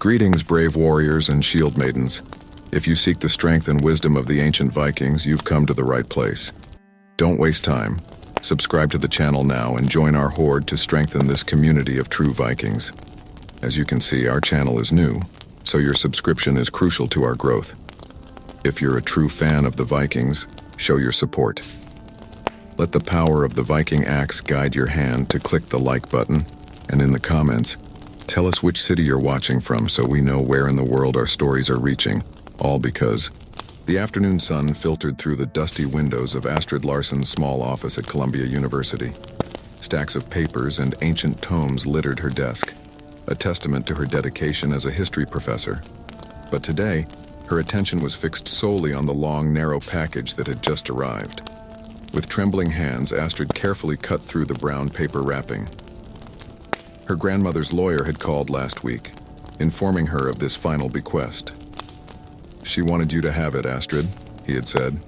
Greetings, brave warriors and shield maidens. If you seek the strength and wisdom of the ancient Vikings, you've come to the right place. Don't waste time. Subscribe to the channel now and join our horde to strengthen this community of true Vikings. As you can see, our channel is new, so your subscription is crucial to our growth. If you're a true fan of the Vikings, show your support. Let the power of the Viking axe guide your hand to click the like button, and in the comments, tell us which city you're watching from so we know where in the world our stories are reaching, all because the afternoon sun filtered through the dusty windows of Astrid Larsson's small office at Columbia University. Stacks of papers and ancient tomes littered her desk, a testament to her dedication as a history professor. But today, her attention was fixed solely on the long, narrow package that had just arrived. With trembling hands, Astrid carefully cut through the brown paper wrapping. Her grandmother's lawyer had called last week, informing her of this final bequest. "She wanted you to have it, Astrid," he had said.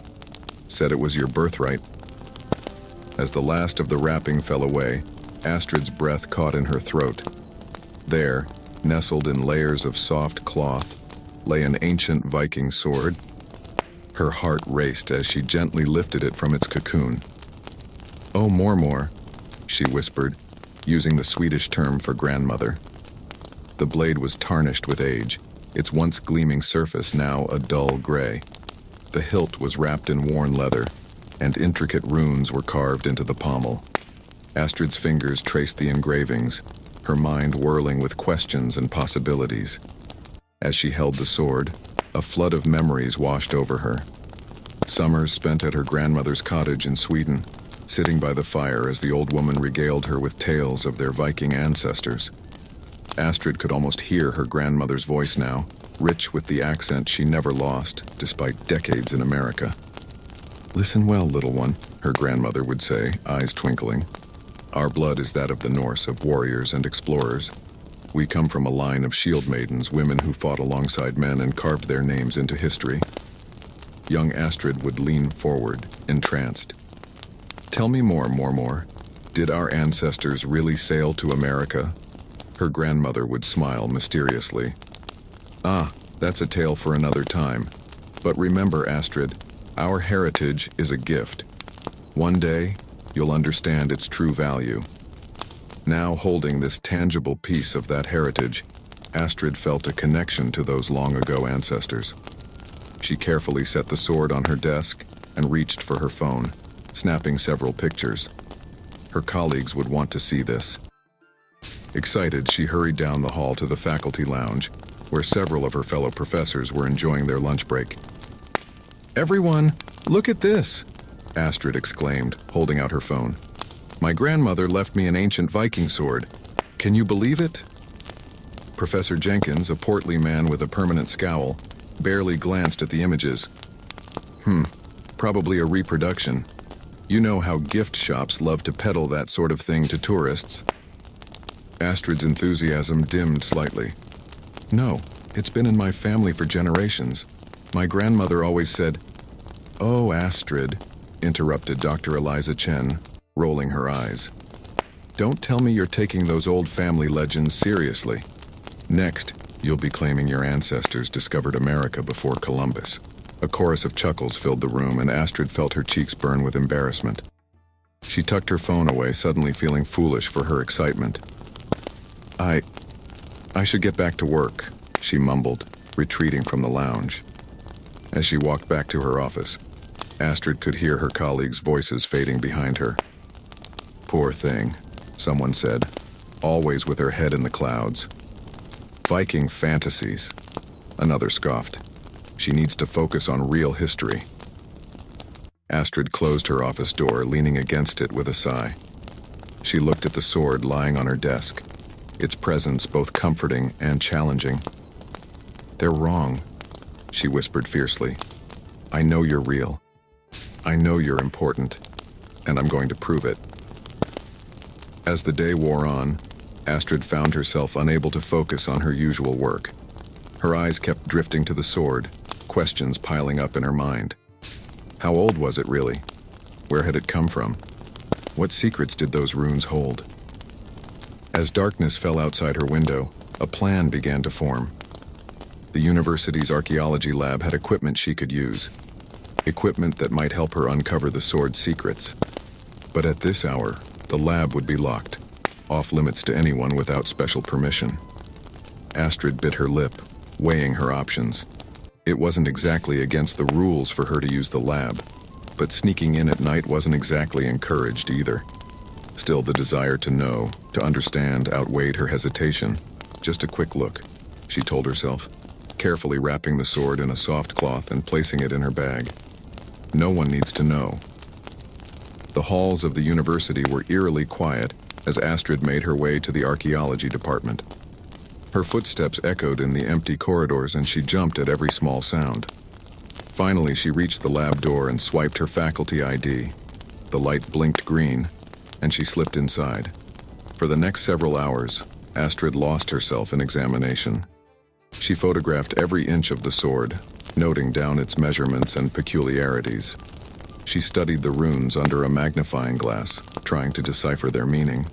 "Said it was your birthright." As the last of the wrapping fell away, Astrid's breath caught in her throat. There, nestled in layers of soft cloth, lay an ancient Viking sword. Her heart raced as she gently lifted it from its cocoon. "Oh, more," she whispered, using the Swedish term for grandmother. The blade was tarnished with age, its once gleaming surface now a dull gray. The hilt was wrapped in worn leather, and intricate runes were carved into the pommel. Astrid's fingers traced the engravings, her mind whirling with questions and possibilities. As she held the sword, a flood of memories washed over her. Summers spent at her grandmother's cottage in Sweden, sitting by the fire as the old woman regaled her with tales of their Viking ancestors. Astrid could almost hear her grandmother's voice now, rich with the accent she never lost, despite decades in America. "Listen well, little one," her grandmother would say, eyes twinkling. "Our blood is that of the Norse, of warriors and explorers. We come from a line of shield maidens, women who fought alongside men and carved their names into history." Young Astrid would lean forward, entranced. "Tell me more. Did our ancestors really sail to America?" Her grandmother would smile mysteriously. "Ah, that's a tale for another time. But remember, Astrid, our heritage is a gift. One day, you'll understand its true value." Now holding this tangible piece of that heritage, Astrid felt a connection to those long-ago ancestors. She carefully set the sword on her desk and reached for her phone, snapping several pictures. Her colleagues would want to see this. Excited, she hurried down the hall to the faculty lounge, where several of her fellow professors were enjoying their lunch break. "Everyone, look at this!" Astrid exclaimed, holding out her phone. "My grandmother left me an ancient Viking sword. Can you believe it?" Professor Jenkins, a portly man with a permanent scowl, barely glanced at the images. Probably a reproduction. You know how gift shops love to peddle that sort of thing to tourists." Astrid's enthusiasm dimmed slightly. "No, it's been in my family for generations. My grandmother always said—" "Oh, Astrid," interrupted Dr. Eliza Chen, rolling her eyes. "Don't tell me you're taking those old family legends seriously. Next, you'll be claiming your ancestors discovered America before Columbus." A chorus of chuckles filled the room, and Astrid felt her cheeks burn with embarrassment. She tucked her phone away, suddenly feeling foolish for her excitement. I should get back to work," she mumbled, retreating from the lounge. As she walked back to her office, Astrid could hear her colleagues' voices fading behind her. "Poor thing," someone said, always with her head in the clouds. "Viking fantasies," another scoffed. "She needs to focus on real history." Astrid closed her office door, leaning against it with a sigh. She looked at the sword lying on her desk, its presence both comforting and challenging. "They're wrong," she whispered fiercely. "I know you're real. I know you're important, and I'm going to prove it." As the day wore on, Astrid found herself unable to focus on her usual work. Her eyes kept drifting to the sword, questions piling up in her mind. How old was it really? Where had it come from? What secrets did those runes hold? As darkness fell outside her window, a plan began to form. The university's archaeology lab had equipment she could use, equipment that might help her uncover the sword's secrets. But at this hour, the lab would be locked, off limits to anyone without special permission. Astrid bit her lip, weighing her options. It wasn't exactly against the rules for her to use the lab, but sneaking in at night wasn't exactly encouraged either. Still, the desire to know, to understand, outweighed her hesitation. Just a quick look, she told herself, carefully wrapping the sword in a soft cloth and placing it in her bag. No one needs to know. The halls of the university were eerily quiet as Astrid made her way to the archaeology department. Her footsteps echoed in the empty corridors and she jumped at every small sound. Finally, she reached the lab door and swiped her faculty ID. The light blinked green, and she slipped inside. For the next several hours, Astrid lost herself in examination. She photographed every inch of the sword, noting down its measurements and peculiarities. She studied the runes under a magnifying glass, trying to decipher their meaning.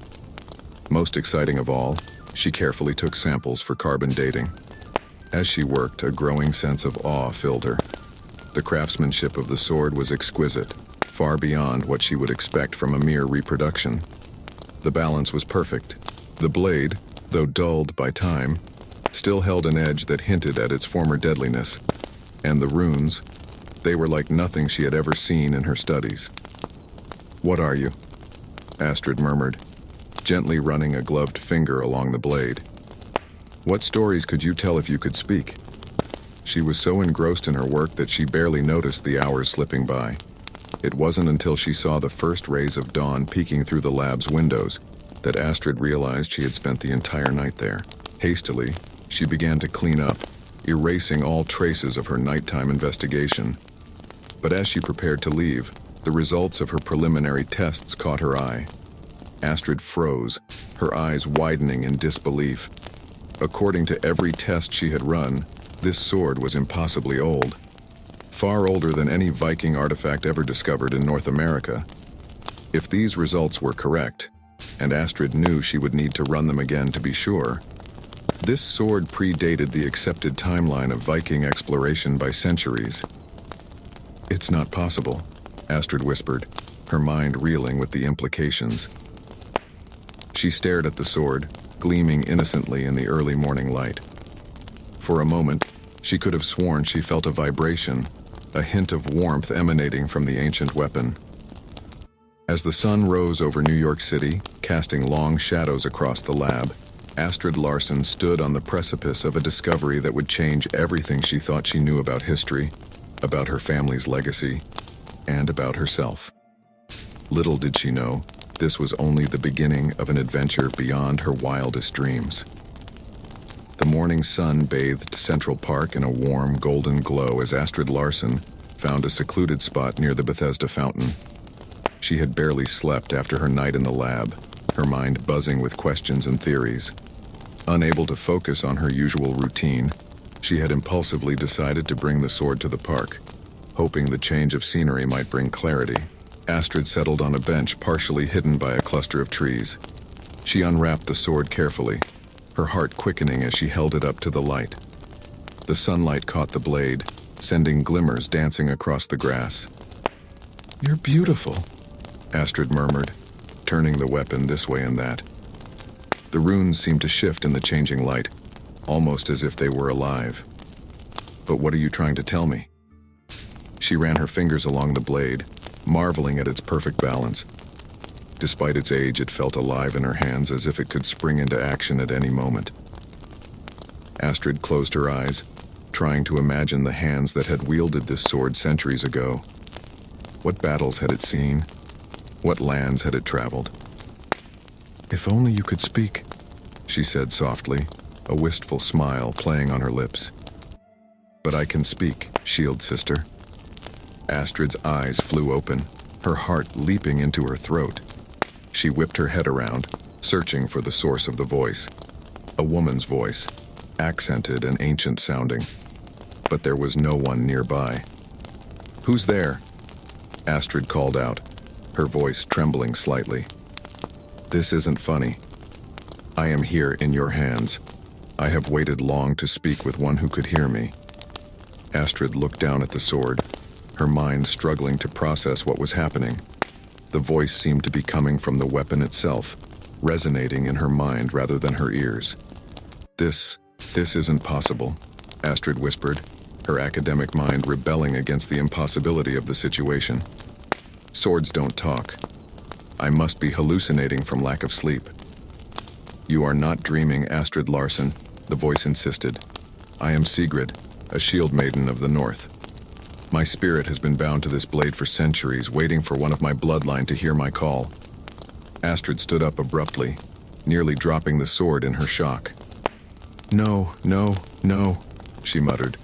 Most exciting of all, she carefully took samples for carbon dating. As she worked, a growing sense of awe filled her. The craftsmanship of the sword was exquisite, far beyond what she would expect from a mere reproduction. The balance was perfect. The blade, though dulled by time, still held an edge that hinted at its former deadliness. And the runes, they were like nothing she had ever seen in her studies. "What are you?" Astrid murmured, gently running a gloved finger along the blade. "What stories could you tell if you could speak?" She was so engrossed in her work that she barely noticed the hours slipping by. It wasn't until she saw the first rays of dawn peeking through the lab's windows that Astrid realized she had spent the entire night there. Hastily, she began to clean up, erasing all traces of her nighttime investigation. But as she prepared to leave, the results of her preliminary tests caught her eye. Astrid froze, her eyes widening in disbelief. According to every test she had run, this sword was impossibly old. Far older than any Viking artifact ever discovered in North America. If these results were correct, and Astrid knew she would need to run them again to be sure, this sword predated the accepted timeline of Viking exploration by centuries. "It's not possible," Astrid whispered, her mind reeling with the implications. She stared at the sword, gleaming innocently in the early morning light. For a moment, she could have sworn she felt a vibration, a hint of warmth emanating from the ancient weapon. As the sun rose over New York City, casting long shadows across the lab, Astrid Larsen stood on the precipice of a discovery that would change everything she thought she knew about history, about her family's legacy, and about herself. Little did she know, this was only the beginning of an adventure beyond her wildest dreams. The morning sun bathed Central Park in a warm, golden glow as Astrid Larsen found a secluded spot near the Bethesda fountain. She had barely slept after her night in the lab, her mind buzzing with questions and theories. Unable to focus on her usual routine, she had impulsively decided to bring the sword to the park, hoping the change of scenery might bring clarity. Astrid settled on a bench partially hidden by a cluster of trees. She unwrapped the sword carefully, her heart quickening as she held it up to the light. The sunlight caught the blade, sending glimmers dancing across the grass. "You're beautiful," Astrid murmured, turning the weapon this way and that. The runes seemed to shift in the changing light, almost as if they were alive. "But what are you trying to tell me?" She ran her fingers along the blade, marveling at its perfect balance. Despite its age, it felt alive in her hands as if it could spring into action at any moment. Astrid closed her eyes, trying to imagine the hands that had wielded this sword centuries ago. What battles had it seen? What lands had it traveled? "If only you could speak," she said softly, a wistful smile playing on her lips. "But I can speak, shield sister." Astrid's eyes flew open, her heart leaping into her throat. She whipped her head around, searching for the source of the voice. A woman's voice, accented and ancient-sounding. But there was no one nearby. "Who's there?" Astrid called out, her voice trembling slightly. "This isn't funny. I am here in your hands. I have waited long to speak with one who could hear me. Astrid looked down at the sword, her mind struggling to process what was happening. The voice seemed to be coming from the weapon itself, resonating in her mind rather than her ears. This isn't possible, Astrid whispered, her academic mind rebelling against the impossibility of the situation. Swords don't talk. I must be hallucinating from lack of sleep. You are not dreaming, Astrid Larsen, the voice insisted. I am Sigrid, a shield maiden of the north. My spirit has been bound to this blade for centuries, waiting for one of my bloodline to hear my call. Astrid stood up abruptly, nearly dropping the sword in her shock. No, she muttered,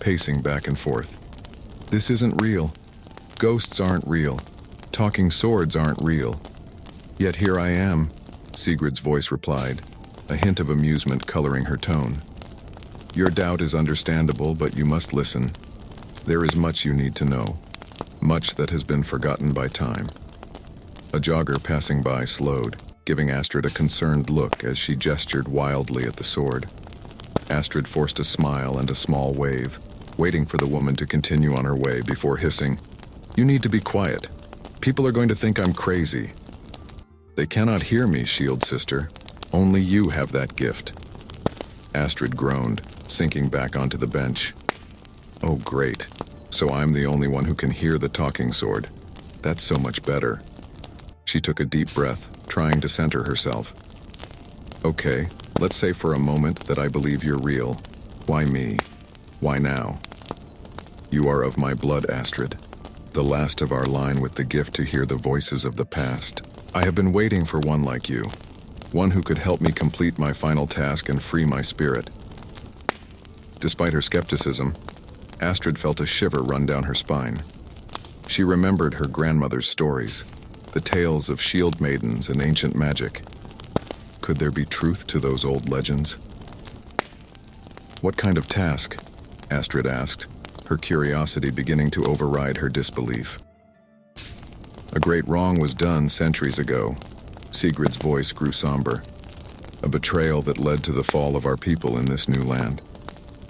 pacing back and forth. This isn't real. Ghosts aren't real. Talking swords aren't real. Yet here I am, Sigrid's voice replied, a hint of amusement coloring her tone. Your doubt is understandable, but you must listen. There is much you need to know, much that has been forgotten by time. A jogger passing by slowed, giving Astrid a concerned look as she gestured wildly at the sword. Astrid forced a smile and a small wave, waiting for the woman to continue on her way before hissing, You need to be quiet. People are going to think I'm crazy. They cannot hear me, shield sister. Only you have that gift. Astrid groaned, sinking back onto the bench. Oh, great. So I'm the only one who can hear the talking sword. That's so much better. She took a deep breath, trying to center herself. Okay, let's say for a moment that I believe you're real. Why me? Why now? You are of my blood, Astrid. The last of our line with the gift to hear the voices of the past. I have been waiting for one like you. One who could help me complete my final task and free my spirit. Despite her skepticism, Astrid felt a shiver run down her spine. She remembered her grandmother's stories, the tales of shield maidens and ancient magic. Could there be truth to those old legends? What kind of task? Astrid asked, her curiosity beginning to override her disbelief. A great wrong was done centuries ago. Sigrid's voice grew somber. A betrayal that led to the fall of our people in this new land.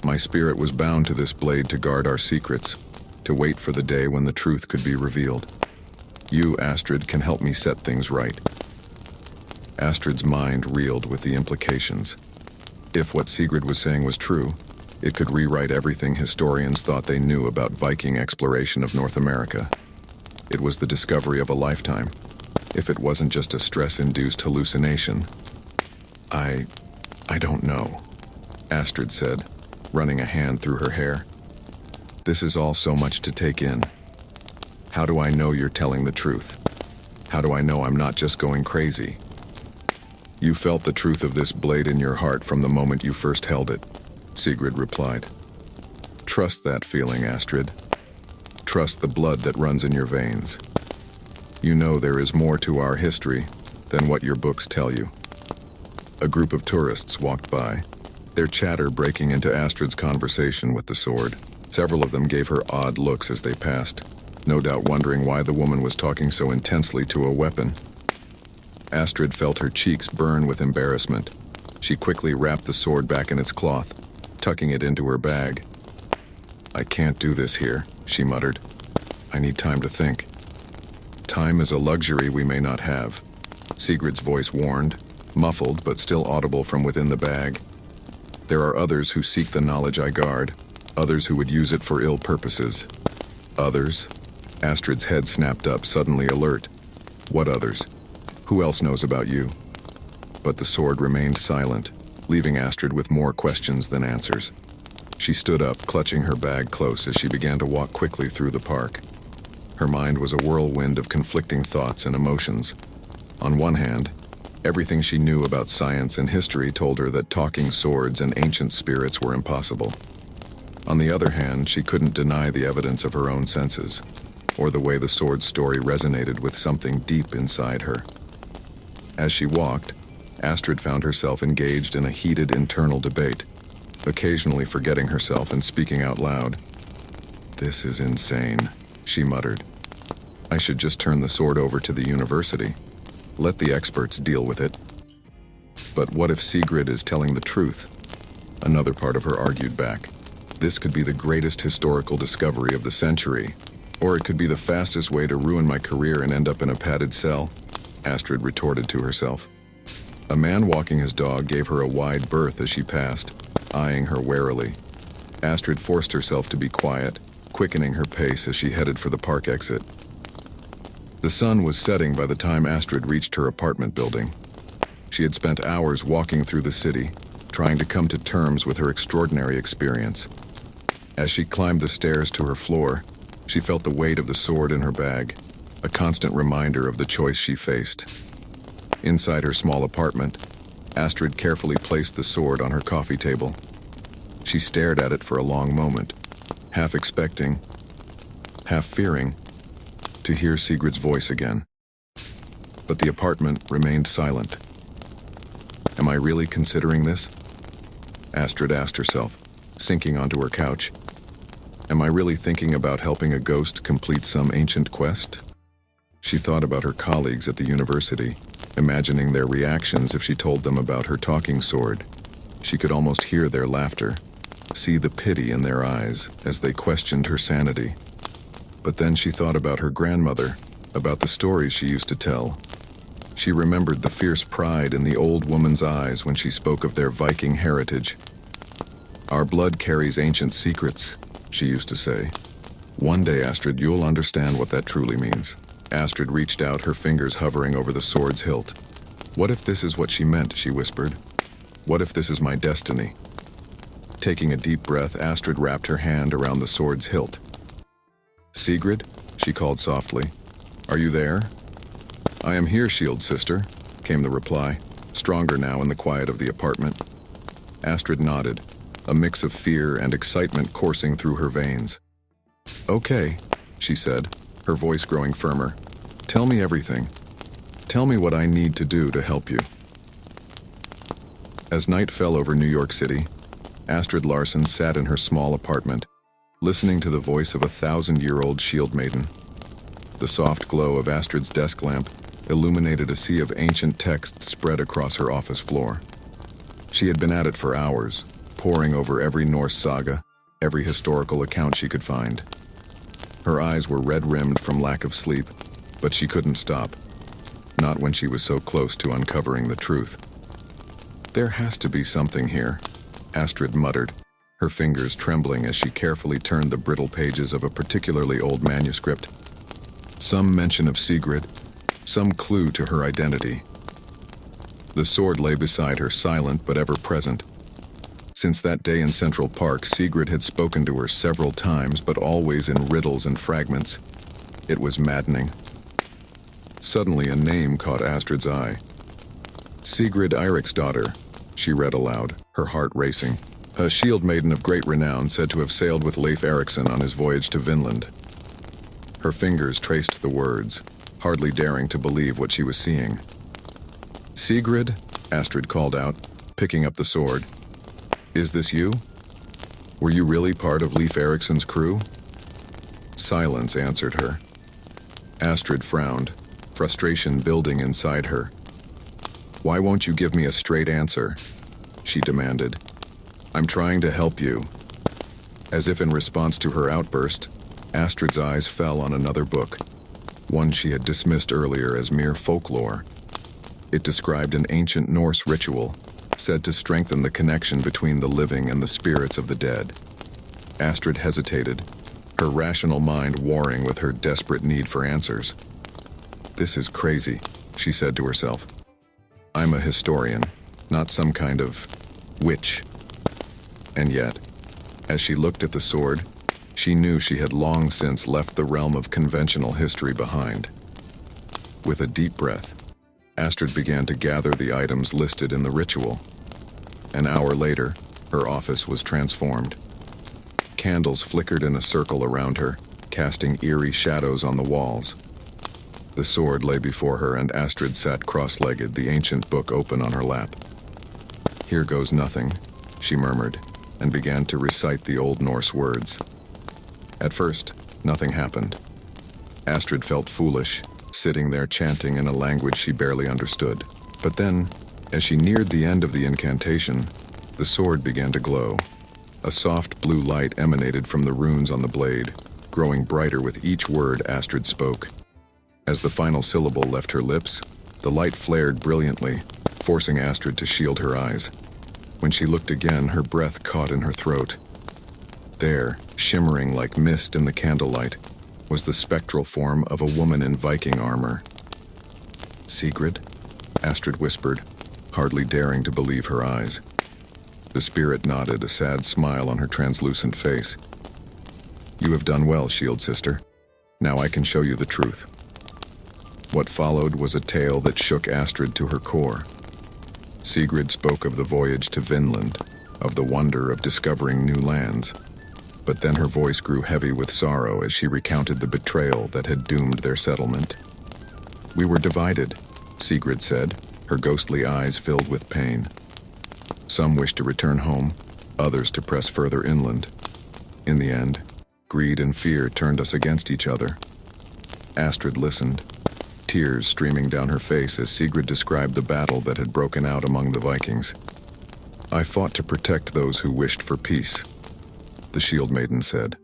My spirit was bound to this blade to guard our secrets, to wait for the day when the truth could be revealed. You, Astrid, can help me set things right. Astrid's mind reeled with the implications. If what Sigrid was saying was true, it could rewrite everything historians thought they knew about Viking exploration of North America. It was the discovery of a lifetime, if it wasn't just a stress-induced hallucination. I don't know, Astrid said, running a hand through her hair. This is all so much to take in. How do I know you're telling the truth? How do I know I'm not just going crazy? You felt the truth of this blade in your heart from the moment you first held it, Sigrid replied. Trust that feeling, Astrid. Trust the blood that runs in your veins. You know there is more to our history than what your books tell you. A group of tourists walked by, their chatter breaking into Astrid's conversation with the sword. Several of them gave her odd looks as they passed, no doubt wondering why the woman was talking so intensely to a weapon. Astrid felt her cheeks burn with embarrassment. She quickly wrapped the sword back in its cloth, tucking it into her bag. I can't do this here, she muttered. I need time to think. Time is a luxury we may not have, Sigrid's voice warned, muffled but still audible from within the bag. There are others who seek the knowledge I guard, others who would use it for ill purposes. Others? Astrid's head snapped up, suddenly alert. What others? Who else knows about you? But the sword remained silent, leaving Astrid with more questions than answers. She stood up, clutching her bag close as she began to walk quickly through the park. Her mind was a whirlwind of conflicting thoughts and emotions. On one hand, everything she knew about science and history told her that talking swords and ancient spirits were impossible. On the other hand, she couldn't deny the evidence of her own senses, or the way the sword story resonated with something deep inside her. As she walked, Astrid found herself engaged in a heated internal debate, occasionally forgetting herself and speaking out loud. This is insane, she muttered. I should just turn the sword over to the university. Let the experts deal with it. But what if Sigrid is telling the truth? Another part of her argued back. This could be the greatest historical discovery of the century, or it could be the fastest way to ruin my career and end up in a padded cell, Astrid retorted to herself. A man walking his dog gave her a wide berth as she passed, eyeing her warily. Astrid forced herself to be quiet, quickening her pace as she headed for the park exit. The sun was setting by the time Astrid reached her apartment building. She had spent hours walking through the city, trying to come to terms with her extraordinary experience. As she climbed the stairs to her floor, she felt the weight of the sword in her bag, a constant reminder of the choice she faced. Inside her small apartment, Astrid carefully placed the sword on her coffee table. She stared at it for a long moment, half expecting, half fearing, to hear Sigrid's voice again. But the apartment remained silent. Am I really considering this? Astrid asked herself, sinking onto her couch. Am I really thinking about helping a ghost complete some ancient quest? She thought about her colleagues at the university, imagining their reactions if she told them about her talking sword. She could almost hear their laughter, see the pity in their eyes as they questioned her sanity. But then she thought about her grandmother, about the stories she used to tell. She remembered the fierce pride in the old woman's eyes when she spoke of their Viking heritage. Our blood carries ancient secrets, she used to say. One day, Astrid, you'll understand what that truly means. Astrid reached out, her fingers hovering over the sword's hilt. What if this is what she meant, she whispered. What if this is my destiny? Taking a deep breath, Astrid wrapped her hand around the sword's hilt. Sigrid, she called softly. Are you there? I am here, shield sister, came the reply, stronger now in the quiet of the apartment. Astrid nodded, a mix of fear and excitement coursing through her veins. Okay, she said, her voice growing firmer. Tell me everything. Tell me what I need to do to help you. As night fell over New York City, Astrid Larson sat in her small apartment, listening to the voice of a 1,000-year-old shield maiden. The soft glow of Astrid's desk lamp illuminated a sea of ancient texts spread across her office floor. She had been at it for hours, poring over every Norse saga, every historical account she could find. Her eyes were red-rimmed from lack of sleep, but she couldn't stop, not when she was so close to uncovering the truth. There has to be something here, Astrid muttered, her fingers trembling as she carefully turned the brittle pages of a particularly old manuscript. Some mention of Sigrid, some clue to her identity. The sword lay beside her, silent but ever present. Since that day in Central Park, Sigrid had spoken to her several times, but always in riddles and fragments. It was maddening. Suddenly, a name caught Astrid's eye. Sigrid Eiriksdottir, she read aloud, her heart racing. A shield maiden of great renown, said to have sailed with Leif Erikson on his voyage to Vinland. Her fingers traced the words, hardly daring to believe what she was seeing. Sigrid, Astrid called out, picking up the sword. Is this you? Were you really part of Leif Erikson's crew? Silence answered her. Astrid frowned, frustration building inside her. Why won't you give me a straight answer? She demanded. I'm trying to help you. As if in response to her outburst, Astrid's eyes fell on another book, one she had dismissed earlier as mere folklore. It described an ancient Norse ritual, said to strengthen the connection between the living and the spirits of the dead. Astrid hesitated, her rational mind warring with her desperate need for answers. This is crazy, she said to herself. I'm a historian, not some kind of witch. And yet, as she looked at the sword, she knew she had long since left the realm of conventional history behind. With a deep breath, Astrid began to gather the items listed in the ritual. An hour later, her office was transformed. Candles flickered in a circle around her, casting eerie shadows on the walls. The sword lay before her, and Astrid sat cross-legged, the ancient book open on her lap. Here goes nothing, she murmured, and began to recite the Old Norse words. At first, nothing happened. Astrid felt foolish, sitting there chanting in a language she barely understood. But then, as she neared the end of the incantation, The sword began to glow. A soft blue light emanated from the runes on the blade, growing brighter with each word Astrid spoke. As the final syllable left her lips, the light flared brilliantly, forcing Astrid to shield her eyes. When she looked again, her breath caught in her throat. There, shimmering like mist in the candlelight, was the spectral form of a woman in Viking armor. "Sigrid?" Astrid whispered, hardly daring to believe her eyes. The spirit nodded, a sad smile on her translucent face. "You have done well, Shield Sister. Now I can show you the truth." What followed was a tale that shook Astrid to her core. Sigrid spoke of the voyage to Vinland, of the wonder of discovering new lands. But then her voice grew heavy with sorrow as she recounted the betrayal that had doomed their settlement. "We were divided," Sigrid said, her ghostly eyes filled with pain. Some wished to return home, others to press further inland. In the end, greed and fear turned us against each other. Astrid listened, tears streaming down her face as Sigrid described the battle that had broken out among the Vikings. "I fought to protect those who wished for peace," the Shield Maiden said.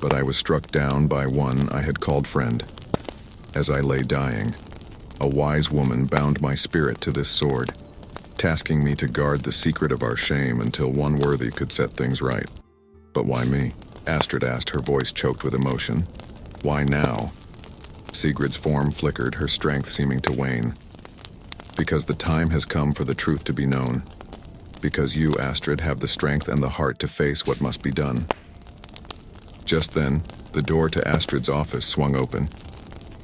"But I was struck down by one I had called friend. As I lay dying, a wise woman bound my spirit to this sword, tasking me to guard the secret of our shame until one worthy could set things right." "But why me?" Astrid asked, her voice choked with emotion. "Why now?" Sigrid's form flickered, her strength seeming to wane. "Because the time has come for the truth to be known. Because you, Astrid, have the strength and the heart to face what must be done." Just then, the door to Astrid's office swung open.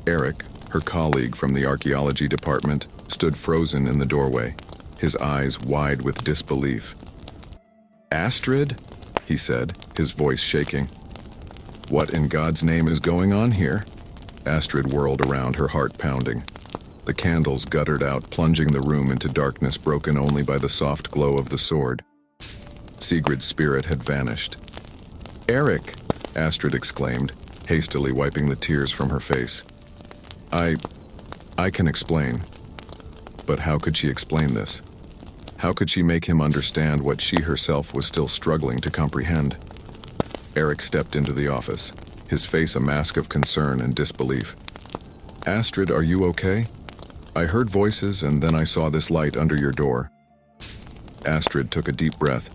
Eric, her colleague from the archaeology department, stood frozen in the doorway, his eyes wide with disbelief. "Astrid?" he said, his voice shaking. "What in God's name is going on here?" Astrid whirled around, her heart pounding. The candles guttered out, plunging the room into darkness broken only by the soft glow of the sword. Sigrid's spirit had vanished. "Eric!" Astrid exclaimed, hastily wiping the tears from her face. I can explain." But how could she explain this? How could she make him understand what she herself was still struggling to comprehend? Eric stepped into the office, his face a mask of concern and disbelief. "Astrid, are you okay? I heard voices and then I saw this light under your door." Astrid took a deep breath,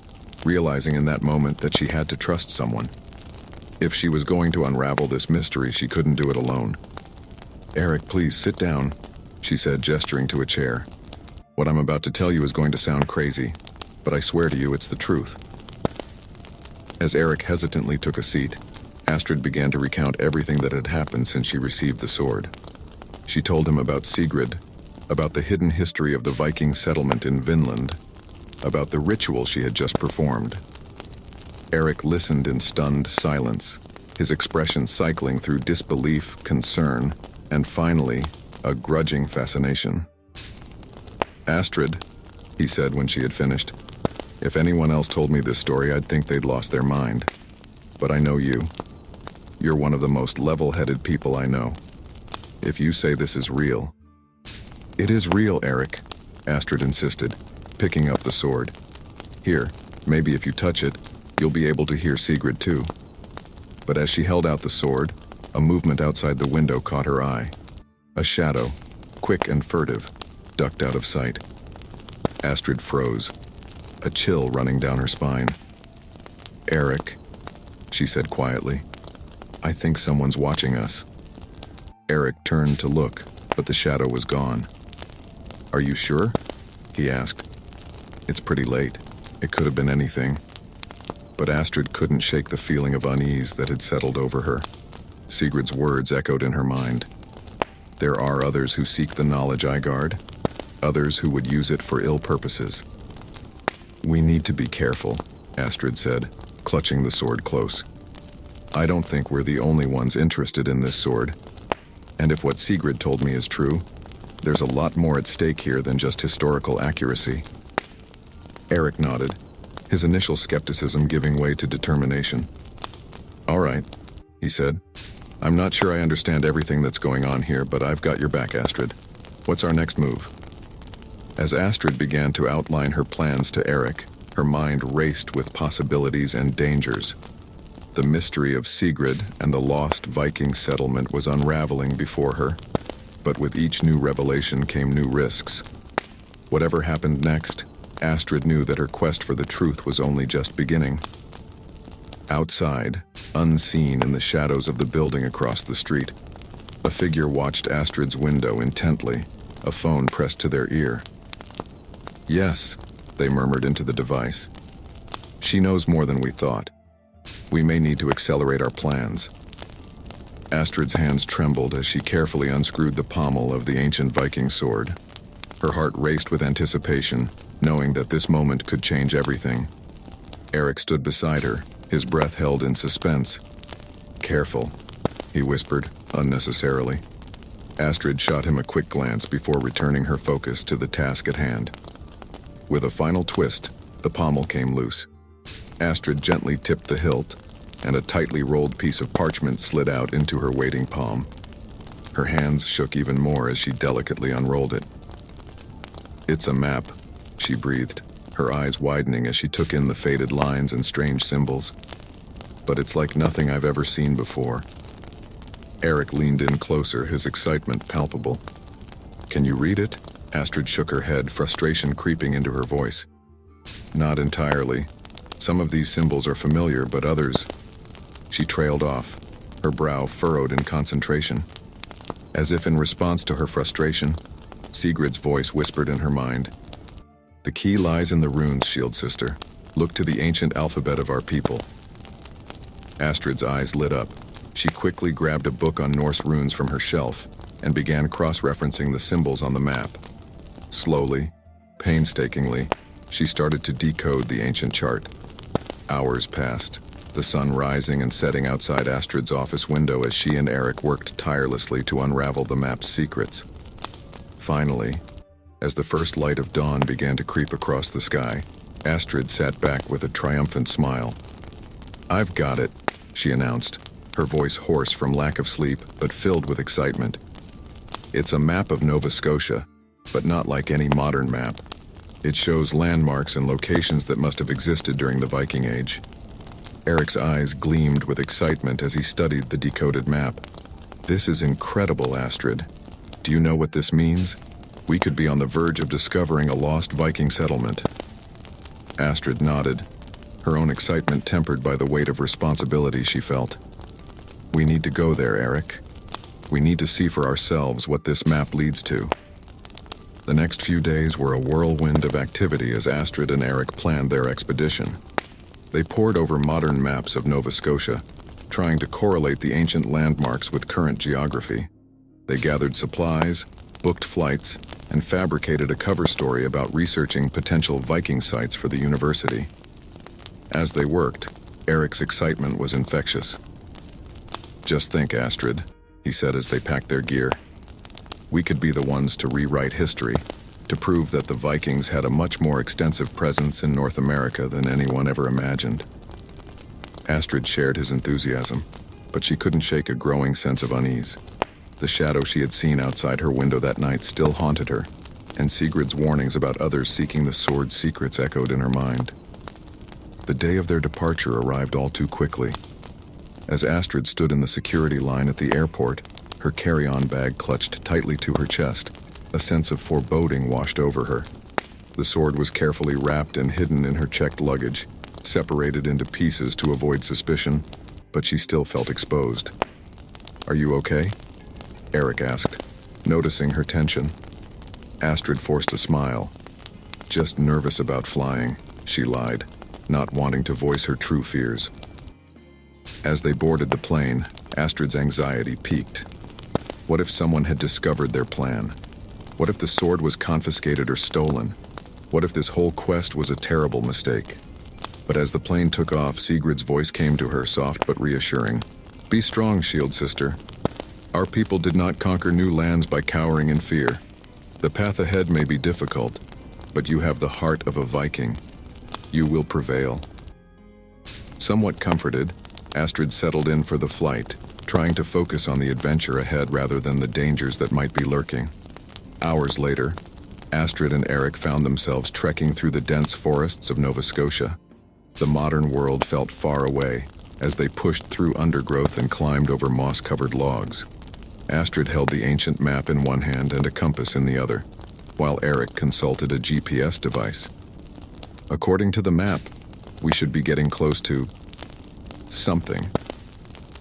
realizing in that moment that she had to trust someone. If she was going to unravel this mystery, she couldn't do it alone. "Eric, please sit down," she said, gesturing to a chair. "What I'm about to tell you is going to sound crazy, but I swear to you it's the truth." As Eric hesitantly took a seat, Astrid began to recount everything that had happened since she received the sword. She told him about Sigrid, about the hidden history of the Viking settlement in Vinland, about the ritual she had just performed. Eric listened in stunned silence, his expression cycling through disbelief, concern, and finally, a grudging fascination. "Astrid," he said when she had finished, "if anyone else told me this story, I'd think they'd lost their mind. But I know you. You're one of the most level-headed people I know. If you say this is real..." "It is real, Eric," Astrid insisted, picking up the sword. "Here, maybe if you touch it, you'll be able to hear Sigrid too." But as she held out the sword, a movement outside the window caught her eye. A shadow, quick and furtive, ducked out of sight. Astrid froze, a chill running down her spine. "Eric," she said quietly, "I think someone's watching us." Eric turned to look, but the shadow was gone. "Are you sure?" he asked. "It's pretty late. It could have been anything." But Astrid couldn't shake the feeling of unease that had settled over her. Sigrid's words echoed in her mind. "There are others who seek the knowledge I guard, others who would use it for ill purposes." "We need to be careful," Astrid said, clutching the sword close. "I don't think we're the only ones interested in this sword. And if what Sigrid told me is true, there's a lot more at stake here than just historical accuracy." Eric nodded, his initial skepticism giving way to determination. "All right," he said. "I'm not sure I understand everything that's going on here, but I've got your back, Astrid. What's our next move?" As Astrid began to outline her plans to Eric, Her mind raced with possibilities and dangers. The mystery of Sigrid and the lost Viking settlement was unraveling before her, but with each new revelation came new risks. Whatever happened next, Astrid knew that her quest for the truth was only just beginning. Outside, unseen in the shadows of the building across the street, a figure watched Astrid's window intently, a phone pressed to their ear. "Yes," they murmured into the device. "She knows more than we thought. We may need to accelerate our plans." Astrid's hands trembled as she carefully unscrewed the pommel of the ancient Viking sword. Her heart raced with anticipation, knowing that this moment could change everything. Eric stood beside her, his breath held in suspense. "Careful," he whispered, unnecessarily. Astrid shot him a quick glance before returning her focus to the task at hand. With a final twist, the pommel came loose. Astrid gently tipped the hilt, and a tightly rolled piece of parchment slid out into her waiting palm. Her hands shook even more as she delicately unrolled it. "It's a map," she breathed, her eyes widening as she took in the faded lines and strange symbols. "But it's like nothing I've ever seen before." Eric leaned in closer, his excitement palpable. "Can you read it?" Astrid shook her head, frustration creeping into her voice. "Not entirely. Some of these symbols are familiar, but others..." She trailed off, her brow furrowed in concentration. As if in response to her frustration, Sigrid's voice whispered in her mind. "The key lies in the runes, Shield Sister. Look to the ancient alphabet of our people." Astrid's eyes lit up. She quickly grabbed a book on Norse runes from her shelf and began cross-referencing the symbols on the map. Slowly, painstakingly, she started to decode the ancient chart. Hours passed, the sun rising and setting outside Astrid's office window as she and Eric worked tirelessly to unravel the map's secrets. Finally, as the first light of dawn began to creep across the sky, Astrid sat back with a triumphant smile. "I've got it," she announced, her voice hoarse from lack of sleep but filled with excitement. "It's a map of Nova Scotia, but not like any modern map. It shows landmarks and locations that must have existed during the Viking Age." Eric's eyes gleamed with excitement as he studied the decoded map. "This is incredible, Astrid. Do you know what this means? We could be on the verge of discovering a lost Viking settlement." Astrid nodded, her own excitement tempered by the weight of responsibility she felt. "We need to go there, Eric. We need to see for ourselves what this map leads to." The next few days were a whirlwind of activity as Astrid and Eric planned their expedition. They pored over modern maps of Nova Scotia, trying to correlate the ancient landmarks with current geography. They gathered supplies, booked flights, and fabricated a cover story about researching potential Viking sites for the university. As they worked, Eric's excitement was infectious. "Just think, Astrid," he said as they packed their gear. "We could be the ones to rewrite history, to prove that the Vikings had a much more extensive presence in North America than anyone ever imagined." Astrid shared his enthusiasm, but she couldn't shake a growing sense of unease. The shadow she had seen outside her window that night still haunted her, and Sigrid's warnings about others seeking the sword's secrets echoed in her mind. The day of their departure arrived all too quickly. As Astrid stood in the security line at the airport, her carry-on bag clutched tightly to her chest, a sense of foreboding washed over her. The sword was carefully wrapped and hidden in her checked luggage, separated into pieces to avoid suspicion, but she still felt exposed. "Are you okay?" Eric asked, noticing her tension. Astrid forced a smile. "Just nervous about flying," she lied, not wanting to voice her true fears. As they boarded the plane, Astrid's anxiety peaked. What if someone had discovered their plan? What if the sword was confiscated or stolen? What if this whole quest was a terrible mistake? But as the plane took off, Sigrid's voice came to her, soft but reassuring. "Be strong, Shield Sister. Our people did not conquer new lands by cowering in fear. The path ahead may be difficult, but you have the heart of a Viking. You will prevail." Somewhat comforted, Astrid settled in for the flight, trying to focus on the adventure ahead rather than the dangers that might be lurking. Hours later, Astrid and Eric found themselves trekking through the dense forests of Nova Scotia. The modern world felt far away as they pushed through undergrowth and climbed over moss-covered logs. Astrid held the ancient map in one hand and a compass in the other, while Eric consulted a GPS device. According to the map, we should be getting close to something,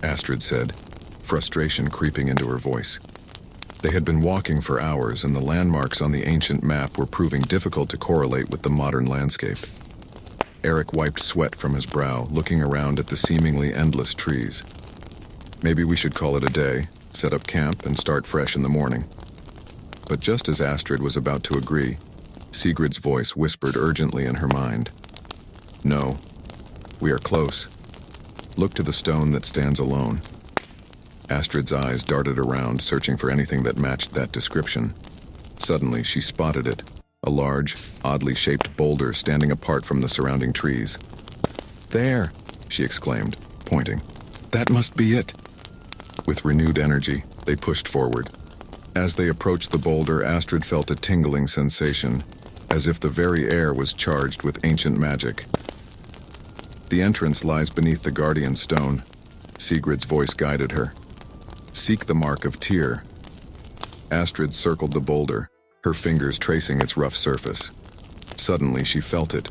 Astrid said, frustration creeping into her voice. They had been walking for hours, and the landmarks on the ancient map were proving difficult to correlate with the modern landscape. Eric wiped sweat from his brow, looking around at the seemingly endless trees. Maybe we should call it a day, set up camp, and start fresh in the morning. But just as Astrid was about to agree, Sigrid's voice whispered urgently in her mind. No, we are close. Look to the stone that stands alone. Astrid's eyes darted around, searching for anything that matched that description. Suddenly, she spotted it, a large, oddly shaped boulder standing apart from the surrounding trees. There, she exclaimed, pointing. That must be it. With renewed energy, they pushed forward. As they approached the boulder, Astrid felt a tingling sensation, as if the very air was charged with ancient magic. The entrance lies beneath the guardian stone. Sigrid's voice guided her. Seek the mark of Tyr. Astrid circled the boulder, her fingers tracing its rough surface. Suddenly she felt it,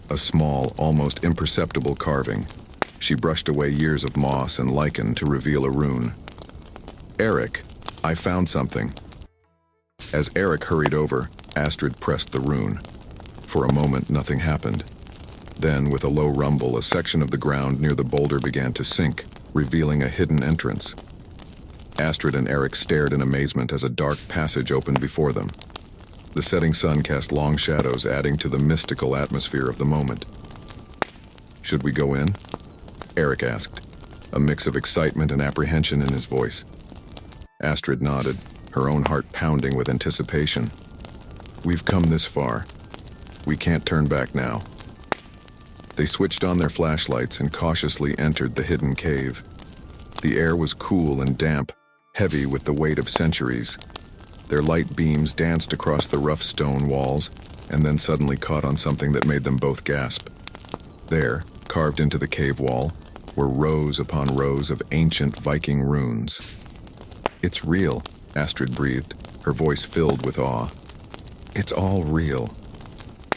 a small, almost imperceptible carving. She brushed away years of moss and lichen to reveal a rune. Eric, I found something. As Eric hurried over, Astrid pressed the rune. For a moment, nothing happened. Then, with a low rumble, a section of the ground near the boulder began to sink, revealing a hidden entrance. Astrid and Eric stared in amazement as a dark passage opened before them. The setting sun cast long shadows, adding to the mystical atmosphere of the moment. Should we go in? Eric asked, a mix of excitement and apprehension in his voice. Astrid nodded, her own heart pounding with anticipation. We've come this far. We can't turn back now. They switched on their flashlights and cautiously entered the hidden cave. The air was cool and damp, heavy with the weight of centuries. Their light beams danced across the rough stone walls, and then suddenly caught on something that made them both gasp. There, carved into the cave wall, were rows upon rows of ancient Viking runes. It's real, Astrid breathed, her voice filled with awe. It's all real.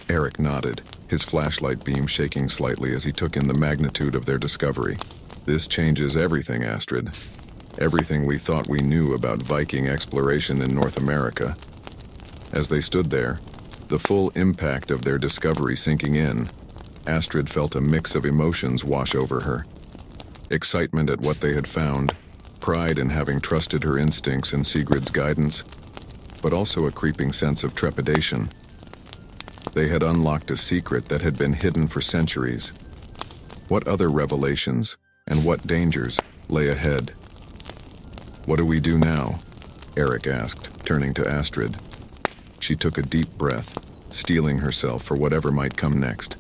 Eric nodded, his flashlight beam shaking slightly as he took in the magnitude of their discovery. This changes everything, Astrid. Everything we thought we knew about Viking exploration in North America. As they stood there, the full impact of their discovery sinking in, Astrid felt a mix of emotions wash over her. Excitement at what they had found, pride in having trusted her instincts and Sigrid's guidance, but also a creeping sense of trepidation. They had unlocked a secret that had been hidden for centuries. What other revelations and what dangers lay ahead? What do we do now? Eric asked, turning to Astrid. She took a deep breath, steeling herself for whatever might come next.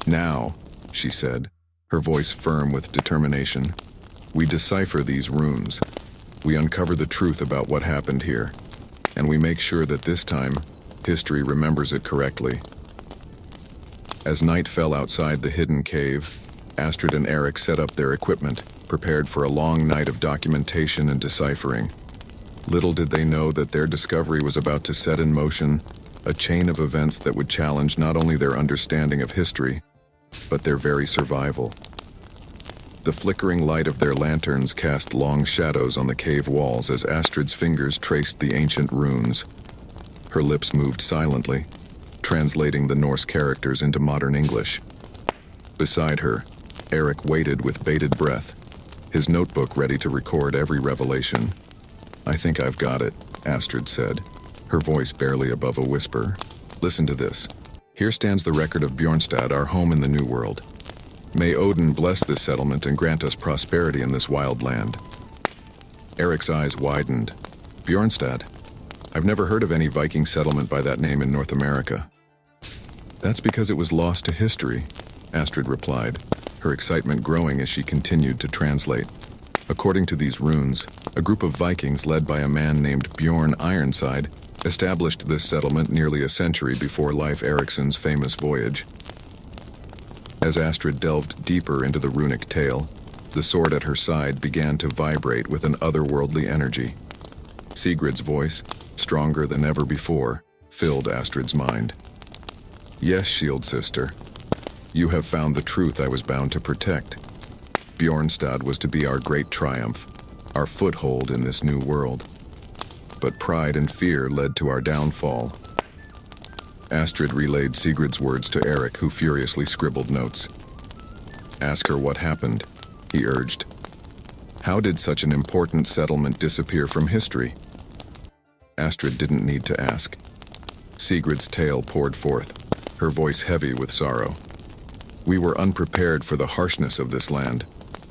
Now, she said, her voice firm with determination, we decipher these runes. We uncover the truth about what happened here, and we make sure that this time, history remembers it correctly. As night fell outside the hidden cave, Astrid and Eric set up their equipment, prepared for a long night of documentation and deciphering. Little did they know that their discovery was about to set in motion a chain of events that would challenge not only their understanding of history, but their very survival. The flickering light of their lanterns cast long shadows on the cave walls as Astrid's fingers traced the ancient runes. Her lips moved silently, translating the Norse characters into modern English. Beside her, Eric waited with bated breath, his notebook ready to record every revelation. I think I've got it, Astrid said, her voice barely above a whisper. Listen to this. Here stands the record of Bjornstad, our home in the New World. May Odin bless this settlement and grant us prosperity in this wild land. Eric's eyes widened. Bjornstad? I've never heard of any Viking settlement by that name in North America. That's because it was lost to history, Astrid replied, her excitement growing as she continued to translate. According to these runes, a group of Vikings led by a man named Bjorn Ironside established this settlement nearly a century before Leif Erikson's famous voyage. As Astrid delved deeper into the runic tale, the sword at her side began to vibrate with an otherworldly energy. Sigrid's voice, stronger than ever before, filled Astrid's mind. Yes, Shield Sister, you have found the truth I was bound to protect. Bjornstad was to be our great triumph, our foothold in this new world. But pride and fear led to our downfall. Astrid relayed Sigrid's words to Eric, who furiously scribbled notes. Ask her what happened, he urged. How did such an important settlement disappear from history? Astrid didn't need to ask. Sigrid's tale poured forth, her voice heavy with sorrow. We were unprepared for the harshness of this land.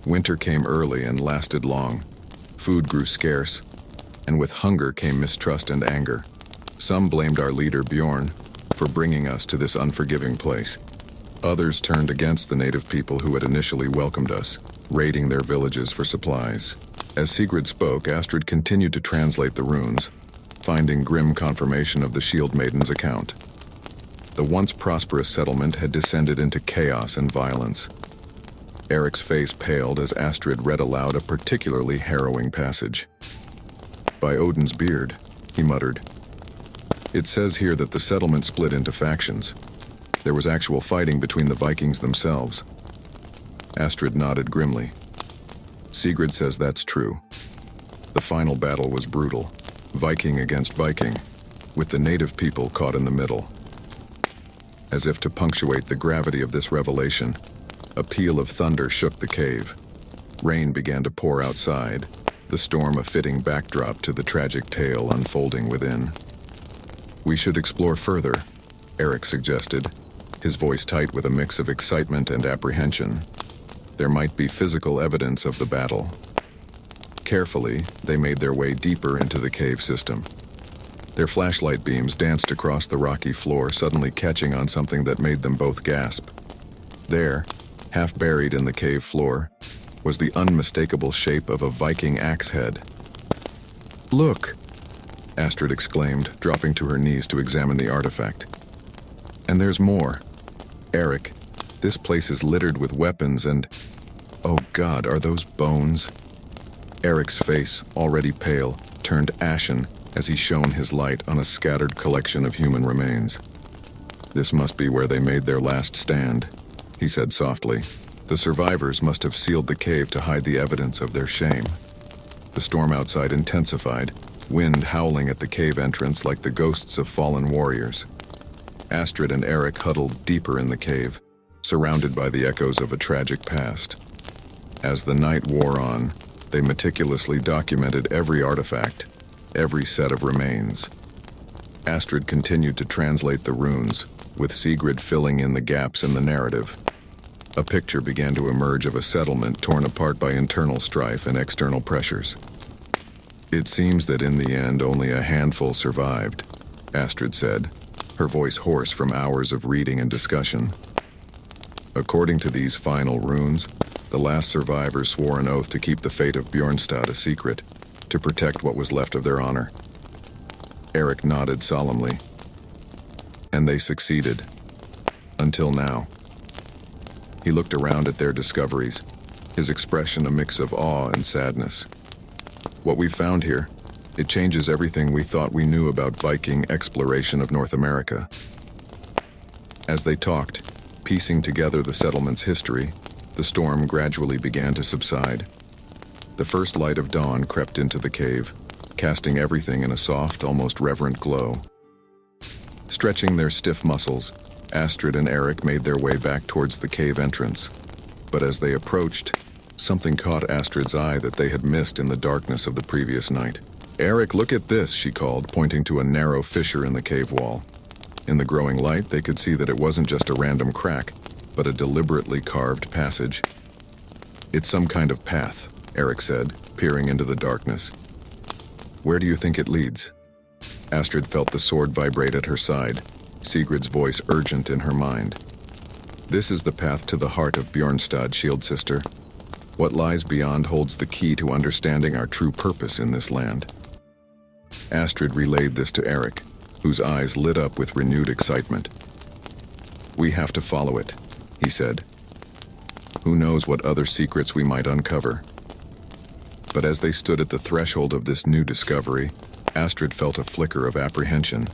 Winter came early and lasted long. Food grew scarce, and with hunger came mistrust and anger. Some blamed our leader Bjorn for bringing us to this unforgiving place. Others turned against the native people who had initially welcomed us, raiding their villages for supplies. As Sigrid spoke, Astrid continued to translate the runes, finding grim confirmation of the Shield Maiden's account. The once prosperous settlement had descended into chaos and violence. Eric's face paled as Astrid read aloud a particularly harrowing passage. By Odin's beard, he muttered. It says here that the settlement split into factions. There was actual fighting between the Vikings themselves. Astrid nodded grimly. Sigrid says that's true. The final battle was brutal, Viking against Viking, with the native people caught in the middle. As if to punctuate the gravity of this revelation, a peal of thunder shook the cave. Rain began to pour outside, the storm a fitting backdrop to the tragic tale unfolding within. We should explore further, Eric suggested, his voice tight with a mix of excitement and apprehension. There might be physical evidence of the battle. Carefully, they made their way deeper into the cave system. Their flashlight beams danced across the rocky floor, suddenly catching on something that made them both gasp. There, half buried in the cave floor, was the unmistakable shape of a Viking axe head. Look! Astrid exclaimed, dropping to her knees to examine the artifact. And there's more. Eric, this place is littered with weapons and... Oh God, are those bones? Eric's face, already pale, turned ashen as he shone his light on a scattered collection of human remains. This must be where they made their last stand, he said softly. The survivors must have sealed the cave to hide the evidence of their shame. The storm outside intensified, wind howling at the cave entrance like the ghosts of fallen warriors. Astrid and Eric huddled deeper in the cave, surrounded by the echoes of a tragic past. As the night wore on, they meticulously documented every artifact, every set of remains. Astrid continued to translate the runes, with Sigrid filling in the gaps in the narrative. A picture began to emerge of a settlement torn apart by internal strife and external pressures. It seems that in the end only a handful survived, Astrid said, her voice hoarse from hours of reading and discussion. According to these final runes, the last survivors swore an oath to keep the fate of Bjornstad a secret, to protect what was left of their honor. Eric nodded solemnly. And they succeeded. Until now. He looked around at their discoveries, his expression a mix of awe and sadness. What we found here, it changes everything we thought we knew about Viking exploration of North America. As they talked, piecing together the settlement's history, the storm gradually began to subside. The first light of dawn crept into the cave, casting everything in a soft, almost reverent glow. Stretching their stiff muscles, Astrid and Eric made their way back towards the cave entrance. But as they approached, something caught Astrid's eye that they had missed in the darkness of the previous night. Eric, look at this, she called, pointing to a narrow fissure in the cave wall. In the growing light, they could see that it wasn't just a random crack, but a deliberately carved passage. It's some kind of path, Eric said, peering into the darkness. Where do you think it leads? Astrid felt the sword vibrate at her side, Sigrid's voice urgent in her mind. This is the path to the heart of Bjornstad, Shield Sister. What lies beyond holds the key to understanding our true purpose in this land. Astrid relayed this to Eric, whose eyes lit up with renewed excitement. "We have to follow it," he said. "Who knows what other secrets we might uncover?" But as they stood at the threshold of this new discovery, Astrid felt a flicker of apprehension.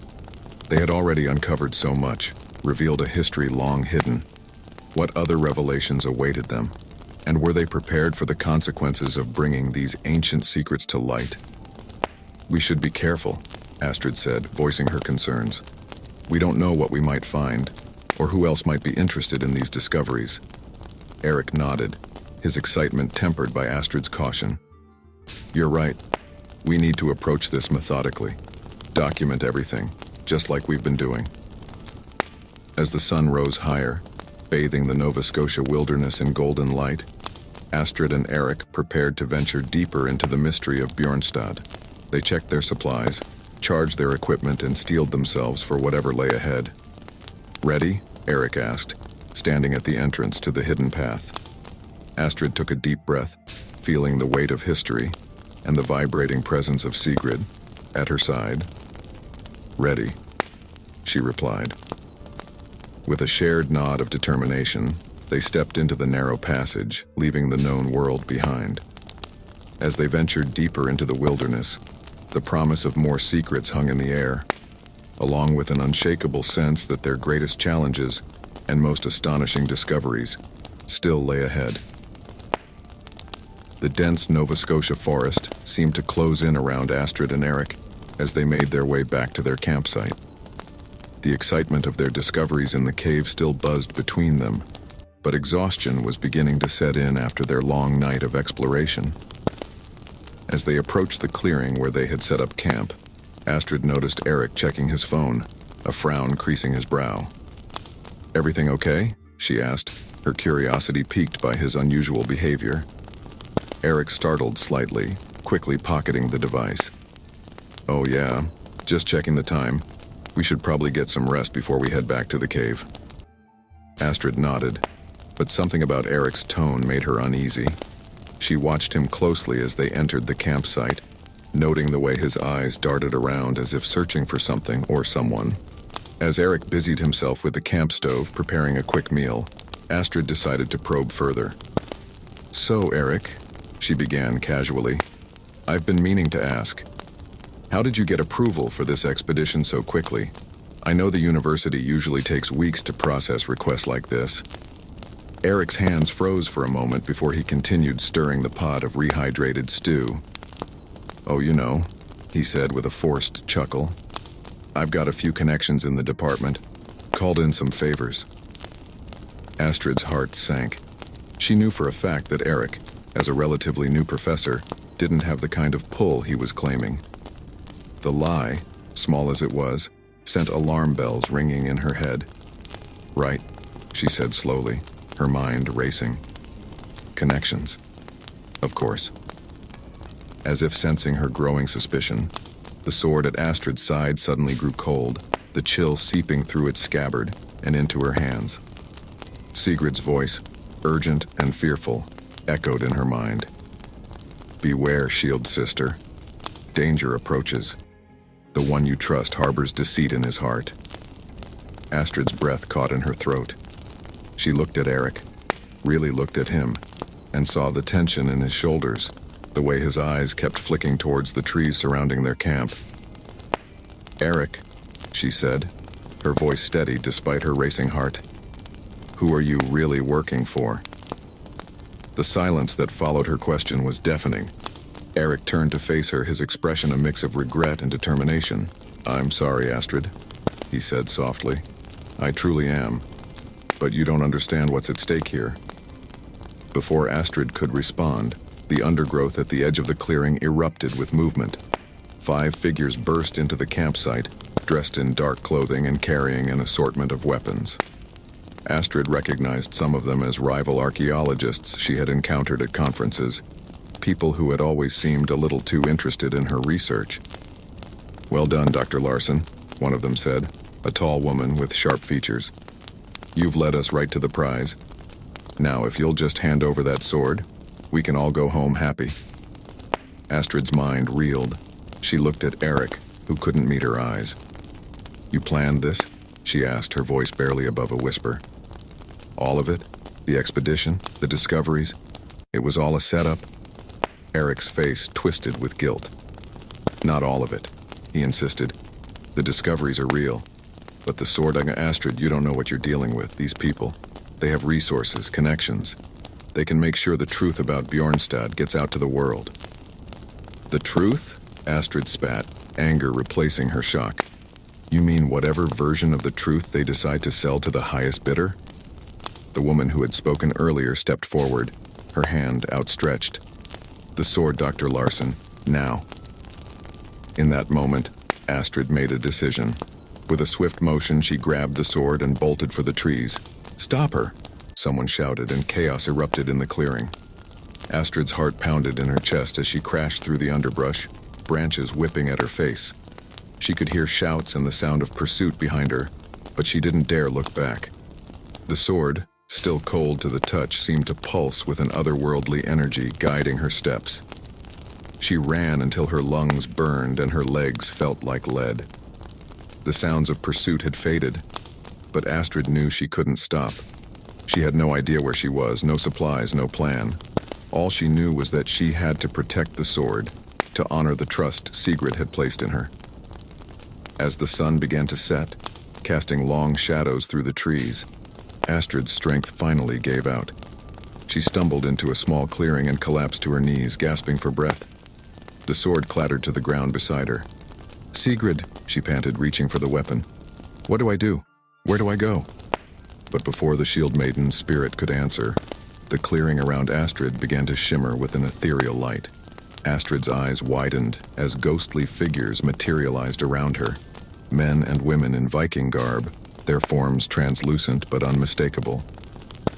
They had already uncovered so much, revealed a history long hidden. What other revelations awaited them? And were they prepared for the consequences of bringing these ancient secrets to light? "We should be careful," Astrid said, voicing her concerns. "We don't know what we might find, or who else might be interested in these discoveries." Eric nodded, his excitement tempered by Astrid's caution. "You're right. We need to approach this methodically. Document everything, just like we've been doing." As the sun rose higher, bathing the Nova Scotia wilderness in golden light, Astrid and Eric prepared to venture deeper into the mystery of Bjornstad. They checked their supplies, charged their equipment, and steeled themselves for whatever lay ahead. "Ready?" Eric asked, standing at the entrance to the hidden path. Astrid took a deep breath, feeling the weight of history and the vibrating presence of Sigrid at her side. "Ready," she replied. With a shared nod of determination, they stepped into the narrow passage, leaving the known world behind. As they ventured deeper into the wilderness, the promise of more secrets hung in the air, along with an unshakable sense that their greatest challenges and most astonishing discoveries still lay ahead. The dense Nova Scotia forest seemed to close in around Astrid and Eric as they made their way back to their campsite. The excitement of their discoveries in the cave still buzzed between them, but exhaustion was beginning to set in after their long night of exploration. As they approached the clearing where they had set up camp, Astrid noticed Eric checking his phone, a frown creasing his brow. "Everything okay?" she asked, her curiosity piqued by his unusual behavior. Eric startled slightly, quickly pocketing the device. "Oh yeah, just checking the time. We should probably get some rest before we head back to the cave." Astrid nodded, but something about Eric's tone made her uneasy. She watched him closely as they entered the campsite, noting the way his eyes darted around as if searching for something or someone. As Eric busied himself with the camp stove preparing a quick meal, Astrid decided to probe further. "So, Eric," she began casually, "I've been meaning to ask. How did you get approval for this expedition so quickly? I know the university usually takes weeks to process requests like this." Eric's hands froze for a moment before he continued stirring the pot of rehydrated stew. "Oh, you know," he said with a forced chuckle. "I've got a few connections in the department. Called in some favors." Astrid's heart sank. She knew for a fact that Eric, as a relatively new professor, didn't have the kind of pull he was claiming. The lie, small as it was, sent alarm bells ringing in her head. "Right," she said slowly, her mind racing. "Connections. Of course." As if sensing her growing suspicion, the sword at Astrid's side suddenly grew cold, the chill seeping through its scabbard and into her hands. Sigrid's voice, urgent and fearful, echoed in her mind. "Beware, shield sister. Danger approaches. The one you trust harbors deceit in his heart." Astrid's breath caught in her throat. She looked at Eric, really looked at him, and saw the tension in his shoulders, the way his eyes kept flicking towards the trees surrounding their camp. "Eric," she said, her voice steady despite her racing heart, "who are you really working for?" The silence that followed her question was deafening. Eric turned to face her, his expression a mix of regret and determination. "I'm sorry, Astrid," he said softly. "I truly am. But you don't understand what's at stake here." Before Astrid could respond, the undergrowth at the edge of the clearing erupted with movement. 5 figures burst into the campsite, dressed in dark clothing and carrying an assortment of weapons. Astrid recognized some of them as rival archaeologists she had encountered at conferences, people who had always seemed a little too interested in her research. "Well done, Dr. Larson," one of them said, a tall woman with sharp features. "You've led us right to the prize. Now, if you'll just hand over that sword, we can all go home happy." Astrid's mind reeled. She looked at Eric, who couldn't meet her eyes. "You planned this?" she asked, her voice barely above a whisper. "All of it? The expedition? The discoveries? It was all a setup?" Eric's face twisted with guilt. "Not all of it," he insisted. "The discoveries are real. But the sword, Astrid, you don't know what you're dealing with. These people, they have resources, connections. They can make sure the truth about Bjornstad gets out to the world." "The truth?" Astrid spat, anger replacing her shock. "You mean whatever version of the truth they decide to sell to the highest bidder?" The woman who had spoken earlier stepped forward, her hand outstretched. "The sword, Dr. Larson, now." In that moment, Astrid made a decision. With a swift motion, she grabbed the sword and bolted for the trees. "Stop her!" someone shouted, and chaos erupted in the clearing. Astrid's heart pounded in her chest as she crashed through the underbrush, branches whipping at her face. She could hear shouts and the sound of pursuit behind her, but she didn't dare look back. The sword, still cold to the touch, seemed to pulse with an otherworldly energy guiding her steps. She ran until her lungs burned and her legs felt like lead. The sounds of pursuit had faded, but Astrid knew she couldn't stop. She had no idea where she was, no supplies, no plan. All she knew was that she had to protect the sword, to honor the trust Sigrid had placed in her. As the sun began to set, casting long shadows through the trees, Astrid's strength finally gave out. She stumbled into a small clearing and collapsed to her knees, gasping for breath. The sword clattered to the ground beside her. "Sigrid," she panted, reaching for the weapon. "What do I do? Where do I go?" But before the Shield Maiden's spirit could answer, the clearing around Astrid began to shimmer with an ethereal light. Astrid's eyes widened as ghostly figures materialized around her. Men and women in Viking garb, their forms translucent but unmistakable.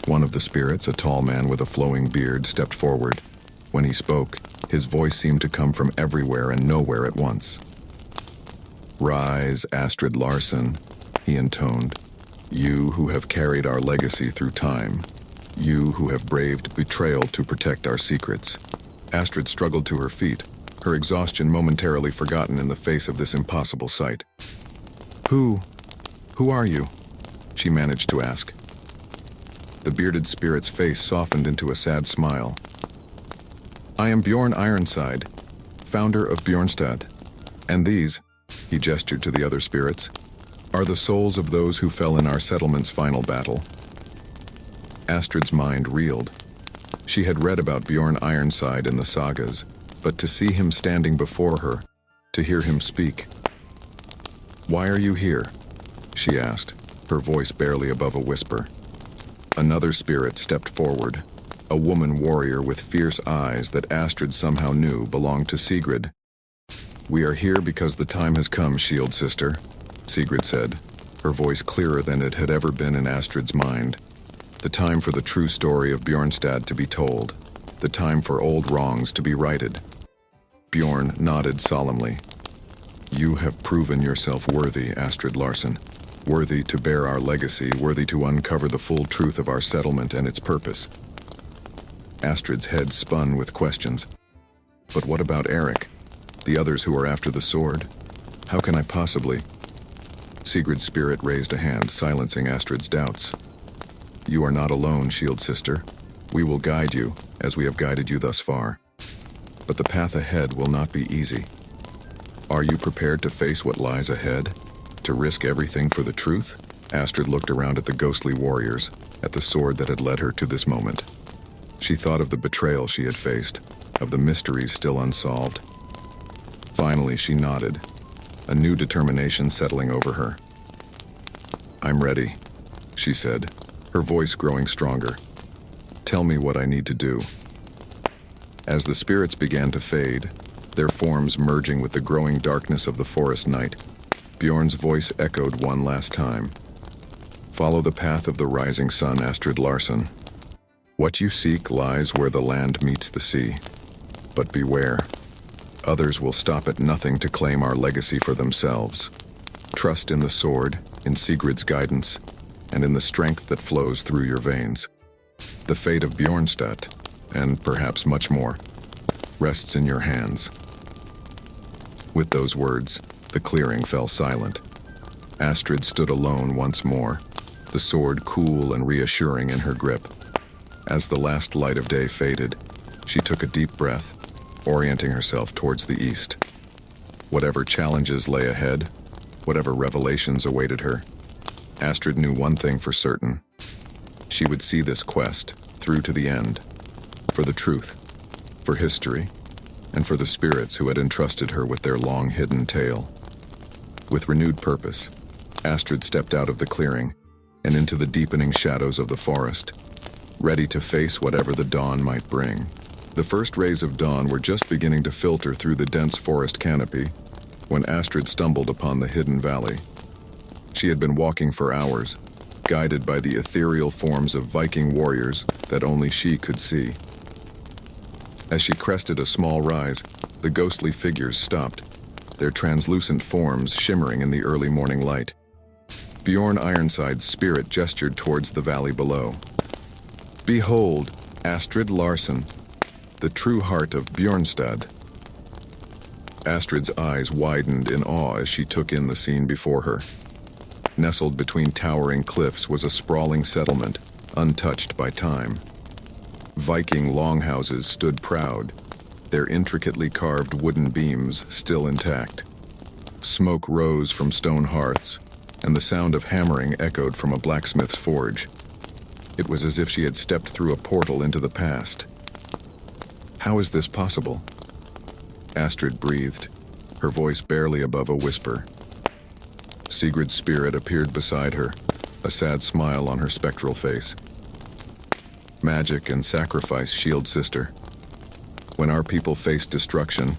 One of the spirits, a tall man with a flowing beard, stepped forward. When he spoke, his voice seemed to come from everywhere and nowhere at once. "Rise, Astrid Larson," he intoned. "You who have carried our legacy through time. You who have braved betrayal to protect our secrets." Astrid struggled to her feet, her exhaustion momentarily forgotten in the face of this impossible sight. Who are you?" she managed to ask. The bearded spirit's face softened into a sad smile. "I am Bjorn Ironside, founder of Bjornstad, and these," he gestured to the other spirits, "are the souls of those who fell in our settlement's final battle." Astrid's mind reeled. She had read about Bjorn Ironside in the sagas, but to see him standing before her, to hear him speak. "Why are you here?" she asked, her voice barely above a whisper. Another spirit stepped forward, a woman warrior with fierce eyes that Astrid somehow knew belonged to Sigrid. "We are here because the time has come, Shield Sister," Sigrid said, her voice clearer than it had ever been in Astrid's mind. "The time for the true story of Bjornstad to be told. The time for old wrongs to be righted." Bjorn nodded solemnly. "You have proven yourself worthy, Astrid Larson. Worthy to bear our legacy, worthy to uncover the full truth of our settlement and its purpose." Astrid's head spun with questions. "But what about Eric? The others who are after the sword? How can I possibly—" Sigrid's spirit raised a hand, silencing Astrid's doubts. "You are not alone, Shield Sister. We will guide you, as we have guided you thus far. But the path ahead will not be easy. Are you prepared to face what lies ahead? To risk everything for the truth?" Astrid looked around at the ghostly warriors, at the sword that had led her to this moment. She thought of the betrayal she had faced, of the mysteries still unsolved. Finally, she nodded, a new determination settling over her. "I'm ready," she said, her voice growing stronger. "Tell me what I need to do." As the spirits began to fade, their forms merging with the growing darkness of the forest night, Bjorn's voice echoed one last time. "Follow the path of the rising sun, Astrid Larson. What you seek lies where the land meets the sea. But beware. Others will stop at nothing to claim our legacy for themselves. Trust in the sword, in Sigrid's guidance, and in the strength that flows through your veins. The fate of Bjornstad, and perhaps much more, rests in your hands." With those words, The clearing fell silent. Astrid stood alone once more, the sword cool and reassuring in her grip. As the last light of day faded, she took a deep breath, orienting herself towards the east. Whatever challenges lay ahead, whatever revelations awaited her, Astrid knew one thing for certain. She would see this quest through to the end, for the truth, for history, and for the spirits who had entrusted her with their long-hidden tale. With renewed purpose, Astrid stepped out of the clearing and into the deepening shadows of the forest, ready to face whatever the dawn might bring. The first rays of dawn were just beginning to filter through the dense forest canopy when Astrid stumbled upon the hidden valley. She had been walking for hours, guided by the ethereal forms of Viking warriors that only she could see. As she crested a small rise, the ghostly figures stopped, their translucent forms shimmering in the early morning light. Bjorn Ironside's spirit gestured towards the valley below. "Behold, Astrid Larsson, the true heart of Bjornstad." Astrid's eyes widened in awe as she took in the scene before her. Nestled between towering cliffs was a sprawling settlement, untouched by time. Viking longhouses stood proud, their intricately carved wooden beams still intact. Smoke rose from stone hearths, and the sound of hammering echoed from a blacksmith's forge. It was as if she had stepped through a portal into the past. "How is this possible?" Astrid breathed, her voice barely above a whisper. Sigrid's spirit appeared beside her, a sad smile on her spectral face. "Magic and sacrifice, shield sister. When our people faced destruction,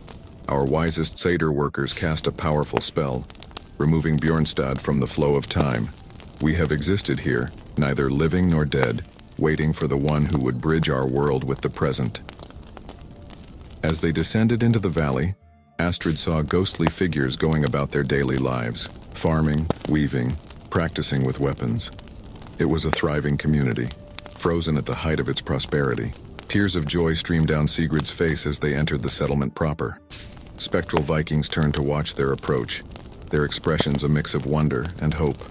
our wisest satyr workers cast a powerful spell, removing Bjornstad from the flow of time. We have existed here, neither living nor dead, waiting for the one who would bridge our world with the present." As they descended into the valley, Astrid saw ghostly figures going about their daily lives, farming, weaving, practicing with weapons. It was a thriving community, frozen at the height of its prosperity. Tears of joy streamed down Sigrid's face as they entered the settlement proper. Spectral Vikings turned to watch their approach, their expressions a mix of wonder and hope.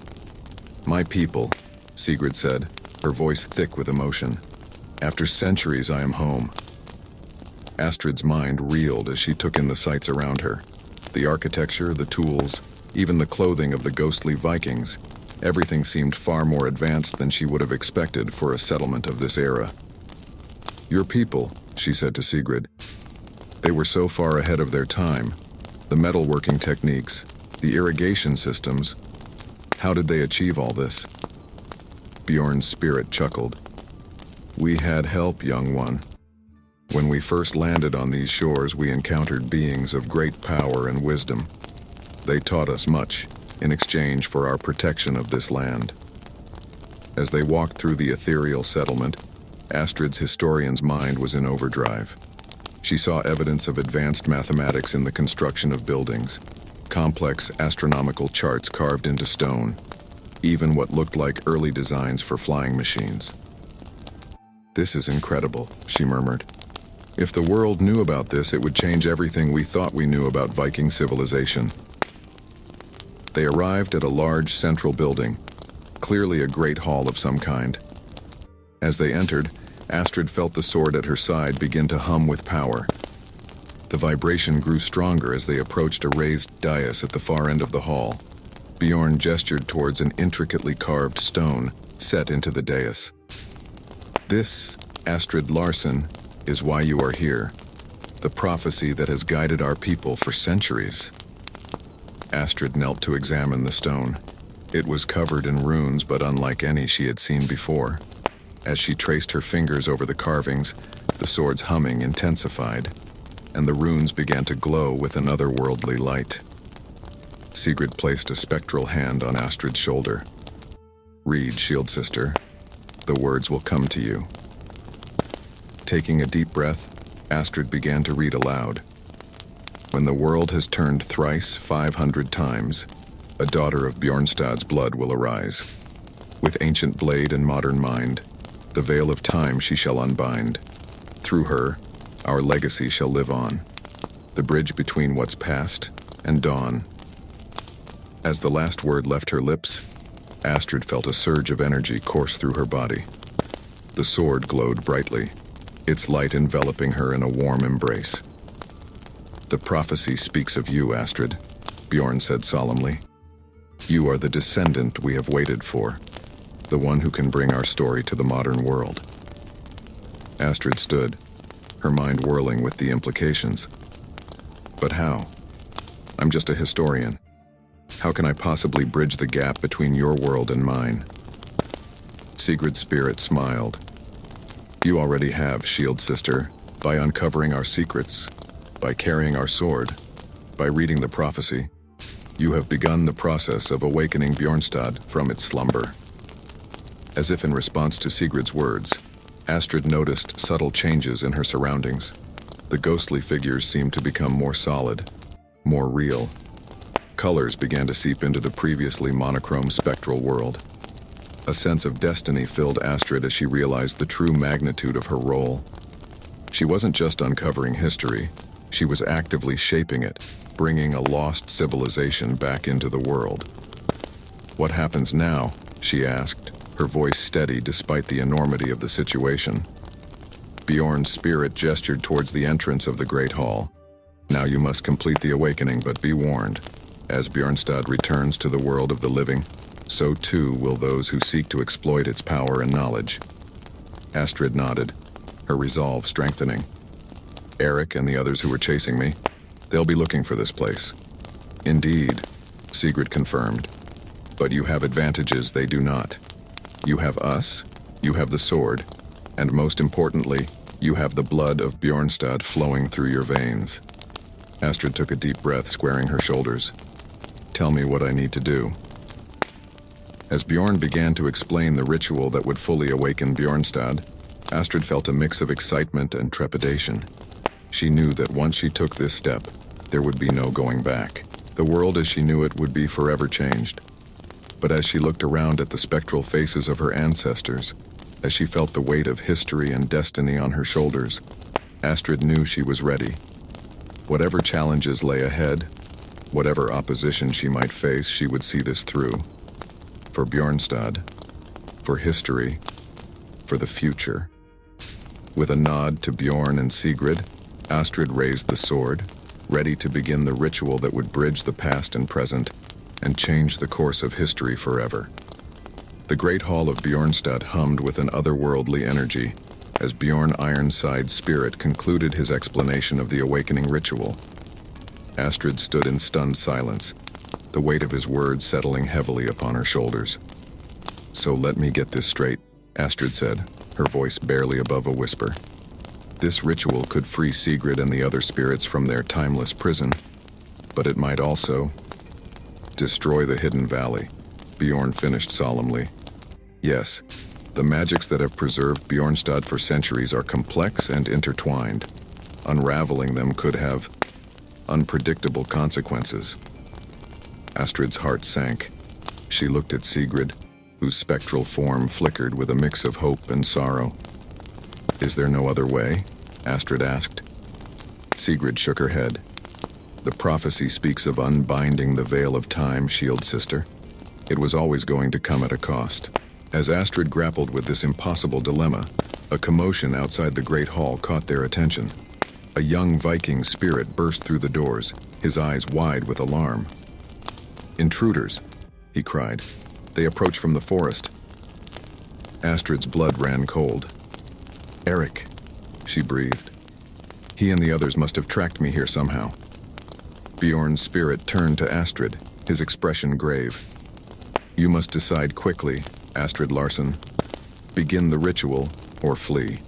"My people," Sigrid said, her voice thick with emotion. "After centuries I am home." Astrid's mind reeled as she took in the sights around her. The architecture, the tools, even the clothing of the ghostly Vikings. Everything seemed far more advanced than she would have expected for a settlement of this era. "Your people," she said to Sigrid. "They were so far ahead of their time. The metalworking techniques, the irrigation systems. How did they achieve all this?" Bjorn's spirit chuckled. "We had help, young one. When we first landed on these shores, we encountered beings of great power and wisdom. They taught us much in exchange for our protection of this land." As they walked through the ethereal settlement, Astrid's historian's mind was in overdrive. She saw evidence of advanced mathematics in the construction of buildings, complex astronomical charts carved into stone, even what looked like early designs for flying machines. "This is incredible," she murmured. "If the world knew about this, it would change everything we thought we knew about Viking civilization." They arrived at a large central building, clearly a great hall of some kind. As they entered, Astrid felt the sword at her side begin to hum with power. The vibration grew stronger as they approached a raised dais at the far end of the hall. Bjorn gestured towards an intricately carved stone set into the dais. "This, Astrid Larsson, is why you are here. The prophecy that has guided our people for centuries." Astrid knelt to examine the stone. It was covered in runes, but unlike any she had seen before. As she traced her fingers over the carvings, the sword's humming intensified, and the runes began to glow with an otherworldly light. Sigrid placed a spectral hand on Astrid's shoulder. "Read, shield sister. The words will come to you." Taking a deep breath, Astrid began to read aloud. "When the world has turned thrice 500 times, a daughter of Bjornstad's blood will arise. With ancient blade and modern mind, the veil of time she shall unbind. Through her, our legacy shall live on, the bridge between what's past and dawn. As the last word left her lips, Astrid felt a surge of energy course through her body. The sword glowed brightly, its light enveloping her in a warm embrace. "The prophecy speaks of you, Astrid," Bjorn said solemnly. "You are the descendant we have waited for, the one who can bring our story to the modern world." Astrid stood, her mind whirling with the implications. "But how? I'm just a historian. How can I possibly bridge the gap between your world and mine?" Sigrid's spirit smiled. "You already have, Shield Sister, by uncovering our secrets, by carrying our sword, by reading the prophecy. You have begun the process of awakening Bjornstad from its slumber." As if in response to Sigrid's words, Astrid noticed subtle changes in her surroundings. The ghostly figures seemed to become more solid, more real. Colors began to seep into the previously monochrome spectral world. A sense of destiny filled Astrid as she realized the true magnitude of her role. She wasn't just uncovering history, she was actively shaping it, bringing a lost civilization back into the world. "What happens now?" she asked, her voice steady despite the enormity of the situation. Bjorn's spirit gestured towards the entrance of the Great Hall. "Now you must complete the awakening, but be warned. As Bjornstad returns to the world of the living, so too will those who seek to exploit its power and knowledge." Astrid nodded, her resolve strengthening. "Eric and the others who were chasing me, they'll be looking for this place." "Indeed," Sigrid confirmed. "But you have advantages they do not. You have us, you have the sword, and most importantly, you have the blood of Bjornstad flowing through your veins." Astrid took a deep breath, squaring her shoulders. "Tell me what I need to do." As Bjorn began to explain the ritual that would fully awaken Bjornstad, Astrid felt a mix of excitement and trepidation. She knew that once she took this step, there would be no going back. The world as she knew it would be forever changed. But as she looked around at the spectral faces of her ancestors, as she felt the weight of history and destiny on her shoulders, Astrid knew she was ready. Whatever challenges lay ahead, whatever opposition she might face, she would see this through. For Bjornstad, for history, for the future. With a nod to Bjorn and Sigrid, Astrid raised the sword, ready to begin the ritual that would bridge the past and present and change the course of history forever. The Great Hall of Bjornstad hummed with an otherworldly energy as Bjorn Ironside's spirit concluded his explanation of the awakening ritual. Astrid stood in stunned silence, the weight of his words settling heavily upon her shoulders. "So let me get this straight," Astrid said, her voice barely above a whisper. "This ritual could free Sigrid and the other spirits from their timeless prison, but it might also destroy the hidden valley," Bjorn finished solemnly. "Yes, the magics that have preserved Bjornstad for centuries are complex and intertwined. Unraveling them could have unpredictable consequences." Astrid's heart sank. She looked at Sigrid, whose spectral form flickered with a mix of hope and sorrow. "Is there no other way?" Astrid asked. Sigrid shook her head. "The prophecy speaks of unbinding the veil of time, Shield Sister. It was always going to come at a cost." As Astrid grappled with this impossible dilemma, a commotion outside the Great Hall caught their attention. A young Viking spirit burst through the doors, his eyes wide with alarm. "Intruders!" he cried. "They approach from the forest." Astrid's blood ran cold. "Eric," she breathed. "He and the others must have tracked me here somehow." Bjorn's spirit turned to Astrid, his expression grave. "You must decide quickly, Astrid Larsson. Begin the ritual or flee.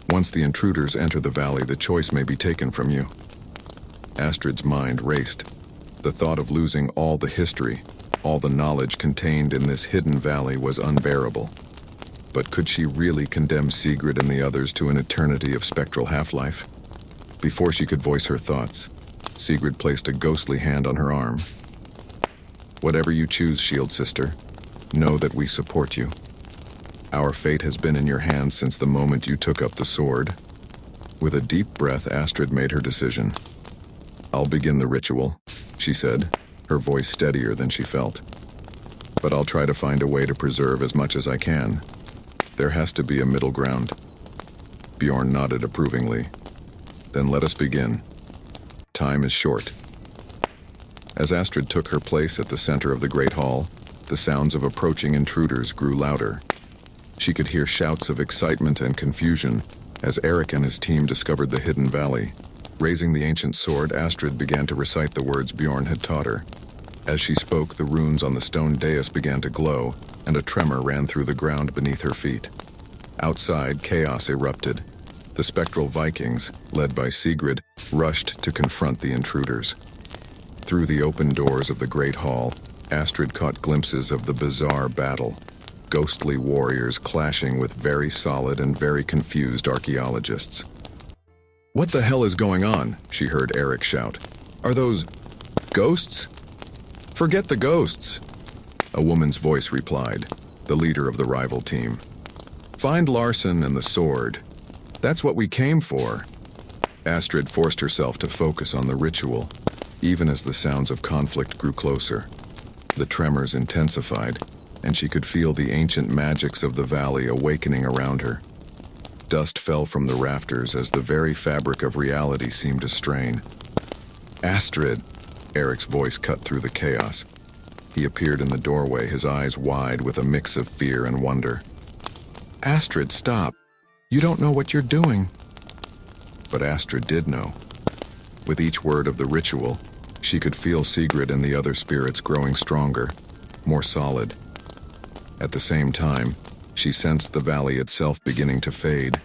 Once the intruders enter the valley, the choice may be taken from you." Astrid's mind raced. The thought of losing all the history, all the knowledge contained in this hidden valley was unbearable. But could she really condemn Sigrid and the others to an eternity of spectral half-life? Before she could voice her thoughts, Sigrid placed a ghostly hand on her arm. "Whatever you choose, Shield Sister, know that we support you. Our fate has been in your hands since the moment you took up the sword." With a deep breath, Astrid made her decision. "I'll begin the ritual," she said, her voice steadier than she felt. "But I'll try to find a way to preserve as much as I can. There has to be a middle ground." Bjorn nodded approvingly. "Then let us begin. Time is short." As Astrid took her place at the center of the great hall, the sounds of approaching intruders grew louder. She could hear shouts of excitement and confusion as Eric and his team discovered the hidden valley. Raising the ancient sword, Astrid began to recite the words Bjorn had taught her. As she spoke, the runes on the stone dais began to glow, and a tremor ran through the ground beneath her feet. Outside, chaos erupted. The spectral Vikings, led by Sigrid, rushed to confront the intruders. Through the open doors of the great hall, Astrid caught glimpses of the bizarre battle. Ghostly warriors clashing with very solid and very confused archaeologists. "What the hell is going on?" she heard Eric shout. "Are those ghosts?" "Forget the ghosts," a woman's voice replied, the leader of the rival team. "Find Larson and the sword. That's what we came for." Astrid forced herself to focus on the ritual, even as the sounds of conflict grew closer. The tremors intensified, and she could feel the ancient magics of the valley awakening around her. Dust fell from the rafters as the very fabric of reality seemed to strain. "Astrid!" Eric's voice cut through the chaos. He appeared in the doorway, his eyes wide with a mix of fear and wonder. "Astrid, stop! You don't know what you're doing." But Astrid did know. With each word of the ritual, she could feel Sigrid and the other spirits growing stronger, more solid. At the same time, she sensed the valley itself beginning to fade,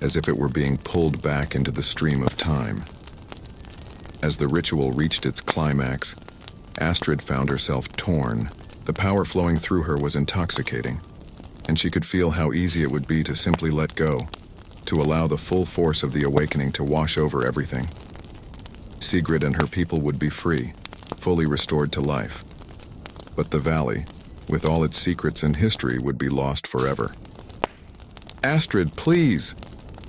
as if it were being pulled back into the stream of time. As the ritual reached its climax, Astrid found herself torn. The power flowing through her was intoxicating, and she could feel how easy it would be to simply let go, to allow the full force of the awakening to wash over everything. Sigrid and her people would be free, fully restored to life. But the valley, with all its secrets and history, would be lost forever. "Astrid, please!"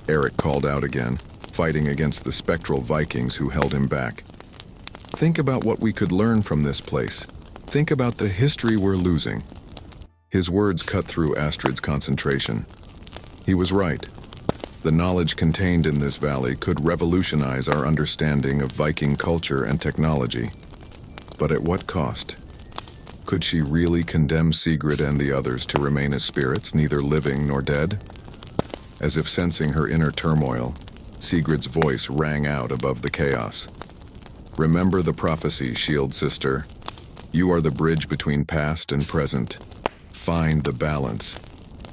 Eric called out again, fighting against the spectral Vikings who held him back. "Think about what we could learn from this place. Think about the history we're losing." His words cut through Astrid's concentration. He was right. The knowledge contained in this valley could revolutionize our understanding of Viking culture and technology. But at what cost? Could she really condemn Sigrid and the others to remain as spirits, neither living nor dead? As if sensing her inner turmoil, Sigrid's voice rang out above the chaos. "Remember the prophecy, Shield Sister. You are the bridge between past and present. Find the balance."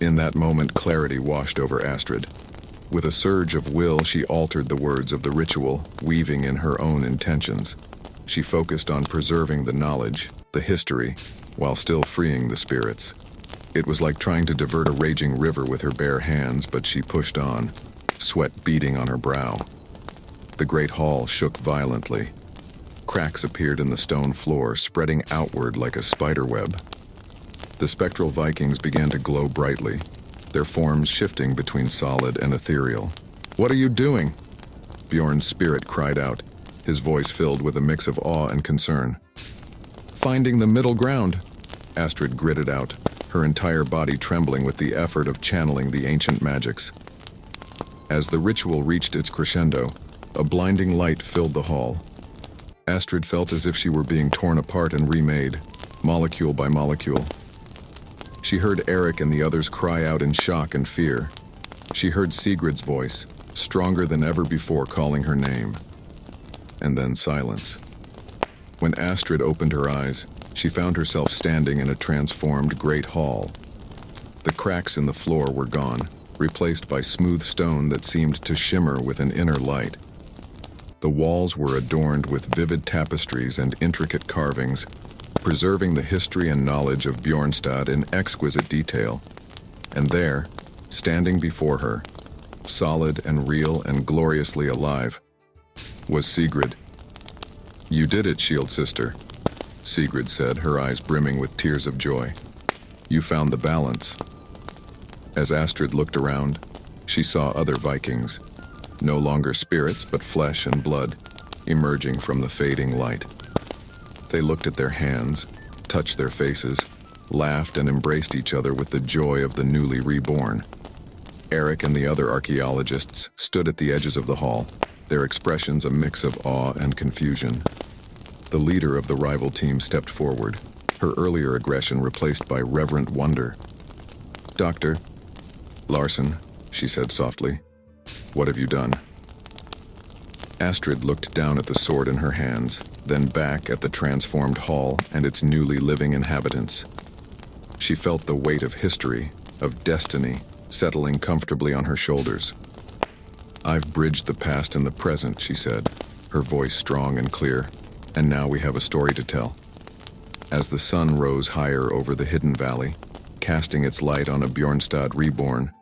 In that moment, clarity washed over Astrid. With a surge of will, she altered the words of the ritual, weaving in her own intentions. She focused on preserving the knowledge, the history, while still freeing the spirits. It was like trying to divert a raging river with her bare hands, but she pushed on, sweat beading on her brow. The great hall shook violently. Cracks appeared in the stone floor, spreading outward like a spider web. The spectral Vikings began to glow brightly, their forms shifting between solid and ethereal. "What are you doing?" Bjorn's spirit cried out, his voice filled with a mix of awe and concern. "Finding the middle ground," Astrid gritted out, her entire body trembling with the effort of channeling the ancient magics. As the ritual reached its crescendo, a blinding light filled the hall. Astrid felt as if she were being torn apart and remade, molecule by molecule. She heard Eric and the others cry out in shock and fear. She heard Sigrid's voice, stronger than ever before, calling her name. And then silence. When Astrid opened her eyes, she found herself standing in a transformed great hall. The cracks in the floor were gone, replaced by smooth stone that seemed to shimmer with an inner light. The walls were adorned with vivid tapestries and intricate carvings, preserving the history and knowledge of Bjornstad in exquisite detail. And there, standing before her, solid and real and gloriously alive, was Sigrid. "You did it, Shield Sister," Sigrid said, her eyes brimming with tears of joy. "You found the balance." As Astrid looked around, she saw other Vikings, no longer spirits but flesh and blood, emerging from the fading light. They looked at their hands, touched their faces, laughed and embraced each other with the joy of the newly reborn. Eric and the other archaeologists stood at the edges of the hall, their expressions a mix of awe and confusion. The leader of the rival team stepped forward, her earlier aggression replaced by reverent wonder. "Dr. Larson," she said softly, "what have you done?" Astrid looked down at the sword in her hands, then back at the transformed hall and its newly living inhabitants. She felt the weight of history, of destiny, settling comfortably on her shoulders. "I've bridged the past and the present," she said, her voice strong and clear, "and now we have a story to tell." As the sun rose higher over the hidden valley, casting its light on a Bjornstad reborn,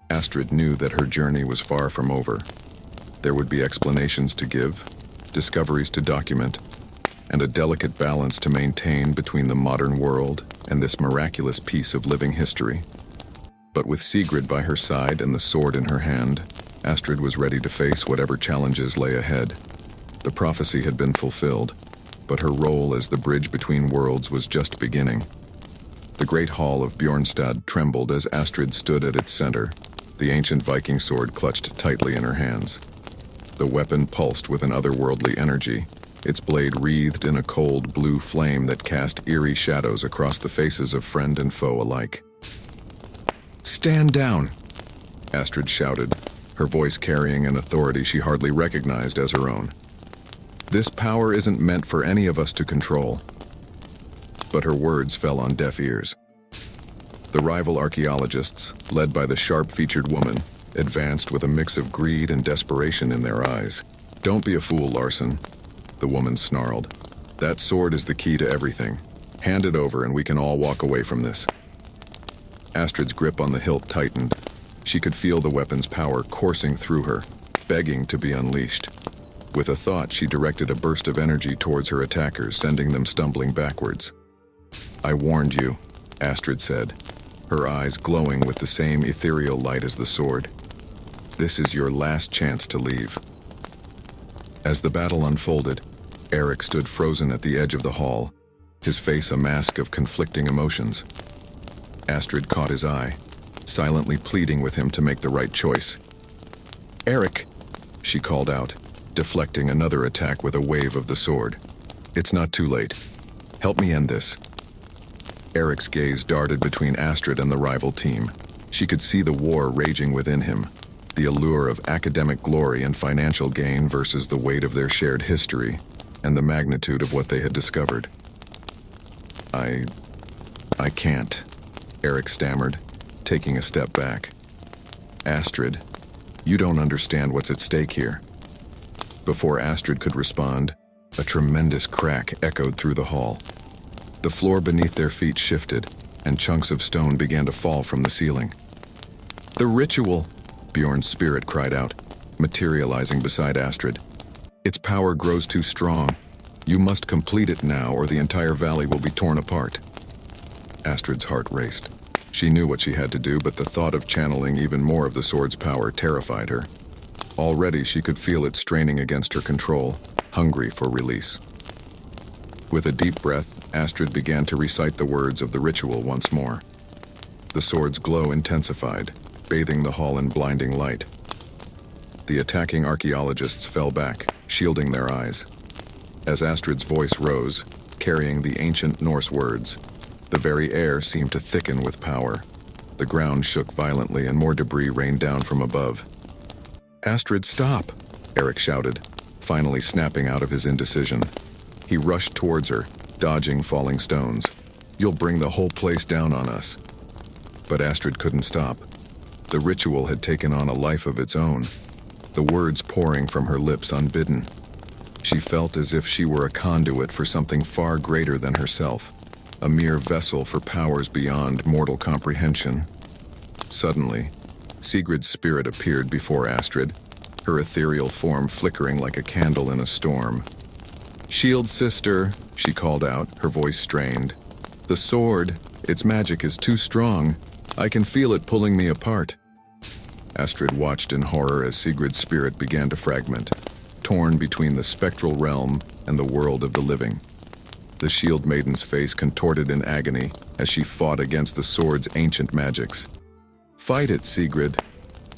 Astrid knew that her journey was far from over. There would be explanations to give, discoveries to document, and a delicate balance to maintain between the modern world and this miraculous piece of living history. But with Sigrid by her side and the sword in her hand, Astrid was ready to face whatever challenges lay ahead. The prophecy had been fulfilled, but her role as the bridge between worlds was just beginning. The great hall of Bjornstad trembled as Astrid stood at its center, the ancient Viking sword clutched tightly in her hands. The weapon pulsed with an otherworldly energy, its blade wreathed in a cold blue flame that cast eerie shadows across the faces of friend and foe alike. "Stand down!" Astrid shouted, her voice carrying an authority she hardly recognized as her own. "This power isn't meant for any of us to control." But her words fell on deaf ears. The rival archaeologists, led by the sharp-featured woman, advanced with a mix of greed and desperation in their eyes. "Don't be a fool, Larson," the woman snarled. "That sword is the key to everything. Hand it over and we can all walk away from this." Astrid's grip on the hilt tightened. She could feel the weapon's power coursing through her, begging to be unleashed. With a thought, she directed a burst of energy towards her attackers, sending them stumbling backwards. "I warned you," Astrid said, her eyes glowing with the same ethereal light as the sword. "This is your last chance to leave." As the battle unfolded, Eric stood frozen at the edge of the hall, his face a mask of conflicting emotions. Astrid caught his eye, silently pleading with him to make the right choice. "Eric," she called out, deflecting another attack with a wave of the sword. "It's not too late. Help me end this." Eric's gaze darted between Astrid and the rival team. She could see the war raging within him, the allure of academic glory and financial gain versus the weight of their shared history and the magnitude of what they had discovered. I can't," Eric stammered, taking a step back. "Astrid, you don't understand what's at stake here." Before Astrid could respond, a tremendous crack echoed through the hall. The floor beneath their feet shifted, and chunks of stone began to fall from the ceiling. "The ritual!" Bjorn's spirit cried out, materializing beside Astrid. "Its power grows too strong. You must complete it now, or the entire valley will be torn apart." Astrid's heart raced. She knew what she had to do, but the thought of channeling even more of the sword's power terrified her. Already she could feel it straining against her control, hungry for release. With a deep breath, Astrid began to recite the words of the ritual once more. The sword's glow intensified, bathing the hall in blinding light. The attacking archaeologists fell back, shielding their eyes. As Astrid's voice rose, carrying the ancient Norse words, the very air seemed to thicken with power. The ground shook violently and more debris rained down from above. "Astrid, stop!" Eric shouted, finally snapping out of his indecision. He rushed towards her, dodging falling stones. "You'll bring the whole place down on us." But Astrid couldn't stop. The ritual had taken on a life of its own, the words pouring from her lips unbidden. She felt as if she were a conduit for something far greater than herself, a mere vessel for powers beyond mortal comprehension. Suddenly, Sigrid's spirit appeared before Astrid, her ethereal form flickering like a candle in a storm. "Shield sister," she called out, her voice strained. "The sword, its magic is too strong. I can feel it pulling me apart." Astrid watched in horror as Sigrid's spirit began to fragment, torn between the spectral realm and the world of the living. The shield maiden's face contorted in agony as she fought against the sword's ancient magics. "Fight it, Sigrid,"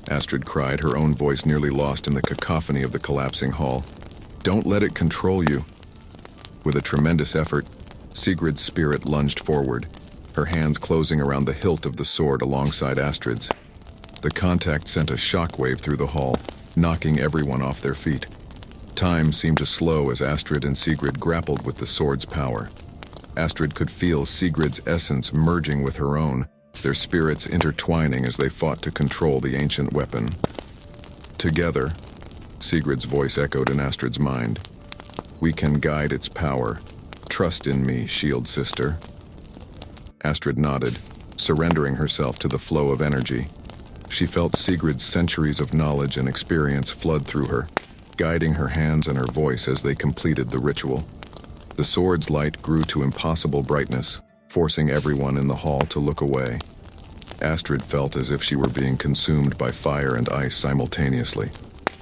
Astrid cried, her own voice nearly lost in the cacophony of the collapsing hall. "Don't let it control you." With a tremendous effort, Sigrid's spirit lunged forward, her hands closing around the hilt of the sword alongside Astrid's. The contact sent a shockwave through the hall, knocking everyone off their feet. Time seemed to slow as Astrid and Sigrid grappled with the sword's power. Astrid could feel Sigrid's essence merging with her own, their spirits intertwining as they fought to control the ancient weapon. "Together," Sigrid's voice echoed in Astrid's mind, "we can guide its power. Trust in me, shield sister." Astrid nodded, surrendering herself to the flow of energy. She felt Sigrid's centuries of knowledge and experience flood through her, guiding her hands and her voice as they completed the ritual. The sword's light grew to impossible brightness, forcing everyone in the hall to look away. Astrid felt as if she were being consumed by fire and ice simultaneously,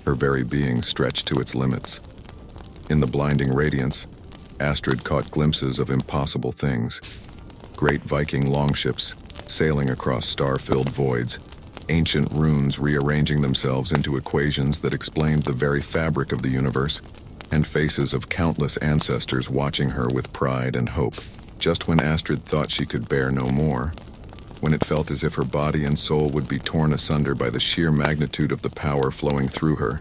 her very being stretched to its limits. In the blinding radiance, Astrid caught glimpses of impossible things. Great Viking longships sailing across star-filled voids, ancient runes rearranging themselves into equations that explained the very fabric of the universe, and faces of countless ancestors watching her with pride and hope. Just when Astrid thought she could bear no more, when it felt as if her body and soul would be torn asunder by the sheer magnitude of the power flowing through her,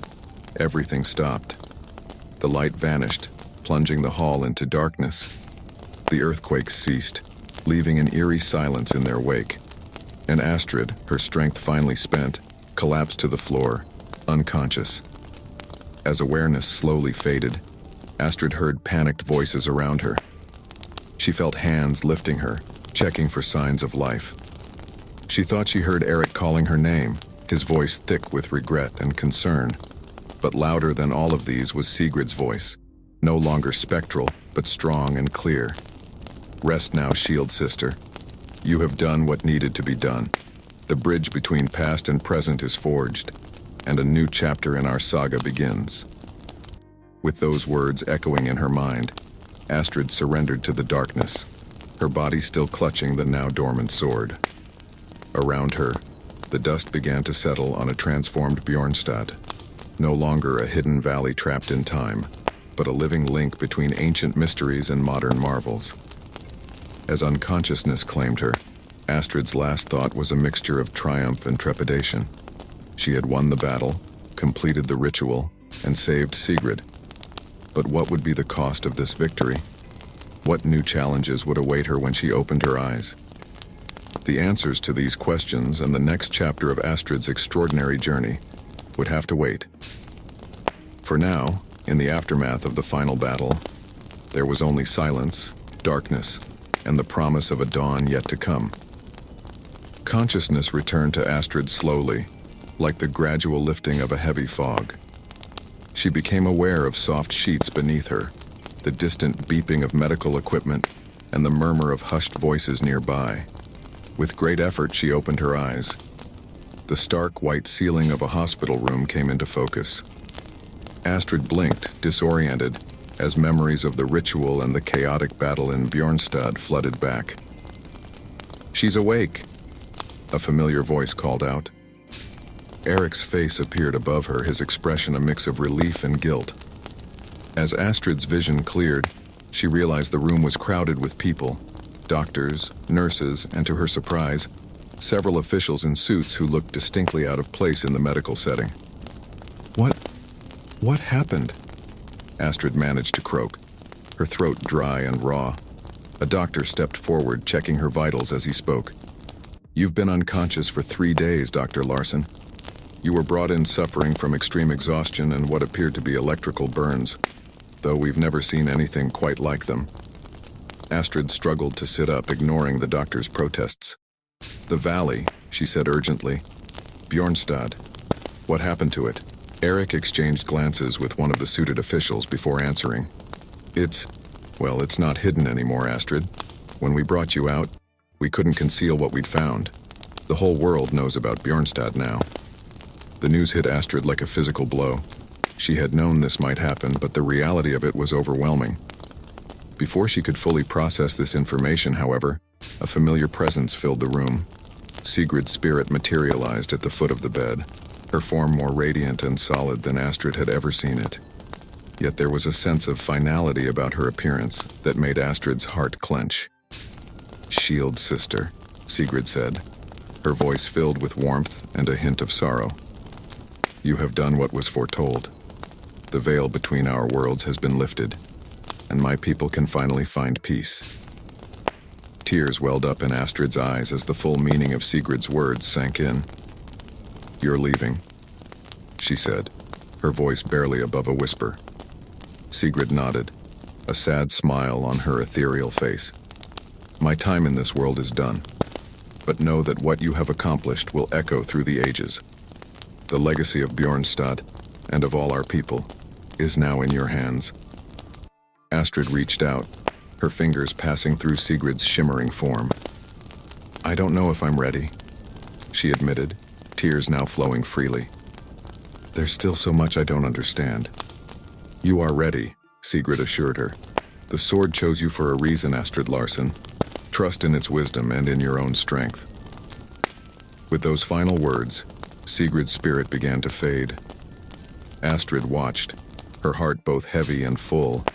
everything stopped. The light vanished, plunging the hall into darkness. The earthquakes ceased, leaving an eerie silence in their wake. And Astrid, her strength finally spent, collapsed to the floor, unconscious. As awareness slowly faded, Astrid heard panicked voices around her. She felt hands lifting her, checking for signs of life. She thought she heard Erik calling her name, his voice thick with regret and concern. But louder than all of these was Sigrid's voice, no longer spectral, but strong and clear. "Rest now, shield sister. You have done what needed to be done. The bridge between past and present is forged, and a new chapter in our saga begins." With those words echoing in her mind, Astrid surrendered to the darkness, her body still clutching the now dormant sword. Around her, the dust began to settle on a transformed Bjornstad, no longer a hidden valley trapped in time, but a living link between ancient mysteries and modern marvels. As unconsciousness claimed her, Astrid's last thought was a mixture of triumph and trepidation. She had won the battle, completed the ritual, and saved Sigrid. But what would be the cost of this victory? What new challenges would await her when she opened her eyes? The answers to these questions and the next chapter of Astrid's extraordinary journey would have to wait. For now, in the aftermath of the final battle, there was only silence, darkness, and the promise of a dawn yet to come. Consciousness returned to Astrid slowly, like the gradual lifting of a heavy fog. She became aware of soft sheets beneath her, the distant beeping of medical equipment, and the murmur of hushed voices nearby. With great effort, she opened her eyes. The stark white ceiling of a hospital room came into focus. Astrid blinked, disoriented, as memories of the ritual and the chaotic battle in Bjornstad flooded back. "She's awake," a familiar voice called out. Erik's face appeared above her, his expression a mix of relief and guilt. As Astrid's vision cleared, she realized the room was crowded with people, doctors, nurses, and to her surprise, several officials in suits who looked distinctly out of place in the medical setting. What happened?" Astrid managed to croak, her throat dry and raw. A doctor stepped forward, checking her vitals as he spoke. "You've been unconscious for 3 days, Dr. Larson. You were brought in suffering from extreme exhaustion and what appeared to be electrical burns, though we've never seen anything quite like them." Astrid struggled to sit up, ignoring the doctor's protests. "The valley," she said urgently. "Bjornstad. What happened to it?" Erik exchanged glances with one of the suited officials before answering. It's not hidden anymore, Astrid. When we brought you out, we couldn't conceal what we'd found. The whole world knows about Bjornstad now." The news hit Astrid like a physical blow. She had known this might happen, but the reality of it was overwhelming. Before she could fully process this information, however, a familiar presence filled the room. Sigrid's spirit materialized at the foot of the bed, her form more radiant and solid than Astrid had ever seen it. Yet there was a sense of finality about her appearance that made Astrid's heart clench. "Shield sister," Sigrid said, her voice filled with warmth and a hint of sorrow. "You have done what was foretold. The veil between our worlds has been lifted, and my people can finally find peace." Tears welled up in Astrid's eyes as the full meaning of Sigrid's words sank in. "You're leaving," she said, her voice barely above a whisper. Sigrid nodded, a sad smile on her ethereal face. "My time in this world is done, but know that what you have accomplished will echo through the ages. The legacy of Bjornstad, and of all our people, is now in your hands." Astrid reached out, her fingers passing through Sigrid's shimmering form. "I don't know if I'm ready," she admitted, tears now flowing freely. "There's still so much I don't understand." "You are ready," Sigrid assured her. "The sword chose you for a reason, Astrid Larsson. Trust in its wisdom and in your own strength." With those final words, Sigrid's spirit began to fade. Astrid watched, her heart both heavy and full,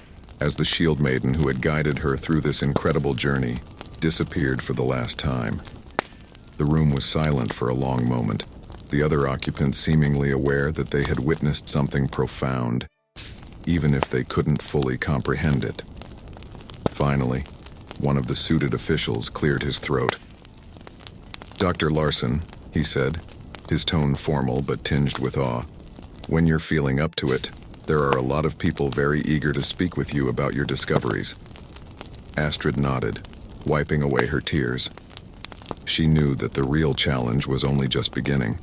as the shield maiden who had guided her through this incredible journey disappeared for the last time. The room was silent for a long moment, the other occupants seemingly aware that they had witnessed something profound, even if they couldn't fully comprehend it. Finally, one of the suited officials cleared his throat. "Dr. Larsson," he said, his tone formal but tinged with awe, "when you're feeling up to it, there are a lot of people very eager to speak with you about your discoveries." Astrid nodded, wiping away her tears. She knew that the real challenge was only just beginning.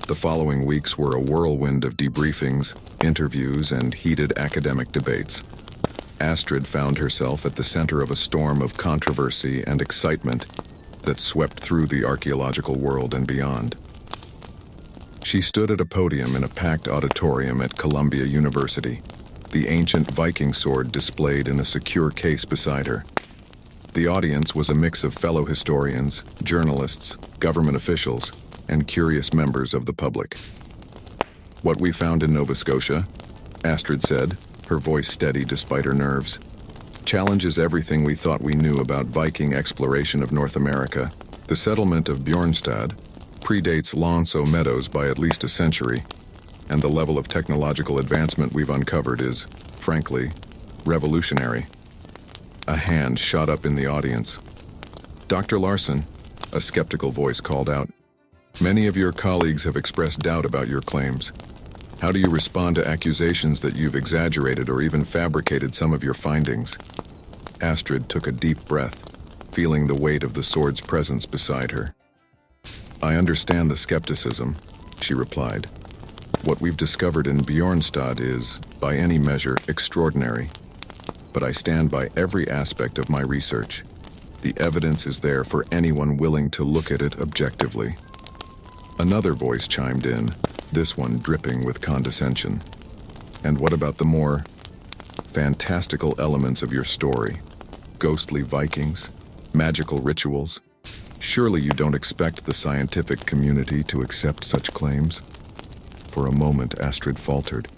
The following weeks were a whirlwind of debriefings, interviews, and heated academic debates. Astrid found herself at the center of a storm of controversy and excitement that swept through the archaeological world and beyond. She stood at a podium in a packed auditorium at Columbia University, the ancient Viking sword displayed in a secure case beside her. The audience was a mix of fellow historians, journalists, government officials, and curious members of the public. "What we found in Nova Scotia," Astrid said, her voice steady despite her nerves, "challenges everything we thought we knew about Viking exploration of North America. The settlement of Bjornstad predates Lonso Meadows by at least a century, and the level of technological advancement we've uncovered is, frankly, revolutionary." A hand shot up in the audience. "Dr. Larsson," a skeptical voice called out, "many of your colleagues have expressed doubt about your claims. How do you respond to accusations that you've exaggerated or even fabricated some of your findings?" Astrid took a deep breath, feeling the weight of the sword's presence beside her. "I understand the skepticism," she replied. "What we've discovered in Bjornstad is, by any measure, extraordinary. But I stand by every aspect of my research. The evidence is there for anyone willing to look at it objectively." Another voice chimed in, this one dripping with condescension. "And what about the more fantastical elements of your story? Ghostly Vikings? Magical rituals? Surely you don't expect the scientific community to accept such claims?" For a moment, Astrid faltered.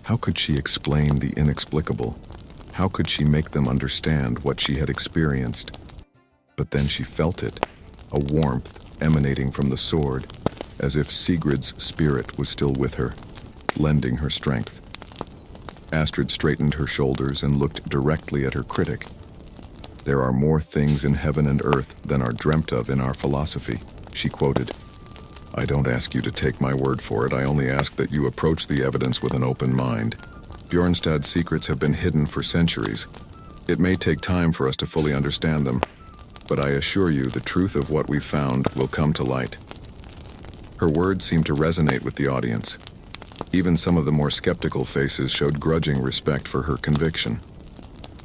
How could she explain the inexplicable? How could she make them understand what she had experienced? But then she felt it, a warmth emanating from the sword, as if Sigrid's spirit was still with her, lending her strength. Astrid straightened her shoulders and looked directly at her critic. "There are more things in heaven and earth than are dreamt of in our philosophy," she quoted. "I don't ask you to take my word for it, I only ask that you approach the evidence with an open mind. Bjornstad's secrets have been hidden for centuries. It may take time for us to fully understand them, but I assure you the truth of what we've found will come to light." Her words seemed to resonate with the audience. Even some of the more skeptical faces showed grudging respect for her conviction.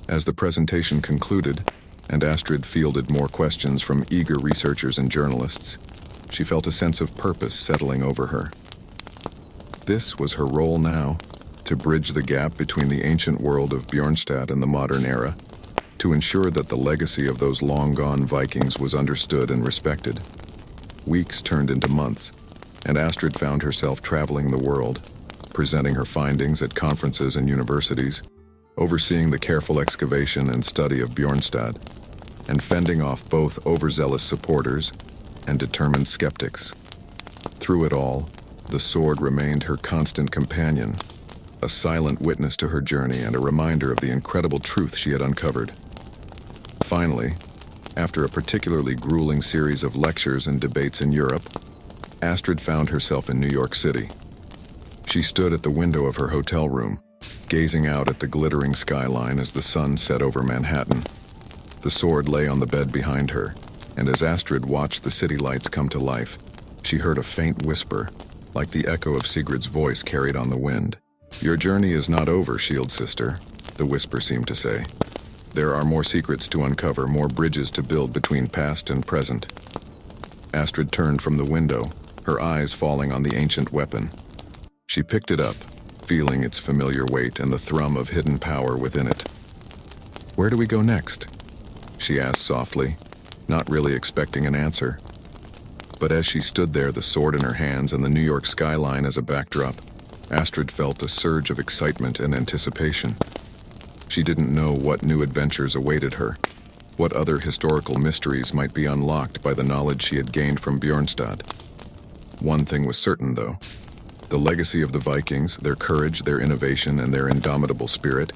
As the presentation concluded, and Astrid fielded more questions from eager researchers and journalists, she felt a sense of purpose settling over her. This was her role now, to bridge the gap between the ancient world of Bjornstad and the modern era, to ensure that the legacy of those long-gone Vikings was understood and respected. Weeks turned into months, and Astrid found herself traveling the world, presenting her findings at conferences and universities, overseeing the careful excavation and study of Bjornstad, and fending off both overzealous supporters and determined skeptics. Through it all, the sword remained her constant companion, a silent witness to her journey and a reminder of the incredible truth she had uncovered. Finally, after a particularly grueling series of lectures and debates in Europe, Astrid found herself in New York City. She stood at the window of her hotel room, gazing out at the glittering skyline as the sun set over Manhattan. The sword lay on the bed behind her, and as Astrid watched the city lights come to life, she heard a faint whisper, like the echo of Sigrid's voice carried on the wind. "Your journey is not over, Shield Sister," the whisper seemed to say. "There are more secrets to uncover, more bridges to build between past and present." Astrid turned from the window, her eyes falling on the ancient weapon. She picked it up, feeling its familiar weight and the thrum of hidden power within it. "Where do we go next?" she asked softly, not really expecting an answer. But as she stood there, the sword in her hands and the New York skyline as a backdrop, Astrid felt a surge of excitement and anticipation. She didn't know what new adventures awaited her, what other historical mysteries might be unlocked by the knowledge she had gained from Bjornstad. One thing was certain, though. The legacy of the Vikings, their courage, their innovation, and their indomitable spirit,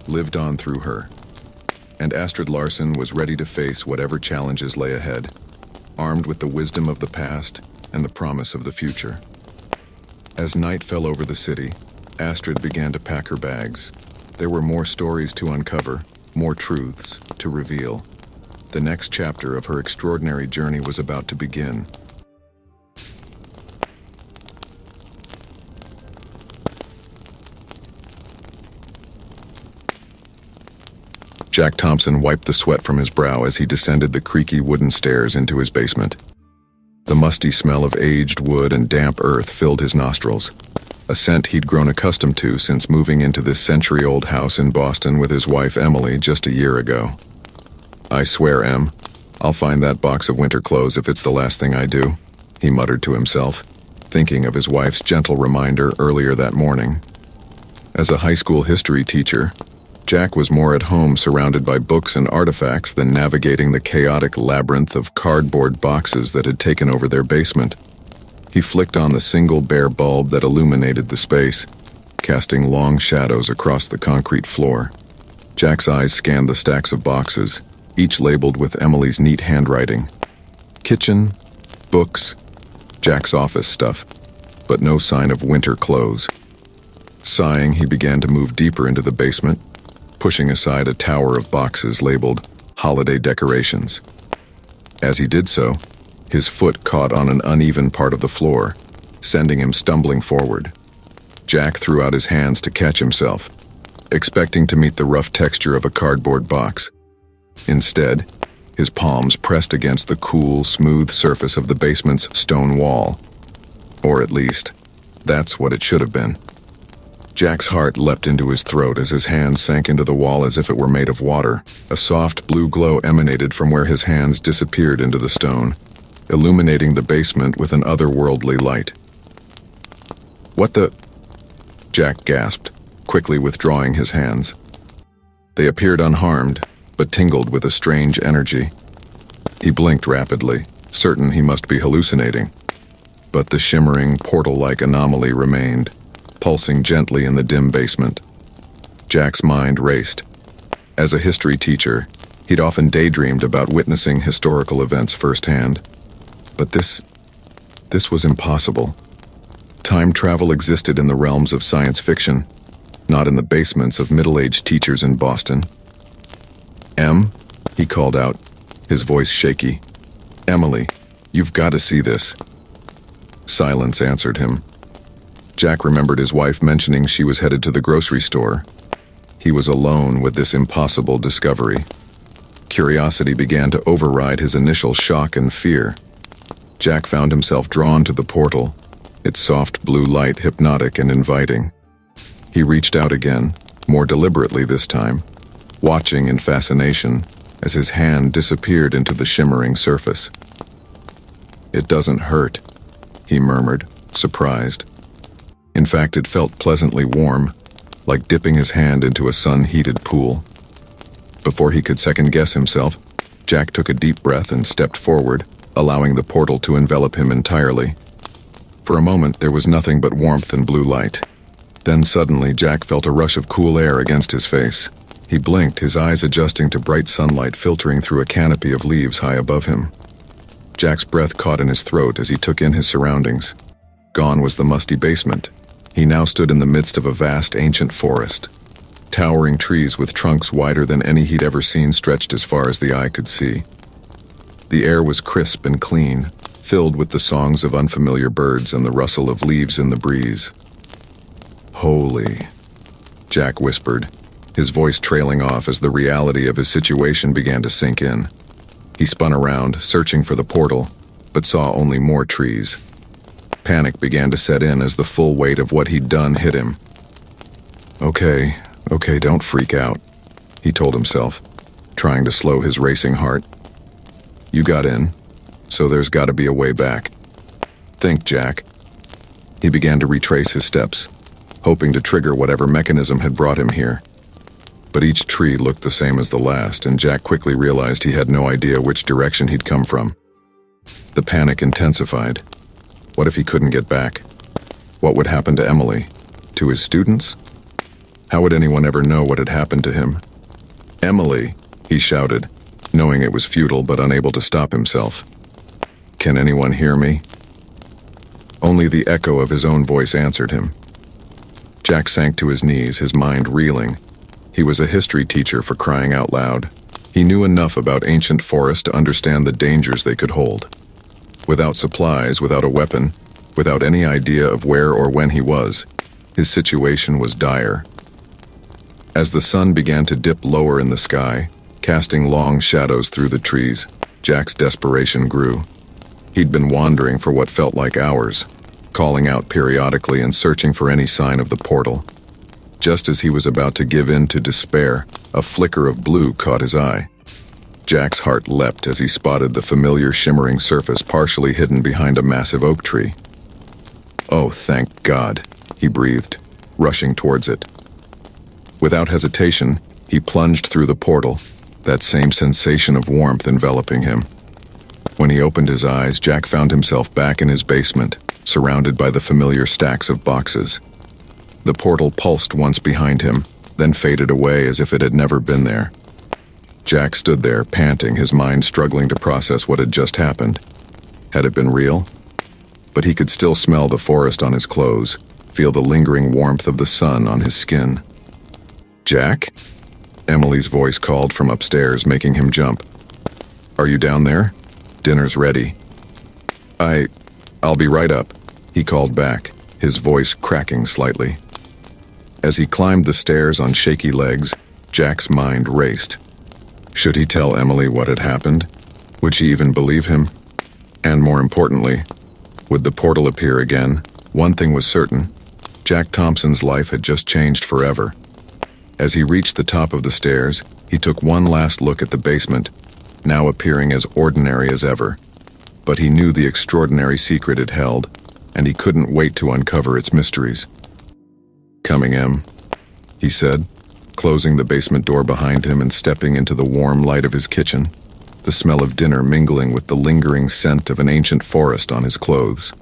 lived on through her. And Astrid Larsen was ready to face whatever challenges lay ahead, armed with the wisdom of the past and the promise of the future. As night fell over the city, Astrid began to pack her bags. There were more stories to uncover, more truths to reveal. The next chapter of her extraordinary journey was about to begin. Jack Thompson wiped the sweat from his brow as he descended the creaky wooden stairs into his basement. The musty smell of aged wood and damp earth filled his nostrils, a scent he'd grown accustomed to since moving into this century-old house in Boston with his wife Emily just a year ago. "I swear, Em, I'll find that box of winter clothes if it's the last thing I do," he muttered to himself, thinking of his wife's gentle reminder earlier that morning. As a high school history teacher, Jack was more at home surrounded by books and artifacts than navigating the chaotic labyrinth of cardboard boxes that had taken over their basement. He flicked on the single bare bulb that illuminated the space, casting long shadows across the concrete floor. Jack's eyes scanned the stacks of boxes, each labeled with Emily's neat handwriting. Kitchen, books, Jack's office stuff, but no sign of winter clothes. Sighing, he began to move deeper into the basement, pushing aside a tower of boxes labeled holiday decorations. As he did so, his foot caught on an uneven part of the floor, sending him stumbling forward. Jack threw out his hands to catch himself, expecting to meet the rough texture of a cardboard box. Instead, his palms pressed against the cool, smooth surface of the basement's stone wall. Or at least, that's what it should have been. Jack's heart leapt into his throat as his hands sank into the wall as if it were made of water. A soft blue glow emanated from where his hands disappeared into the stone, illuminating the basement with an otherworldly light. "What the—" Jack gasped, quickly withdrawing his hands. They appeared unharmed, but tingled with a strange energy. He blinked rapidly, certain he must be hallucinating. But the shimmering, portal-like anomaly remained, pulsing gently in the dim basement. Jack's mind raced. As a history teacher, he'd often daydreamed about witnessing historical events firsthand. But this was impossible. Time travel existed in the realms of science fiction, not in the basements of middle-aged teachers in Boston. "Em," he called out, his voice shaky. "Emily, you've got to see this." Silence answered him. Jack remembered his wife mentioning she was headed to the grocery store. He was alone with this impossible discovery. Curiosity began to override his initial shock and fear. Jack found himself drawn to the portal, its soft blue light hypnotic and inviting. He reached out again, more deliberately this time, watching in fascination as his hand disappeared into the shimmering surface. "It doesn't hurt," he murmured, surprised. In fact, it felt pleasantly warm, like dipping his hand into a sun-heated pool. Before he could second-guess himself, Jack took a deep breath and stepped forward, allowing the portal to envelop him entirely. For a moment, there was nothing but warmth and blue light. Then suddenly, Jack felt a rush of cool air against his face. He blinked, his eyes adjusting to bright sunlight filtering through a canopy of leaves high above him. Jack's breath caught in his throat as he took in his surroundings. Gone was the musty basement. He now stood in the midst of a vast, ancient forest. Towering trees with trunks wider than any he'd ever seen stretched as far as the eye could see. The air was crisp and clean, filled with the songs of unfamiliar birds and the rustle of leaves in the breeze. "Holy," Jack whispered, his voice trailing off as the reality of his situation began to sink in. He spun around, searching for the portal, but saw only more trees. Panic began to set in as the full weight of what he'd done hit him. Okay, don't freak out," he told himself, trying to slow his racing heart. "You got in, so there's got to be a way back. Think, Jack." He began to retrace his steps, hoping to trigger whatever mechanism had brought him here. But each tree looked the same as the last, and Jack quickly realized he had no idea which direction he'd come from. The panic intensified. What if he couldn't get back? What would happen to Emily? To his students? How would anyone ever know what had happened to him? "Emily!" he shouted, knowing it was futile but unable to stop himself. "Can anyone hear me?" Only the echo of his own voice answered him. Jack sank to his knees, his mind reeling. He was a history teacher, for crying out loud. He knew enough about ancient forests to understand the dangers they could hold. Without supplies, without a weapon, without any idea of where or when he was, his situation was dire. As the sun began to dip lower in the sky, casting long shadows through the trees, Jack's desperation grew. He'd been wandering for what felt like hours, calling out periodically and searching for any sign of the portal. Just as he was about to give in to despair, a flicker of blue caught his eye. Jack's heart leapt as he spotted the familiar shimmering surface partially hidden behind a massive oak tree. "Oh, thank God," he breathed, rushing towards it. Without hesitation, he plunged through the portal, that same sensation of warmth enveloping him. When he opened his eyes, Jack found himself back in his basement, surrounded by the familiar stacks of boxes. The portal pulsed once behind him, then faded away as if it had never been there. Jack stood there, panting, his mind struggling to process what had just happened. Had it been real? But he could still smell the forest on his clothes, feel the lingering warmth of the sun on his skin. "Jack?" Emily's voice called from upstairs, making him jump. "Are you down there? Dinner's ready." I'll be right up," he called back, his voice cracking slightly. As he climbed the stairs on shaky legs, Jack's mind raced. Should he tell Emily what had happened? Would she even believe him? And more importantly, would the portal appear again? One thing was certain: Jack Thompson's life had just changed forever. As he reached the top of the stairs, he took one last look at the basement, now appearing as ordinary as ever. But he knew the extraordinary secret it held, and he couldn't wait to uncover its mysteries. "Coming, Em," he said, closing the basement door behind him and stepping into the warm light of his kitchen, the smell of dinner mingling with the lingering scent of an ancient forest on his clothes.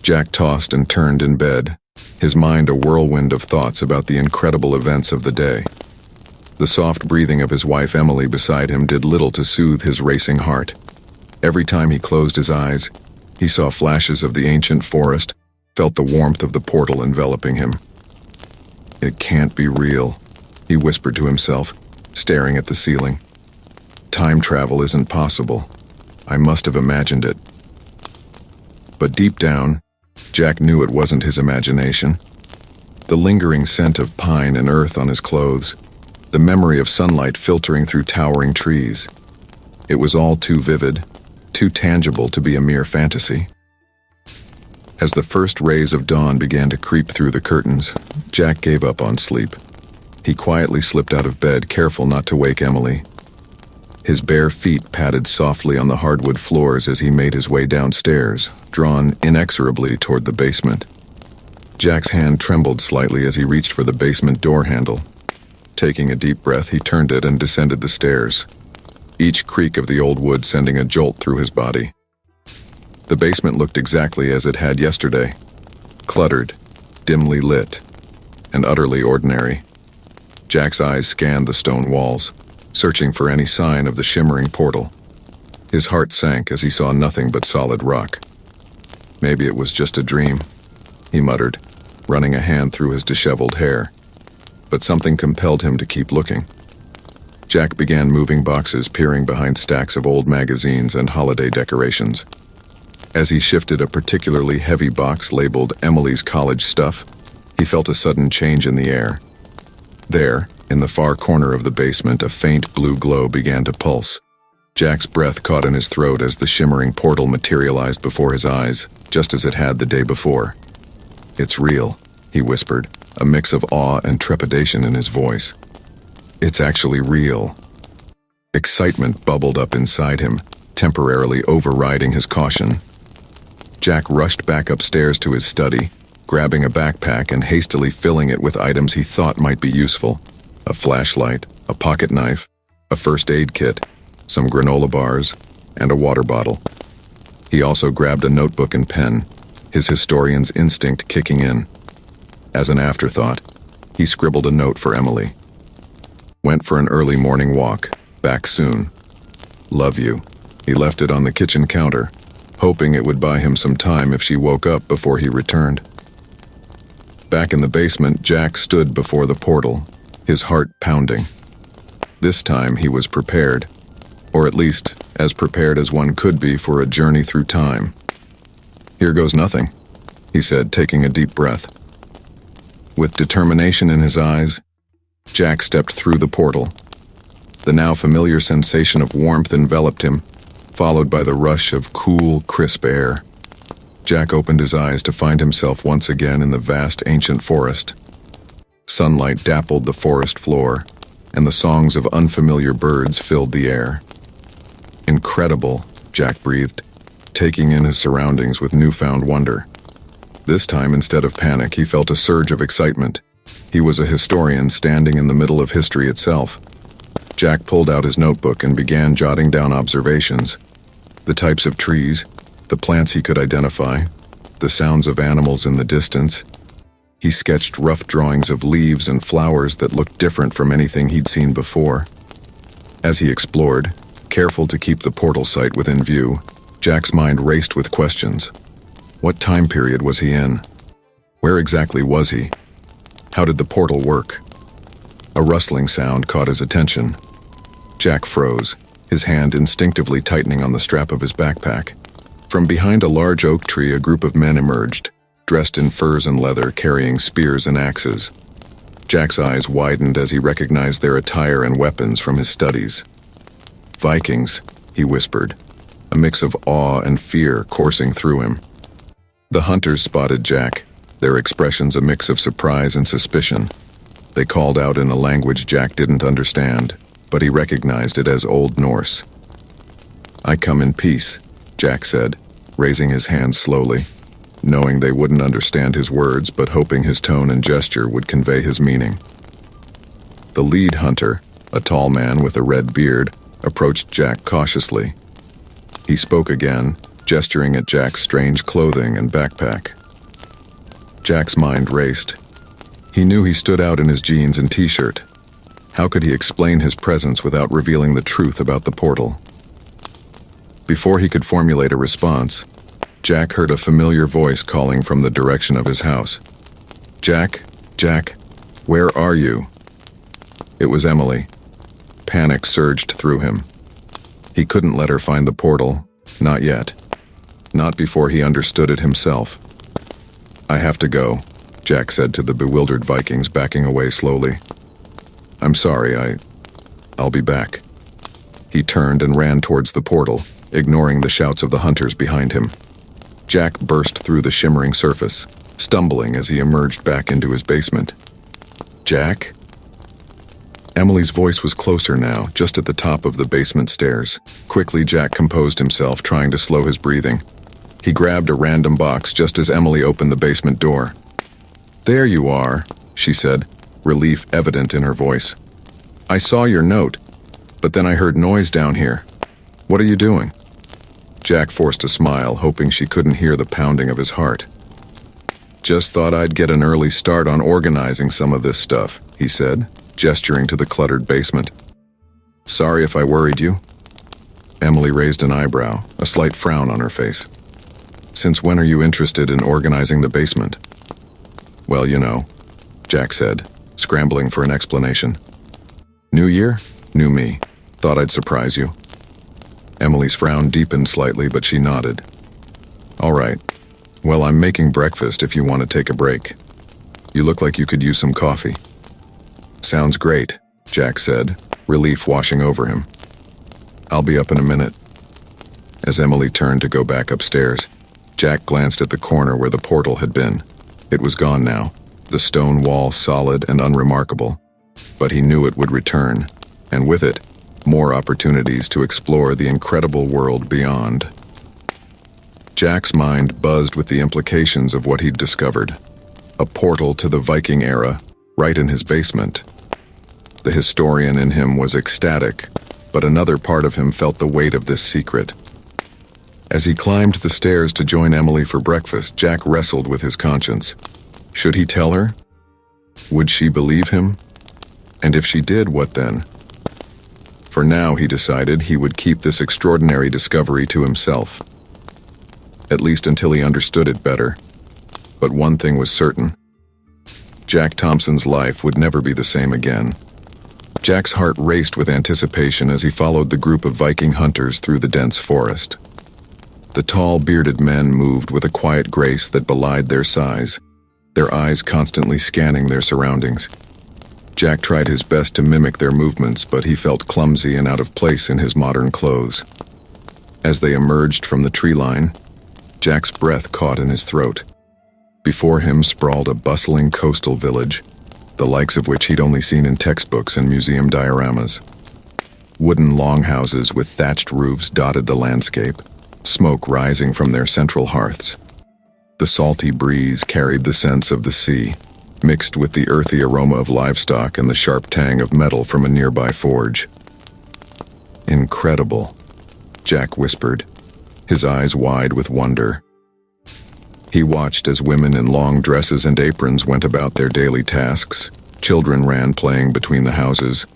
Jack tossed and turned in bed, his mind a whirlwind of thoughts about the incredible events of the day. The soft breathing of his wife Emily beside him did little to soothe his racing heart. Every time he closed his eyes, he saw flashes of the ancient forest, felt the warmth of the portal enveloping him. "It can't be real," he whispered to himself, staring at the ceiling. "Time travel isn't possible. I must have imagined it." But deep down, Jack knew it wasn't his imagination. The lingering scent of pine and earth on his clothes, the memory of sunlight filtering through towering trees. It was all too vivid, too tangible to be a mere fantasy. As the first rays of dawn began to creep through the curtains, Jack gave up on sleep. He quietly slipped out of bed, careful not to wake Emily. His bare feet patted softly on the hardwood floors as he made his way downstairs, drawn inexorably toward the basement. Jack's hand trembled slightly as he reached for the basement door handle. Taking a deep breath, he turned it and descended the stairs, each creak of the old wood sending a jolt through his body. The basement looked exactly as it had yesterday, cluttered, dimly lit, and utterly ordinary. Jack's eyes scanned the stone walls, searching for any sign of the shimmering portal. His heart sank as he saw nothing but solid rock. Maybe it was just a dream, he muttered, running a hand through his disheveled hair. But something compelled him to keep looking. Jack began moving boxes, peering behind stacks of old magazines and holiday decorations. As he shifted a particularly heavy box labeled Emily's College Stuff, he felt a sudden change in the air. There, in the far corner of the basement, a faint blue glow began to pulse. Jack's breath caught in his throat as the shimmering portal materialized before his eyes, just as it had the day before. "It's real," he whispered, a mix of awe and trepidation in his voice. "It's actually real." Excitement bubbled up inside him, temporarily overriding his caution. Jack rushed back upstairs to his study, grabbing a backpack and hastily filling it with items he thought might be useful: a flashlight, a pocket knife, a first aid kit, some granola bars, and a water bottle. He also grabbed a notebook and pen, his historian's instinct kicking in. As an afterthought, he scribbled a note for Emily. "Went for an early morning walk. Back soon. Love you." He left it on the kitchen counter, hoping it would buy him some time if she woke up before he returned. Back in the basement, Jack stood before the portal, his heart pounding. This time he was prepared, or at least as prepared as one could be for a journey through time. "Here goes nothing," he said, taking a deep breath. With determination in his eyes, Jack stepped through the portal. The now familiar sensation of warmth enveloped him, followed by the rush of cool, crisp air. Jack opened his eyes to find himself once again in the vast ancient forest. Sunlight dappled the forest floor, and the songs of unfamiliar birds filled the air. "Incredible," Jack breathed, taking in his surroundings with newfound wonder. This time, instead of panic, he felt a surge of excitement. He was a historian standing in the middle of history itself. Jack pulled out his notebook and began jotting down observations: the types of trees, the plants he could identify, the sounds of animals in the distance. He sketched rough drawings of leaves and flowers that looked different from anything he'd seen before. As he explored, careful to keep the portal site within view, Jack's mind raced with questions. What time period was he in? Where exactly was he? How did the portal work? A rustling sound caught his attention. Jack froze, his hand instinctively tightening on the strap of his backpack. From behind a large oak tree, a group of men emerged, dressed in furs and leather, carrying spears and axes. Jack's eyes widened as he recognized their attire and weapons from his studies. "Vikings," he whispered, a mix of awe and fear coursing through him. The hunters spotted Jack, their expressions a mix of surprise and suspicion. They called out in a language Jack didn't understand, but he recognized it as Old Norse. "I come in peace," Jack said, raising his hands slowly, knowing they wouldn't understand his words but hoping his tone and gesture would convey his meaning. The lead hunter, a tall man with a red beard, approached Jack cautiously. He spoke again, gesturing at Jack's strange clothing and backpack. Jack's mind raced. He knew he stood out in his jeans and t-shirt. How could he explain his presence without revealing the truth about the portal? Before he could formulate a response, Jack heard a familiar voice calling from the direction of his house. "Jack, Jack, where are you?" It was Emily. Panic surged through him. He couldn't let her find the portal, not yet. Not before he understood it himself. "I have to go," Jack said to the bewildered Vikings, backing away slowly. "I'm sorry, I'll be back." He turned and ran towards the portal, ignoring the shouts of the hunters behind him. Jack burst through the shimmering surface, stumbling as he emerged back into his basement. "Jack?" Emily's voice was closer now, just at the top of the basement stairs. Quickly, Jack composed himself, trying to slow his breathing. He grabbed a random box just as Emily opened the basement door. "There you are," she said, relief evident in her voice. "I saw your note, but then I heard noise down here. What are you doing?" Jack forced a smile, hoping she couldn't hear the pounding of his heart. "Just thought I'd get an early start on organizing some of this stuff," he said, gesturing to the cluttered basement. "Sorry if I worried you." Emily raised an eyebrow, a slight frown on her face. "Since when are you interested in organizing the basement?" "Well, you know," Jack said, scrambling for an explanation. "New year, new me. Thought I'd surprise you." Emily's frown deepened slightly, but she nodded. "All right. Well, I'm making breakfast if you want to take a break. You look like you could use some coffee." "Sounds great," Jack said, relief washing over him. "I'll be up in a minute." As Emily turned to go back upstairs, Jack glanced at the corner where the portal had been. It was gone now, the stone wall solid and unremarkable. But he knew it would return, and with it, more opportunities to explore the incredible world beyond. Jack's mind buzzed with the implications of what he'd discovered. A portal to the Viking era, right in his basement. The historian in him was ecstatic, but another part of him felt the weight of this secret. As he climbed the stairs to join Emily for breakfast, Jack wrestled with his conscience. Should he tell her? Would she believe him? And if she did, what then? For now, he decided he would keep this extraordinary discovery to himself. At least until he understood it better. But one thing was certain. Jack Thompson's life would never be the same again. Jack's heart raced with anticipation as he followed the group of Viking hunters through the dense forest. The tall, bearded men moved with a quiet grace that belied their size, their eyes constantly scanning their surroundings. Jack tried his best to mimic their movements, but he felt clumsy and out of place in his modern clothes. As they emerged from the tree line, Jack's breath caught in his throat. Before him sprawled a bustling coastal village, the likes of which he'd only seen in textbooks and museum dioramas. Wooden longhouses with thatched roofs dotted the landscape, smoke rising from their central hearths. The salty breeze carried the scents of the sea, mixed with the earthy aroma of livestock and the sharp tang of metal from a nearby forge. "Incredible," Jack whispered, his eyes wide with wonder. He watched as women in long dresses and aprons went about their daily tasks, children ran playing between the houses,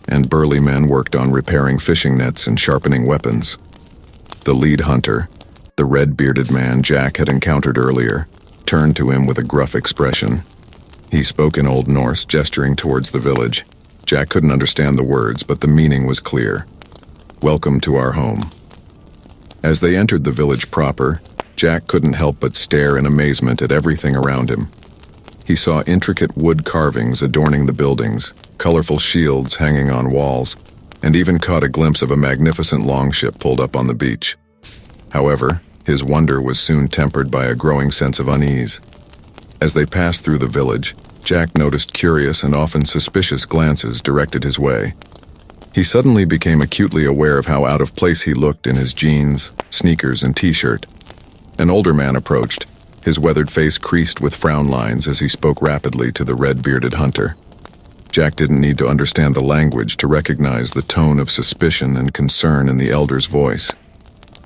and burly men worked on repairing fishing nets and sharpening weapons. The lead hunter, the red-bearded man Jack had encountered earlier, turned to him with a gruff expression. He spoke in Old Norse, gesturing towards the village. Jack couldn't understand the words, but the meaning was clear. "Welcome to our home." As they entered the village proper, Jack couldn't help but stare in amazement at everything around him. He saw intricate wood carvings adorning the buildings, colorful shields hanging on walls, and even caught a glimpse of a magnificent longship pulled up on the beach. However, his wonder was soon tempered by a growing sense of unease. As they passed through the village, Jack noticed curious and often suspicious glances directed his way. He suddenly became acutely aware of how out of place he looked in his jeans, sneakers, and t-shirt. An older man approached, his weathered face creased with frown lines as he spoke rapidly to the red-bearded hunter. Jack didn't need to understand the language to recognize the tone of suspicion and concern in the elder's voice.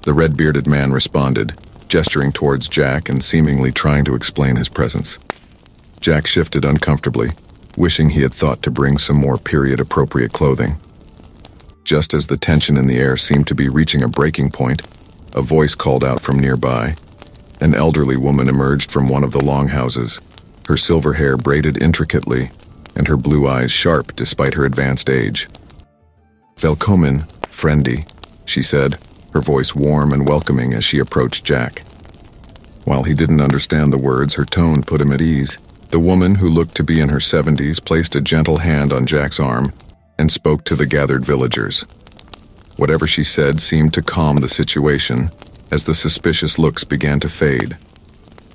The red-bearded man responded, gesturing towards Jack and seemingly trying to explain his presence. Jack shifted uncomfortably, wishing he had thought to bring some more period-appropriate clothing. Just as the tension in the air seemed to be reaching a breaking point, a voice called out from nearby. An elderly woman emerged from one of the longhouses, her silver hair braided intricately, and her blue eyes sharp despite her advanced age. "Velkommen, friendy," she said, her voice warm and welcoming as she approached Jack. While he didn't understand the words, her tone put him at ease. The woman, who looked to be in her 70s, placed a gentle hand on Jack's arm and spoke to the gathered villagers. Whatever she said seemed to calm the situation as the suspicious looks began to fade.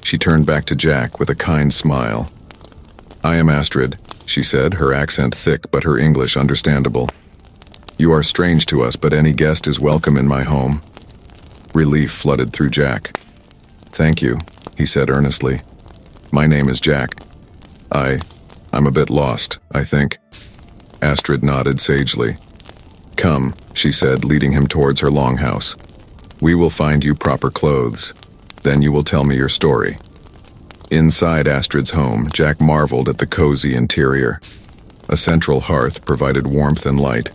She turned back to Jack with a kind smile. "I am Astrid," she said, her accent thick but her English understandable. "You are strange to us, but any guest is welcome in my home." Relief flooded through Jack. "Thank you," he said earnestly. "My name is Jack. I'm a bit lost, I think." Astrid nodded sagely. "Come," she said, leading him towards her longhouse. "We will find you proper clothes. Then you will tell me your story." Inside Astrid's home, Jack marveled at the cozy interior. A central hearth provided warmth and light,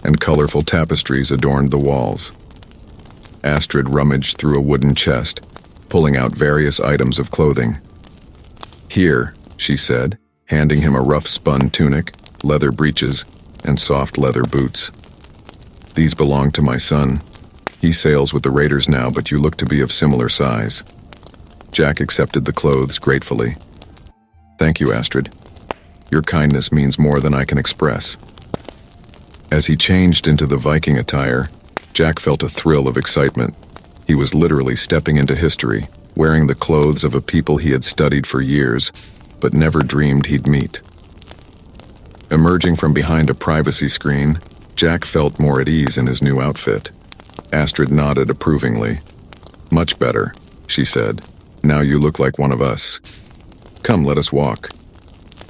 and colorful tapestries adorned the walls. Astrid rummaged through a wooden chest, pulling out various items of clothing. "Here," she said, handing him a rough spun tunic, leather breeches, and soft leather boots. "These belong to my son. He sails with the raiders now, but you look to be of similar size." Jack accepted the clothes gratefully. "Thank you, Astrid. Your kindness means more than I can express." As he changed into the Viking attire, Jack felt a thrill of excitement. He was literally stepping into history, wearing the clothes of a people he had studied for years, but never dreamed he'd meet. Emerging from behind a privacy screen, Jack felt more at ease in his new outfit. Astrid nodded approvingly. "Much better," she said. "Now you look like one of us. Come, let us walk.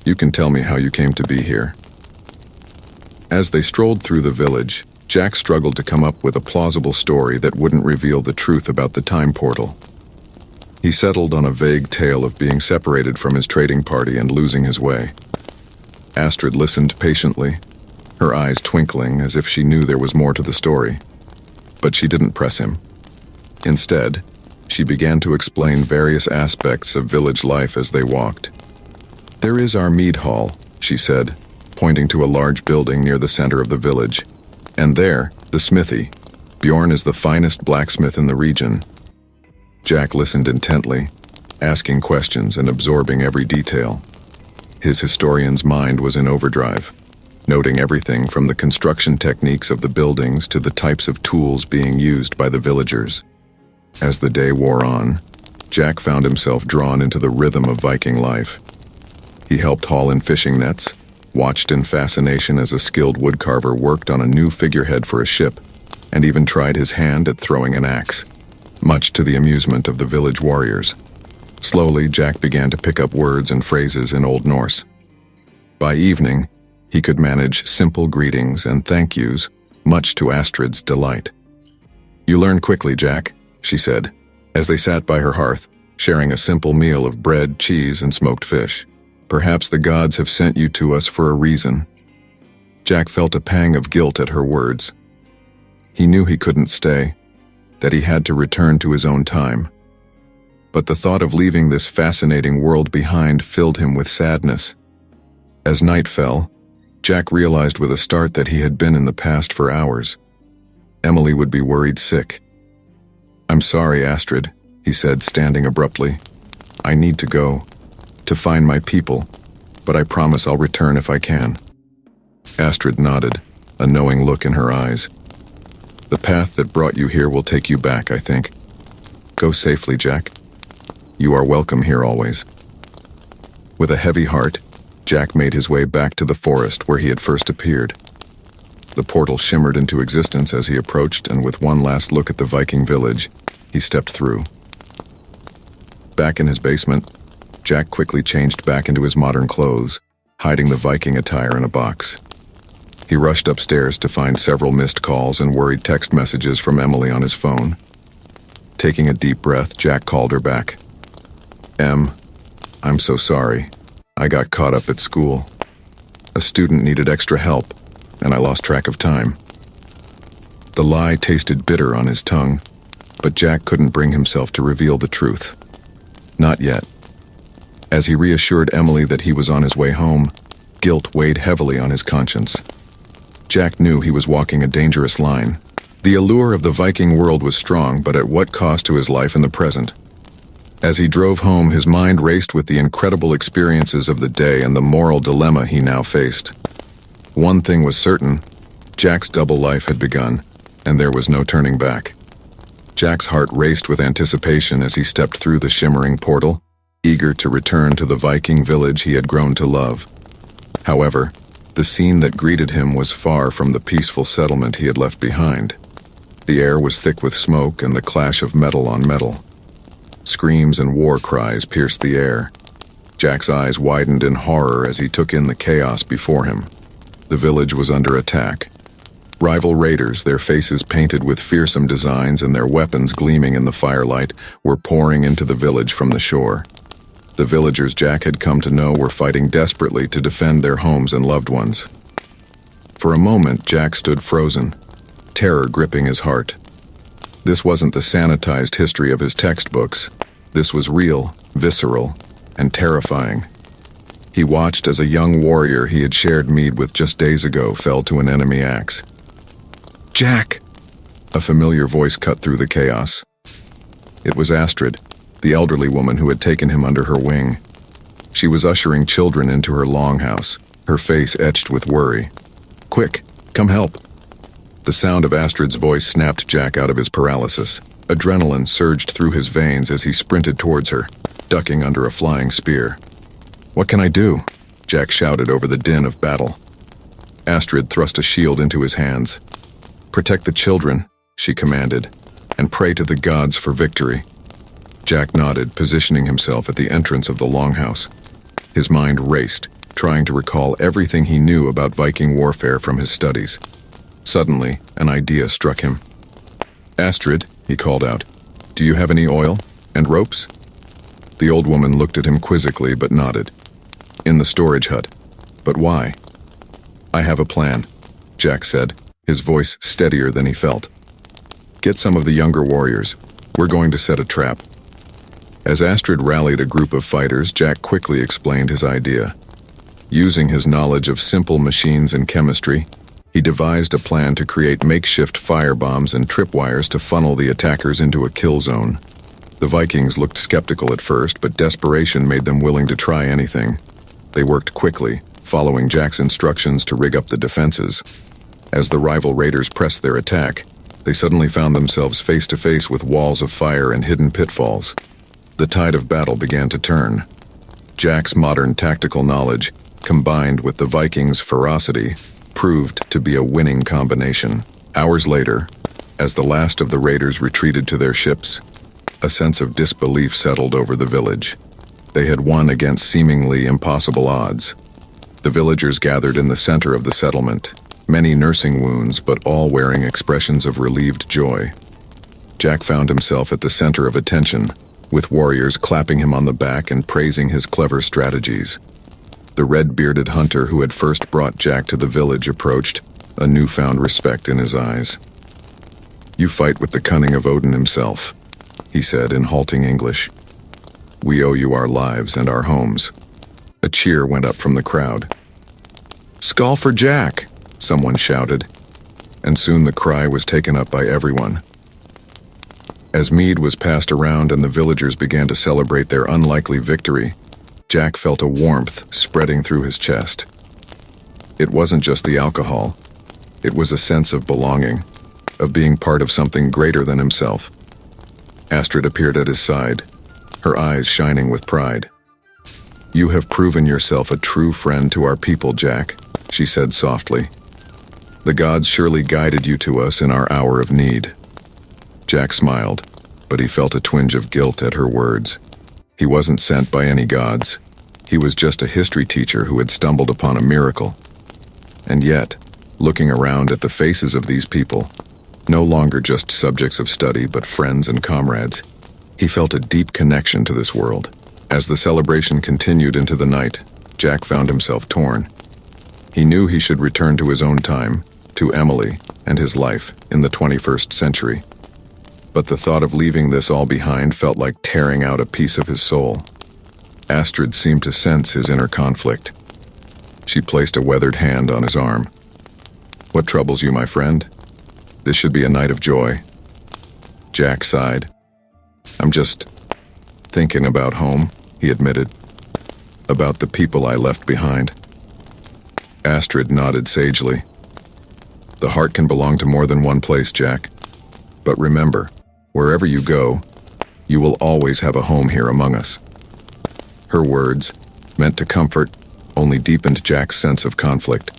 You can tell me how you came to be here." As they strolled through the village, Jack struggled to come up with a plausible story that wouldn't reveal the truth about the time portal. He settled on a vague tale of being separated from his trading party and losing his way. Astrid listened patiently, her eyes twinkling as if she knew there was more to the story. But she didn't press him. Instead, she began to explain various aspects of village life as they walked. "There is our mead hall," she said, pointing to a large building near the center of the village. "And there, the smithy. Bjorn is the finest blacksmith in the region." Jack listened intently, asking questions and absorbing every detail. His historian's mind was in overdrive, noting everything from the construction techniques of the buildings to the types of tools being used by the villagers. As the day wore on, Jack found himself drawn into the rhythm of Viking life. He helped haul in fishing nets, watched in fascination as a skilled woodcarver worked on a new figurehead for a ship, and even tried his hand at throwing an axe, much to the amusement of the village warriors. Slowly, Jack began to pick up words and phrases in Old Norse. By evening, he could manage simple greetings and thank yous, much to Astrid's delight. "You learn quickly, Jack," she said, as they sat by her hearth, sharing a simple meal of bread, cheese, and smoked fish. "Perhaps the gods have sent you to us for a reason." Jack felt a pang of guilt at her words. He knew he couldn't stay, that he had to return to his own time. But the thought of leaving this fascinating world behind filled him with sadness. As night fell, Jack realized with a start that he had been in the past for hours. Emily would be worried sick. "I'm sorry, Astrid," he said, standing abruptly. "I need to go, to find my people, but I promise I'll return if I can." Astrid nodded, a knowing look in her eyes. "The path that brought you here will take you back, I think. Go safely, Jack. You are welcome here always." With a heavy heart, Jack made his way back to the forest where he had first appeared. The portal shimmered into existence as he approached, and with one last look at the Viking village, he stepped through. Back in his basement, Jack quickly changed back into his modern clothes, hiding the Viking attire in a box. He rushed upstairs to find several missed calls and worried text messages from Emily on his phone. Taking a deep breath, Jack called her back. I'm so sorry. I got caught up at school. A student needed extra help, and I lost track of time." The lie tasted bitter on his tongue, but Jack couldn't bring himself to reveal the truth. Not yet. As he reassured Emily that he was on his way home, guilt weighed heavily on his conscience. Jack knew he was walking a dangerous line. The allure of the Viking world was strong, but at what cost to his life in the present? As he drove home, his mind raced with the incredible experiences of the day and the moral dilemma he now faced. One thing was certain: Jack's double life had begun, and there was no turning back. Jack's heart raced with anticipation as he stepped through the shimmering portal, eager to return to the Viking village he had grown to love. However, the scene that greeted him was far from the peaceful settlement he had left behind. The air was thick with smoke and the clash of metal on metal. Screams and war cries pierced the air. Jack's eyes widened in horror as he took in the chaos before him. The village was under attack. Rival raiders, their faces painted with fearsome designs and their weapons gleaming in the firelight, were pouring into the village from the shore. The villagers Jack had come to know were fighting desperately to defend their homes and loved ones. For a moment, Jack stood frozen, terror gripping his heart. This wasn't the sanitized history of his textbooks. This was real, visceral, and terrifying. He watched as a young warrior he had shared mead with just days ago fell to an enemy axe. "Jack!" A familiar voice cut through the chaos. It was Astrid, the elderly woman who had taken him under her wing. She was ushering children into her longhouse, her face etched with worry. "Quick, come help!" The sound of Astrid's voice snapped Jack out of his paralysis. Adrenaline surged through his veins as he sprinted towards her, ducking under a flying spear. "What can I do?" Jack shouted over the din of battle. Astrid thrust a shield into his hands. "Protect the children," she commanded, "and pray to the gods for victory." Jack nodded, positioning himself at the entrance of the longhouse. His mind raced, trying to recall everything he knew about Viking warfare from his studies. Suddenly, an idea struck him. "Astrid," he called out, "do you have any oil? And ropes?" The old woman looked at him quizzically but nodded. "In the storage hut. But why?" "I have a plan," Jack said, his voice steadier than he felt. "Get some of the younger warriors. We're going to set a trap." As Astrid rallied a group of fighters, Jack quickly explained his idea. Using his knowledge of simple machines and chemistry, he devised a plan to create makeshift firebombs and tripwires to funnel the attackers into a kill zone. The Vikings looked skeptical at first, but desperation made them willing to try anything. They worked quickly, following Jack's instructions to rig up the defenses. As the rival raiders pressed their attack, they suddenly found themselves face to face with walls of fire and hidden pitfalls. The tide of battle began to turn. Jack's modern tactical knowledge, combined with the Vikings' ferocity, proved to be a winning combination. Hours later, as the last of the raiders retreated to their ships, a sense of disbelief settled over the village. They had won against seemingly impossible odds. The villagers gathered in the center of the settlement, many nursing wounds but all wearing expressions of relieved joy. Jack found himself at the center of attention, with warriors clapping him on the back and praising his clever strategies. The red-bearded hunter who had first brought Jack to the village approached, a newfound respect in his eyes. "You fight with the cunning of Odin himself," he said in halting English. "We owe you our lives and our homes." A cheer went up from the crowd. "Skull for Jack!" someone shouted, and soon the cry was taken up by everyone. As mead was passed around and the villagers began to celebrate their unlikely victory, Jack felt a warmth spreading through his chest. It wasn't just the alcohol. It was a sense of belonging, of being part of something greater than himself. Astrid appeared at his side, her eyes shining with pride. "You have proven yourself a true friend to our people, Jack," she said softly. "The gods surely guided you to us in our hour of need." Jack smiled, but he felt a twinge of guilt at her words. He wasn't sent by any gods. He was just a history teacher who had stumbled upon a miracle. And yet, looking around at the faces of these people, no longer just subjects of study but friends and comrades, he felt a deep connection to this world. As the celebration continued into the night, Jack found himself torn. He knew he should return to his own time, to Emily and his life in the 21st century. But the thought of leaving this all behind felt like tearing out a piece of his soul. Astrid seemed to sense his inner conflict. She placed a weathered hand on his arm. "What troubles you, my friend? This should be a night of joy." Jack sighed. "I'm just thinking about home," he admitted. "About the people I left behind." Astrid nodded sagely. "The heart can belong to more than one place, Jack. But remember, wherever you go, you will always have a home here among us." Her words, meant to comfort, only deepened Jack's sense of conflict.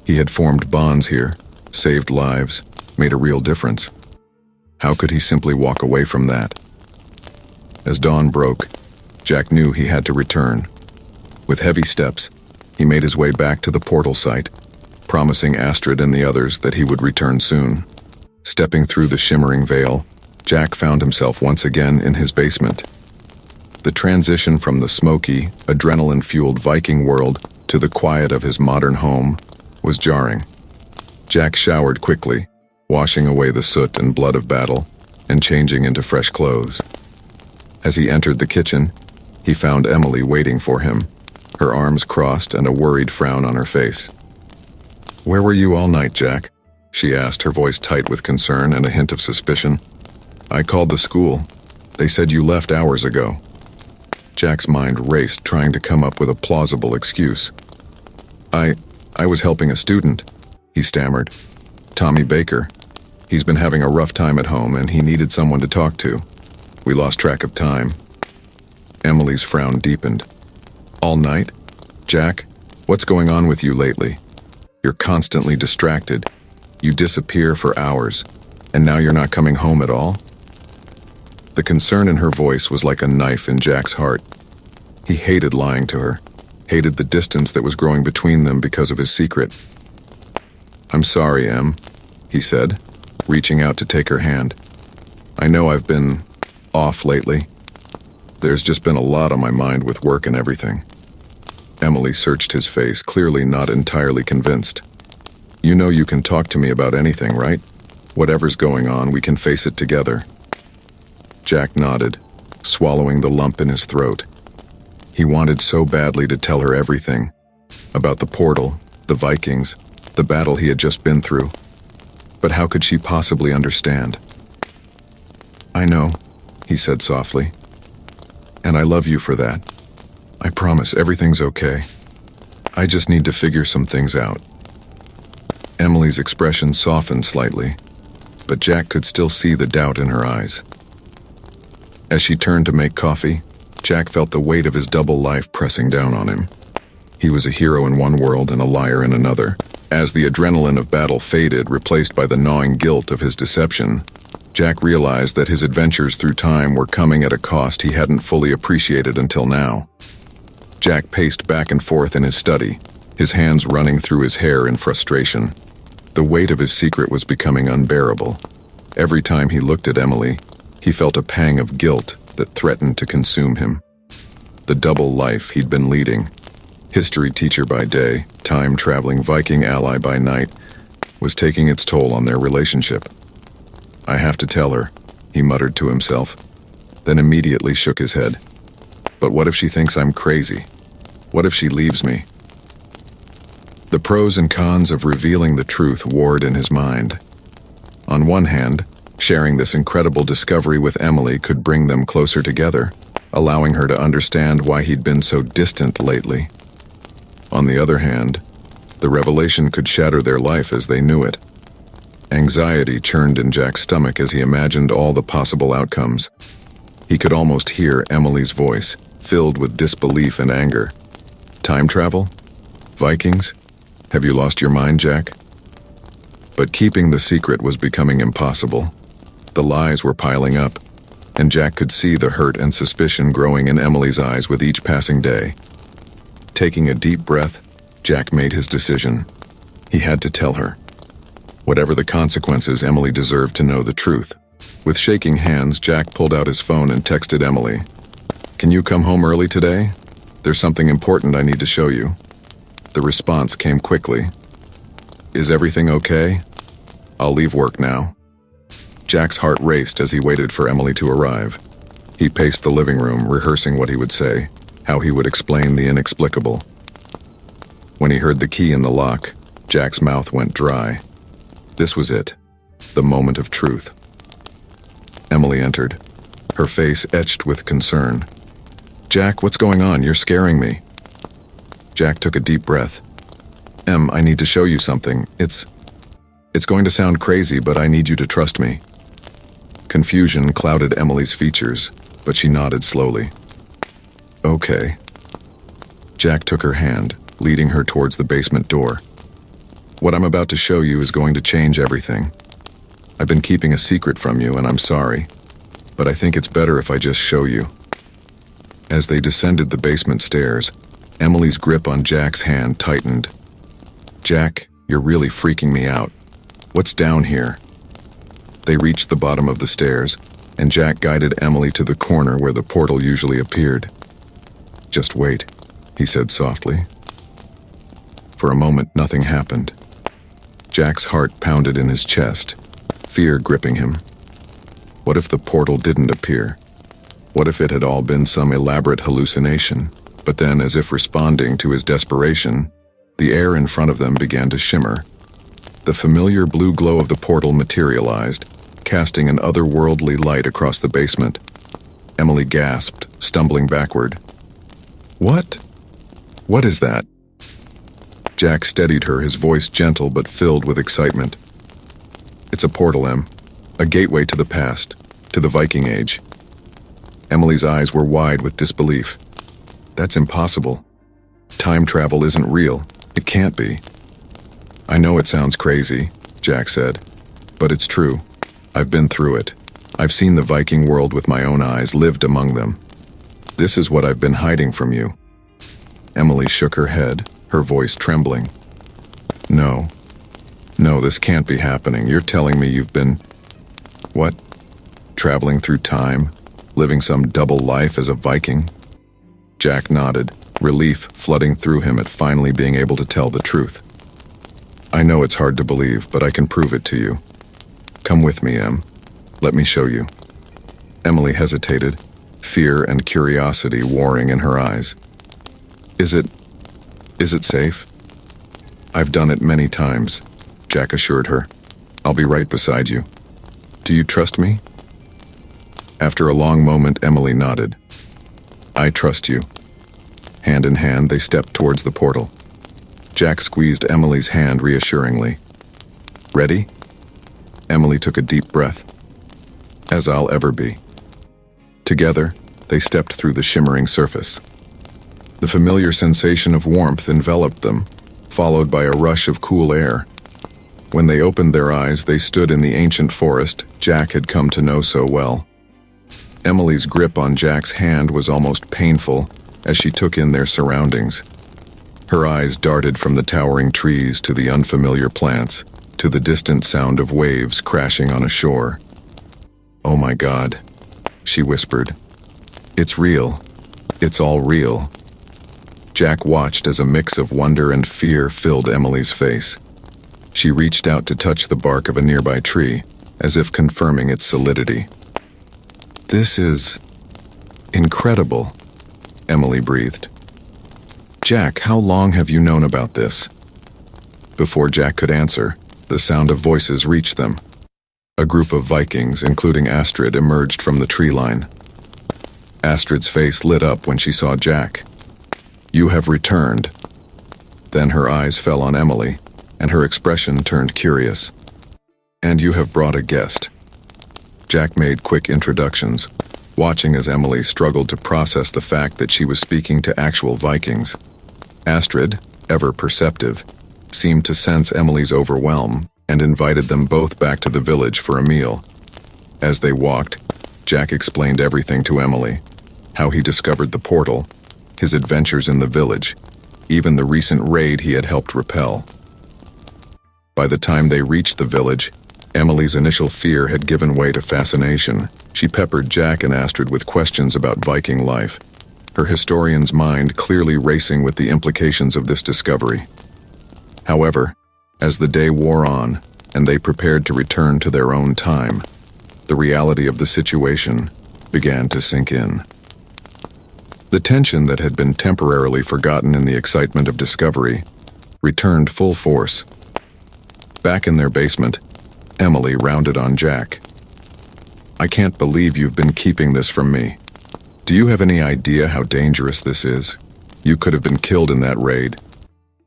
He had formed bonds here, saved lives, made a real difference. How could he simply walk away from that? As dawn broke, Jack knew he had to return. With heavy steps, he made his way back to the portal site, promising Astrid and the others that he would return soon. Stepping through the shimmering veil, Jack found himself once again in his basement. The transition from the smoky, adrenaline-fueled Viking world to the quiet of his modern home was jarring. Jack showered quickly, washing away the soot and blood of battle, and changing into fresh clothes. As he entered the kitchen, he found Emily waiting for him, her arms crossed and a worried frown on her face. "Where were you all night, Jack?" she asked, her voice tight with concern and a hint of suspicion. "I called the school. They said you left hours ago." Jack's mind raced, trying to come up with a plausible excuse. I was helping a student," he stammered. "Tommy Baker. He's been having a rough time at home and he needed someone to talk to. We lost track of time." Emily's frown deepened. "All night? Jack, what's going on with you lately? You're constantly distracted. You disappear for hours, and now you're not coming home at all?" The concern in her voice was like a knife in Jack's heart. He hated lying to her, hated the distance that was growing between them because of his secret. "I'm sorry, Em," he said, reaching out to take her hand. "I know I've been off lately. There's just been a lot on my mind with work and everything." Emily searched his face, clearly not entirely convinced. "You know you can talk to me about anything, right? Whatever's going on, we can face it together." Jack nodded, swallowing the lump in his throat. He wanted so badly to tell her everything, about the portal, the Vikings, the battle he had just been through. But how could she possibly understand? "I know," he said softly. "And I love you for that. I promise everything's okay. I just need to figure some things out." Emily's expression softened slightly, but Jack could still see the doubt in her eyes. As she turned to make coffee, Jack felt the weight of his double life pressing down on him. He was a hero in one world and a liar in another. As the adrenaline of battle faded, replaced by the gnawing guilt of his deception, Jack realized that his adventures through time were coming at a cost he hadn't fully appreciated until now. Jack paced back and forth in his study, his hands running through his hair in frustration. The weight of his secret was becoming unbearable. Every time he looked at Emily, he felt a pang of guilt that threatened to consume him. The double life he'd been leading, history teacher by day, time-traveling Viking ally by night, was taking its toll on their relationship. "I have to tell her," he muttered to himself, then immediately shook his head. "But what if she thinks I'm crazy? What if she leaves me?" The pros and cons of revealing the truth warred in his mind. On one hand, sharing this incredible discovery with Emily could bring them closer together, allowing her to understand why he'd been so distant lately. On the other hand, the revelation could shatter their life as they knew it. Anxiety churned in Jack's stomach as he imagined all the possible outcomes. He could almost hear Emily's voice, filled with disbelief and anger. "Time travel? Vikings? Have you lost your mind, Jack?" But keeping the secret was becoming impossible. The lies were piling up, and Jack could see the hurt and suspicion growing in Emily's eyes with each passing day. Taking a deep breath, Jack made his decision. He had to tell her. Whatever the consequences, Emily deserved to know the truth. With shaking hands, Jack pulled out his phone and texted Emily. "Can you come home early today? There's something important I need to show you." The response came quickly. "Is everything okay? I'll leave work now." Jack's heart raced as he waited for Emily to arrive. He paced the living room, rehearsing what he would say, how he would explain the inexplicable. When he heard the key in the lock, Jack's mouth went dry. This was it, the moment of truth. Emily entered, her face etched with concern. "Jack, what's going on? You're scaring me." Jack took a deep breath. "Em, I need to show you something. It's going to sound crazy, but I need you to trust me." Confusion clouded Emily's features, but she nodded slowly. "Okay." Jack took her hand, leading her towards the basement door. What I'm about to show you is going to change everything. I've been keeping a secret from you, and I'm sorry, but I think it's better if I just show you. As they descended the basement stairs, Emily's grip on Jack's hand tightened. Jack, you're really freaking me out. What's down here? They reached the bottom of the stairs, and Jack guided Emily to the corner where the portal usually appeared. Just wait, he said softly. For a moment, nothing happened. Jack's heart pounded in his chest, fear gripping him. What if the portal didn't appear? What if it had all been some elaborate hallucination? But then, as if responding to his desperation, the air in front of them began to shimmer. The familiar blue glow of the portal materialized, casting an otherworldly light across the basement. Emily gasped, stumbling backward. What? What is that? Jack steadied her, his voice gentle but filled with excitement. It's a portal, Em. A gateway to the past, to the Viking Age. Emily's eyes were wide with disbelief. That's impossible. Time travel isn't real. It can't be. I know it sounds crazy, Jack said, but it's true. I've been through it. I've seen the Viking world with my own eyes, lived among them. This is what I've been hiding from you. Emily shook her head, her voice trembling. No, this can't be happening. You're telling me you've been... What? Traveling through time? Living some double life as a Viking? Jack nodded, relief flooding through him at finally being able to tell the truth. I know it's hard to believe, but I can prove it to you. Come with me, Em. Let me show you. Emily hesitated, fear and curiosity warring in her eyes. Is it safe? I've done it many times, Jack assured her. I'll be right beside you. Do you trust me? After a long moment, Emily nodded. I trust you. Hand in hand, they stepped towards the portal. Jack squeezed Emily's hand reassuringly. Ready? Emily took a deep breath. As I'll ever be. Together, they stepped through the shimmering surface. The familiar sensation of warmth enveloped them, followed by a rush of cool air. When they opened their eyes, they stood in the ancient forest Jack had come to know so well. Emily's grip on Jack's hand was almost painful as she took in their surroundings. Her eyes darted from the towering trees to the unfamiliar plants, to the distant sound of waves crashing on a shore. Oh my God, she whispered. It's real. It's all real. Jack watched as a mix of wonder and fear filled Emily's face. She reached out to touch the bark of a nearby tree, as if confirming its solidity. This is... incredible, Emily breathed. Jack, how long have you known about this? Before Jack could answer, the sound of voices reached them. A group of Vikings, including Astrid, emerged from the tree line. Astrid's face lit up when she saw Jack. You have returned. Then her eyes fell on Emily, and her expression turned curious. And you have brought a guest. Jack made quick introductions, watching as Emily struggled to process the fact that she was speaking to actual Vikings. Astrid, ever perceptive, seemed to sense Emily's overwhelm and invited them both back to the village for a meal. As they walked, Jack explained everything to Emily, how he discovered the portal, his adventures in the village, even the recent raid he had helped repel. By the time they reached the village, Emily's initial fear had given way to fascination. She peppered Jack and Astrid with questions about Viking life, her historian's mind clearly racing with the implications of this discovery. However, as the day wore on, and they prepared to return to their own time, the reality of the situation began to sink in. The tension that had been temporarily forgotten in the excitement of discovery returned full force. Back in their basement, Emily rounded on Jack. I can't believe you've been keeping this from me. Do you have any idea how dangerous this is? You could have been killed in that raid.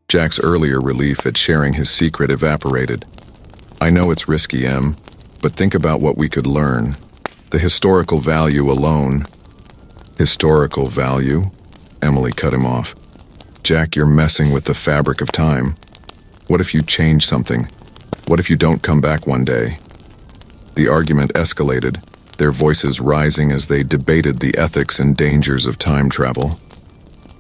Jack's earlier relief at sharing his secret evaporated. I know it's risky, Em, but think about what we could learn. The historical value alone. Historical value? Emily cut him off. Jack, you're messing with the fabric of time. What if you change something? What if you don't come back one day? The argument escalated, their voices rising as they debated the ethics and dangers of time travel.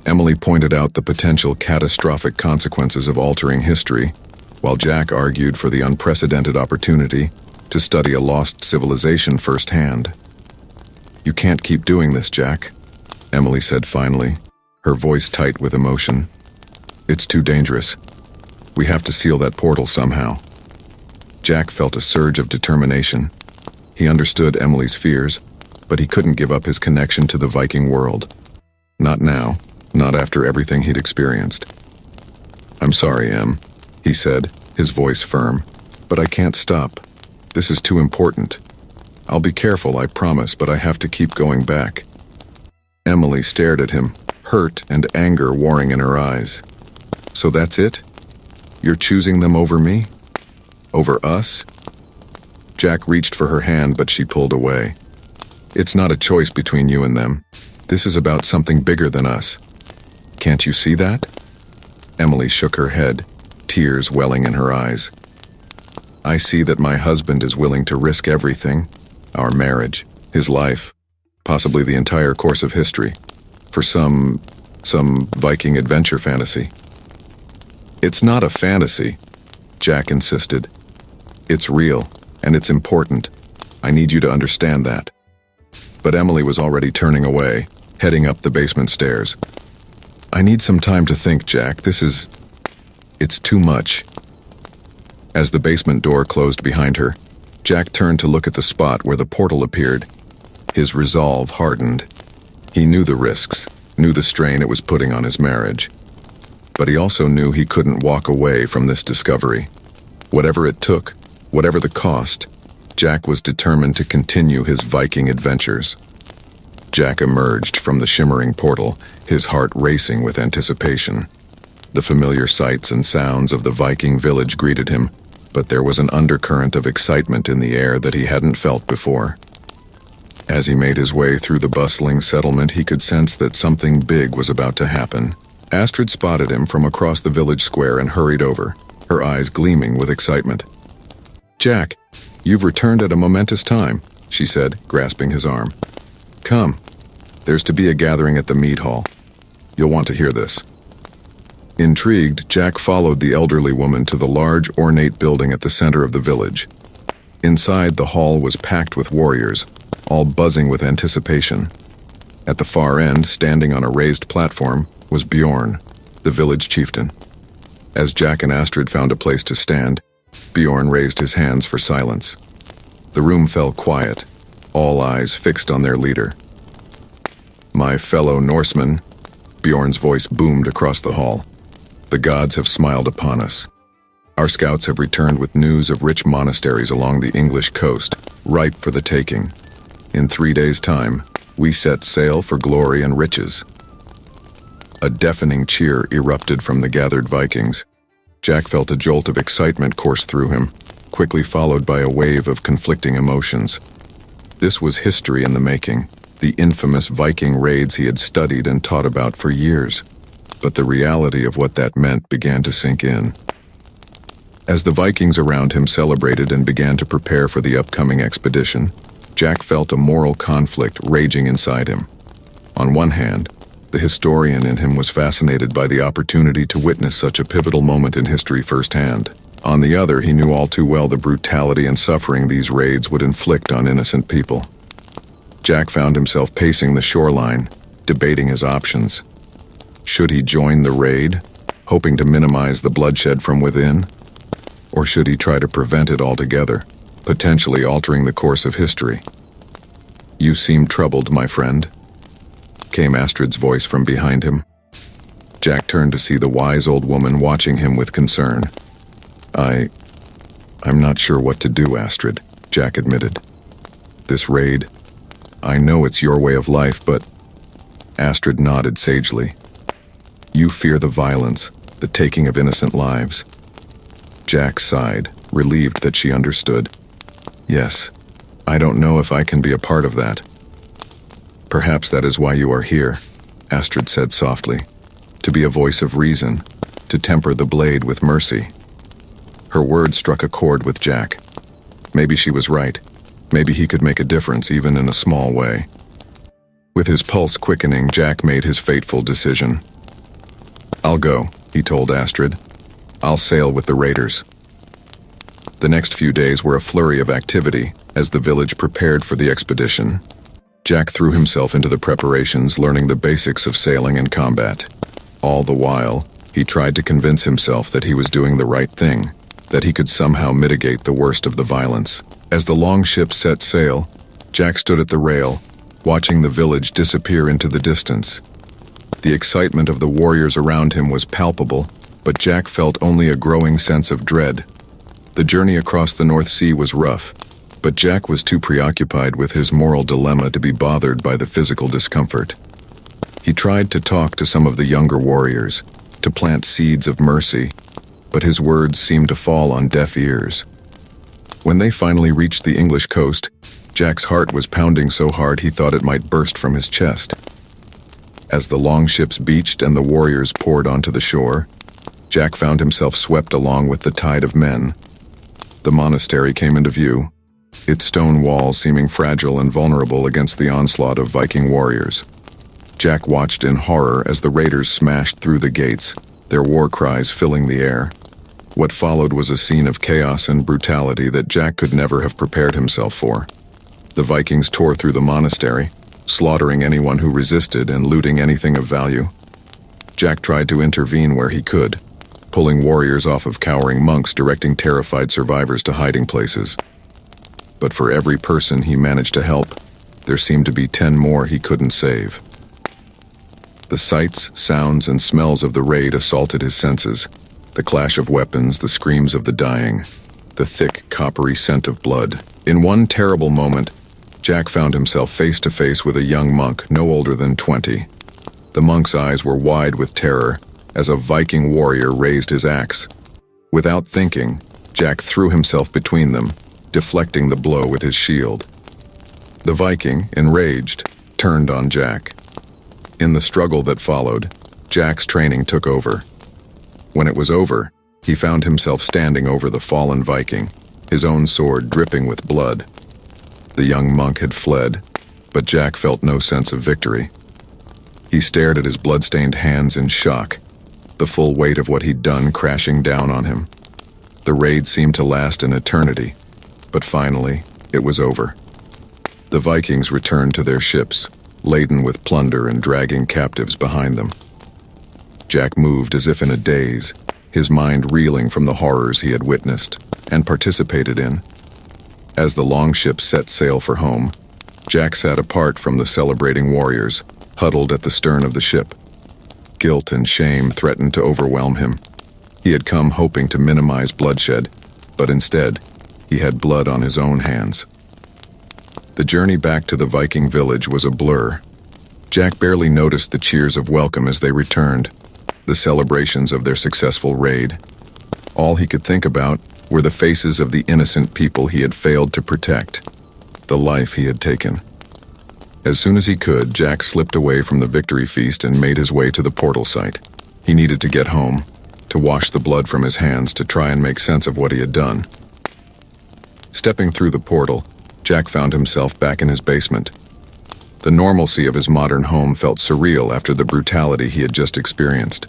Emily pointed out the potential catastrophic consequences of altering history, while Jack argued for the unprecedented opportunity to study a lost civilization firsthand. "You can't keep doing this, Jack," Emily said finally, her voice tight with emotion. "It's too dangerous. We have to seal that portal somehow." Jack felt a surge of determination. He understood Emily's fears, but he couldn't give up his connection to the Viking world. Not now, not after everything he'd experienced. "I'm sorry, Em," he said, his voice firm, "but I can't stop. This is too important. I'll be careful, I promise, but I have to keep going back." Emily stared at him, hurt and anger warring in her eyes. "So that's it? You're choosing them over me? Over us?" Jack reached for her hand, but she pulled away. "It's not a choice between you and them. This is about something bigger than us. Can't you see that?" Emily shook her head, tears welling in her eyes. "I see that my husband is willing to risk everything, our marriage, his life, possibly the entire course of history, for some Viking adventure fantasy." "It's not a fantasy," Jack insisted. "It's real, and it's important. I need you to understand that." But Emily was already turning away, heading up the basement stairs. "I need some time to think, Jack. It's too much." As the basement door closed behind her, Jack turned to look at the spot where the portal appeared. His resolve hardened. He knew the risks, knew the strain it was putting on his marriage. But he also knew he couldn't walk away from this discovery. Whatever it took, whatever the cost, Jack was determined to continue his Viking adventures. Jack emerged from the shimmering portal, his heart racing with anticipation. The familiar sights and sounds of the Viking village greeted him, but there was an undercurrent of excitement in the air that he hadn't felt before. As he made his way through the bustling settlement, he could sense that something big was about to happen. Astrid spotted him from across the village square and hurried over, her eyes gleaming with excitement. "Jack, you've returned at a momentous time," she said, grasping his arm. "Come. There's to be a gathering at the mead hall. You'll want to hear this." Intrigued, Jack followed the elderly woman to the large, ornate building at the center of the village. Inside, the hall was packed with warriors, all buzzing with anticipation. At the far end, standing on a raised platform, was Bjorn, the village chieftain. As Jack and Astrid found a place to stand, Bjorn raised his hands for silence. The room fell quiet, all eyes fixed on their leader. "My fellow Norsemen," Bjorn's voice boomed across the hall. "The gods have smiled upon us. Our scouts have returned with news of rich monasteries along the English coast, ripe for the taking. In 3 days' time, we set sail for glory and riches." A deafening cheer erupted from the gathered Vikings. Jack felt a jolt of excitement course through him, quickly followed by a wave of conflicting emotions. This was history in the making, the infamous Viking raids he had studied and taught about for years. But the reality of what that meant began to sink in. As the Vikings around him celebrated and began to prepare for the upcoming expedition, Jack felt a moral conflict raging inside him. On one hand, the historian in him was fascinated by the opportunity to witness such a pivotal moment in history firsthand. On the other, he knew all too well the brutality and suffering these raids would inflict on innocent people. Jack found himself pacing the shoreline, debating his options. Should he join the raid, hoping to minimize the bloodshed from within? Or should he try to prevent it altogether, potentially altering the course of history? "You seem troubled, my friend," came Astrid's voice from behind him. Jack turned to see the wise old woman watching him with concern. I'm not sure what to do, Astrid," Jack admitted. "This raid, I know it's your way of life, but..." Astrid nodded sagely. "You fear the violence, the taking of innocent lives." Jack sighed, relieved that she understood. "Yes, I don't know if I can be a part of that." "Perhaps that is why you are here," Astrid said softly. to be a voice of reason, to temper the blade with mercy. Her words struck a chord with Jack. Maybe she was right. Maybe he could make a difference even in a small way. With his pulse quickening, Jack made his fateful decision. "I'll go," he told Astrid. "I'll sail with the raiders." The next few days were a flurry of activity as the village prepared for the expedition. Jack threw himself into the preparations, learning the basics of sailing and combat. All the while, he tried to convince himself that he was doing the right thing, that he could somehow mitigate the worst of the violence. As the long ship set sail, Jack stood at the rail, watching the village disappear into the distance. The excitement of the warriors around him was palpable, but Jack felt only a growing sense of dread. The journey across the North Sea was rough, but Jack was too preoccupied with his moral dilemma to be bothered by the physical discomfort. He tried to talk to some of the younger warriors, to plant seeds of mercy, but his words seemed to fall on deaf ears. When they finally reached the English coast, Jack's heart was pounding so hard he thought it might burst from his chest. As the long ships beached and the warriors poured onto the shore, Jack found himself swept along with the tide of men. The monastery came into view, its stone walls seeming fragile and vulnerable against the onslaught of Viking warriors. Jack watched in horror as the raiders smashed through the gates, their war cries filling the air. What followed was a scene of chaos and brutality that Jack could never have prepared himself for. The Vikings tore through the monastery, slaughtering anyone who resisted and looting anything of value. Jack tried to intervene where he could, pulling warriors off of cowering monks, directing terrified survivors to hiding places. But for every person he managed to help, there seemed to be 10 more he couldn't save. The sights, sounds, and smells of the raid assaulted his senses. The clash of weapons, the screams of the dying, the thick, coppery scent of blood. In one terrible moment, Jack found himself face to face with a young monk no older than 20. The monk's eyes were wide with terror as a Viking warrior raised his axe. Without thinking, Jack threw himself between them, deflecting the blow with his shield. The Viking, enraged, turned on Jack. In the struggle that followed, Jack's training took over. When it was over, he found himself standing over the fallen Viking, his own sword dripping with blood. The young monk had fled, but Jack felt no sense of victory. He stared at his blood-stained hands in shock, the full weight of what he'd done crashing down on him. The raid seemed to last an eternity, but finally, it was over. The Vikings returned to their ships, laden with plunder and dragging captives behind them. Jack moved as if in a daze, his mind reeling from the horrors he had witnessed and participated in. As the long ship set sail for home, Jack sat apart from the celebrating warriors, huddled at the stern of the ship. Guilt and shame threatened to overwhelm him. He had come hoping to minimize bloodshed, but instead, he had blood on his own hands. The journey back to the Viking village was a blur. Jack barely noticed the cheers of welcome as they returned, the celebrations of their successful raid. All he could think about were the faces of the innocent people he had failed to protect, the life he had taken. As soon as he could, Jack slipped away from the victory feast and made his way to the portal site. He needed to get home, to wash the blood from his hands, to try and make sense of what he had done. Stepping through the portal, Jack found himself back in his basement. The normalcy of his modern home felt surreal after the brutality he had just experienced.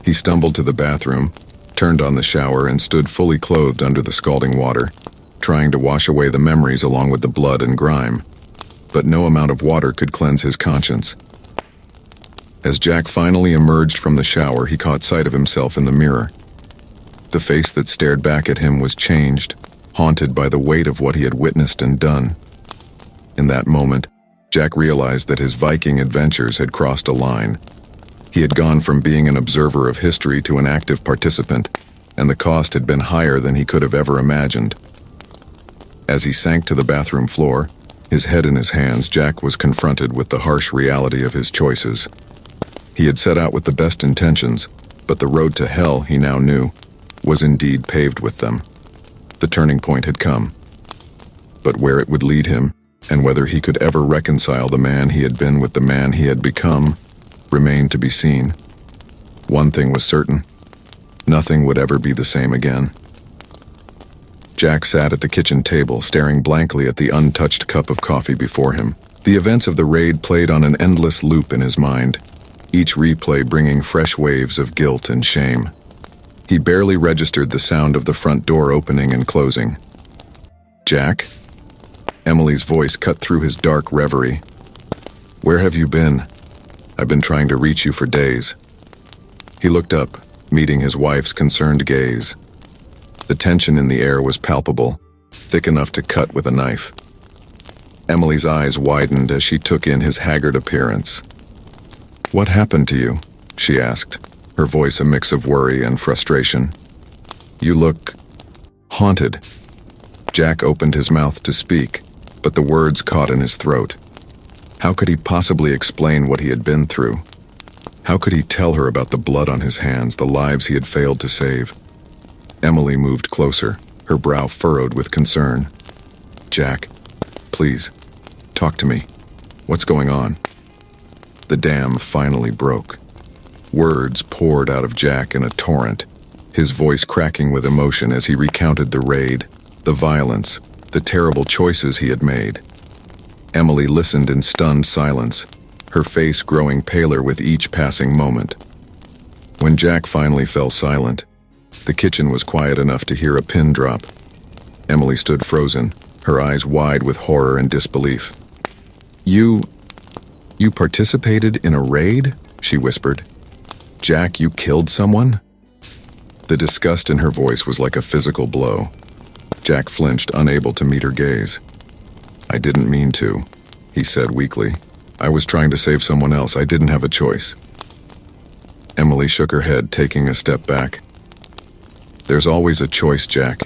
He stumbled to the bathroom, turned on the shower, and stood fully clothed under the scalding water, trying to wash away the memories along with the blood and grime. But no amount of water could cleanse his conscience. As Jack finally emerged from the shower, he caught sight of himself in the mirror. The face that stared back at him was changed, haunted by the weight of what he had witnessed and done. In that moment, Jack realized that his Viking adventures had crossed a line. He had gone from being an observer of history to an active participant, and the cost had been higher than he could have ever imagined. As he sank to the bathroom floor, his head in his hands, Jack was confronted with the harsh reality of his choices. He had set out with the best intentions, but the road to hell, he now knew, was indeed paved with them. The turning point had come. But where it would lead him, and whether he could ever reconcile the man he had been with the man he had become, remained to be seen. One thing was certain: nothing would ever be the same again. Jack sat at the kitchen table, staring blankly at the untouched cup of coffee before him. The events of the raid played on an endless loop in his mind, each replay bringing fresh waves of guilt and shame. He barely registered the sound of the front door opening and closing. "Jack?" Emily's voice cut through his dark reverie. "Where have you been? I've been trying to reach you for days." He looked up, meeting his wife's concerned gaze. The tension in the air was palpable, thick enough to cut with a knife. Emily's eyes widened as she took in his haggard appearance. "What happened to you?" she asked, her voice a mix of worry and frustration. "You look haunted." Jack opened his mouth to speak, but the words caught in his throat. How could he possibly explain what he had been through? How could he tell her about the blood on his hands, the lives he had failed to save? Emily moved closer, her brow furrowed with concern. "Jack, please, talk to me. What's going on?" The dam finally broke. Words poured out of Jack in a torrent, his voice cracking with emotion as he recounted the raid, the violence, the terrible choices he had made. Emily listened in stunned silence, her face growing paler with each passing moment. When Jack finally fell silent, the kitchen was quiet enough to hear a pin drop. Emily stood frozen, her eyes wide with horror and disbelief. You participated in a raid?" she whispered. "Jack, you killed someone?" The disgust in her voice was like a physical blow. Jack flinched, unable to meet her gaze. "I didn't mean to," he said weakly. "I was trying to save someone else. I didn't have a choice." Emily shook her head, taking a step back. "There's always a choice, Jack.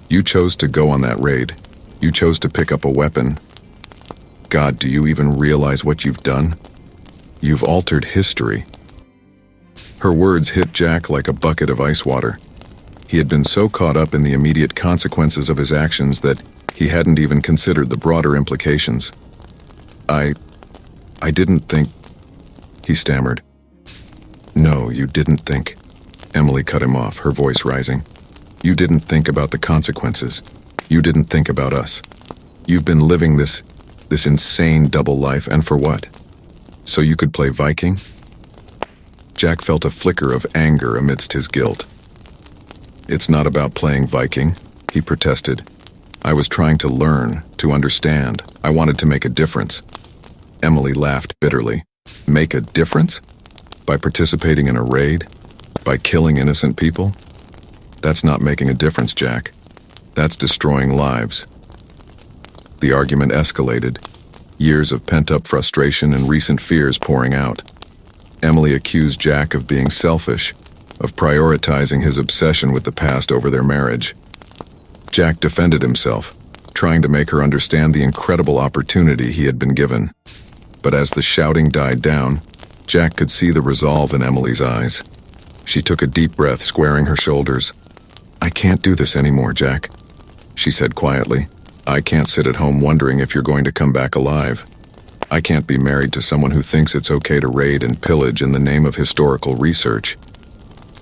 You chose to go on that raid. You chose to pick up a weapon. God, do you even realize what you've done? You've altered history." Her words hit Jack like a bucket of ice water. He had been so caught up in the immediate consequences of his actions that he hadn't even considered the broader implications. I didn't think," he stammered. "No, you didn't think." Emily cut him off, her voice rising. "You didn't think about the consequences. You didn't think about us. You've been living this insane double life, and for what? So you could play Viking?" Jack felt a flicker of anger amidst his guilt. "It's not about playing Viking," he protested. "I was trying to learn, to understand. I wanted to make a difference." Emily laughed bitterly. "Make a difference? By participating in a raid? By killing innocent people? That's not making a difference, Jack. That's destroying lives." The argument escalated, years of pent-up frustration and recent fears pouring out. Emily accused Jack of being selfish, of prioritizing his obsession with the past over their marriage. Jack defended himself, trying to make her understand the incredible opportunity he had been given. But as the shouting died down, Jack could see the resolve in Emily's eyes. She took a deep breath, squaring her shoulders. "I can't do this anymore, Jack," she said quietly. "I can't sit at home wondering if you're going to come back alive. I can't be married to someone who thinks it's okay to raid and pillage in the name of historical research."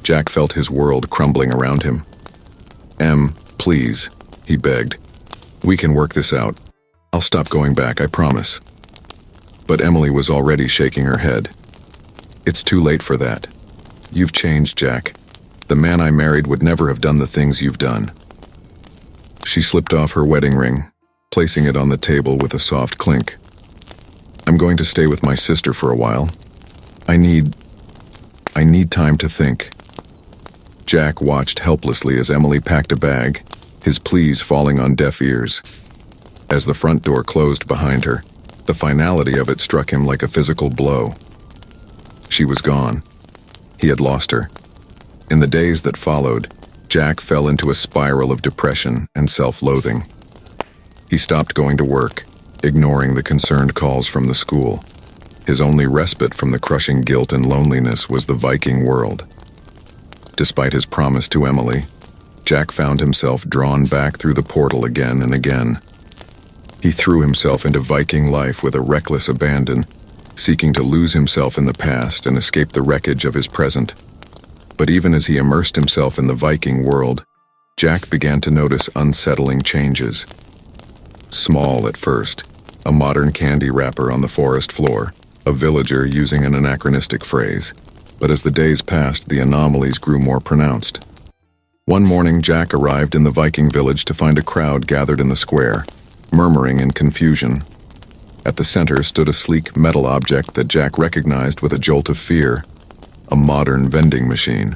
Jack felt his world crumbling around him. Please," he begged. "We can work this out. I'll stop going back, I promise." But Emily was already shaking her head. "It's too late for that. You've changed, Jack. The man I married would never have done the things you've done." She slipped off her wedding ring, placing it on the table with a soft clink. "I'm going to stay with my sister for a while. I need time to think." Jack watched helplessly as Emily packed a bag, his pleas falling on deaf ears. As the front door closed behind her, the finality of it struck him like a physical blow. She was gone. He had lost her. In the days that followed, Jack fell into a spiral of depression and self-loathing. He stopped going to work, ignoring the concerned calls from the school. His only respite from the crushing guilt and loneliness was the Viking world. Despite his promise to Emily, Jack found himself drawn back through the portal again and again. He threw himself into Viking life with a reckless abandon, seeking to lose himself in the past and escape the wreckage of his present. But even as he immersed himself in the Viking world, Jack began to notice unsettling changes. Small at first, a modern candy wrapper on the forest floor, a villager using an anachronistic phrase. But as the days passed, the anomalies grew more pronounced. One morning, Jack arrived in the Viking village to find a crowd gathered in the square, murmuring in confusion. At the center stood a sleek metal object that Jack recognized with a jolt of fear, a modern vending machine.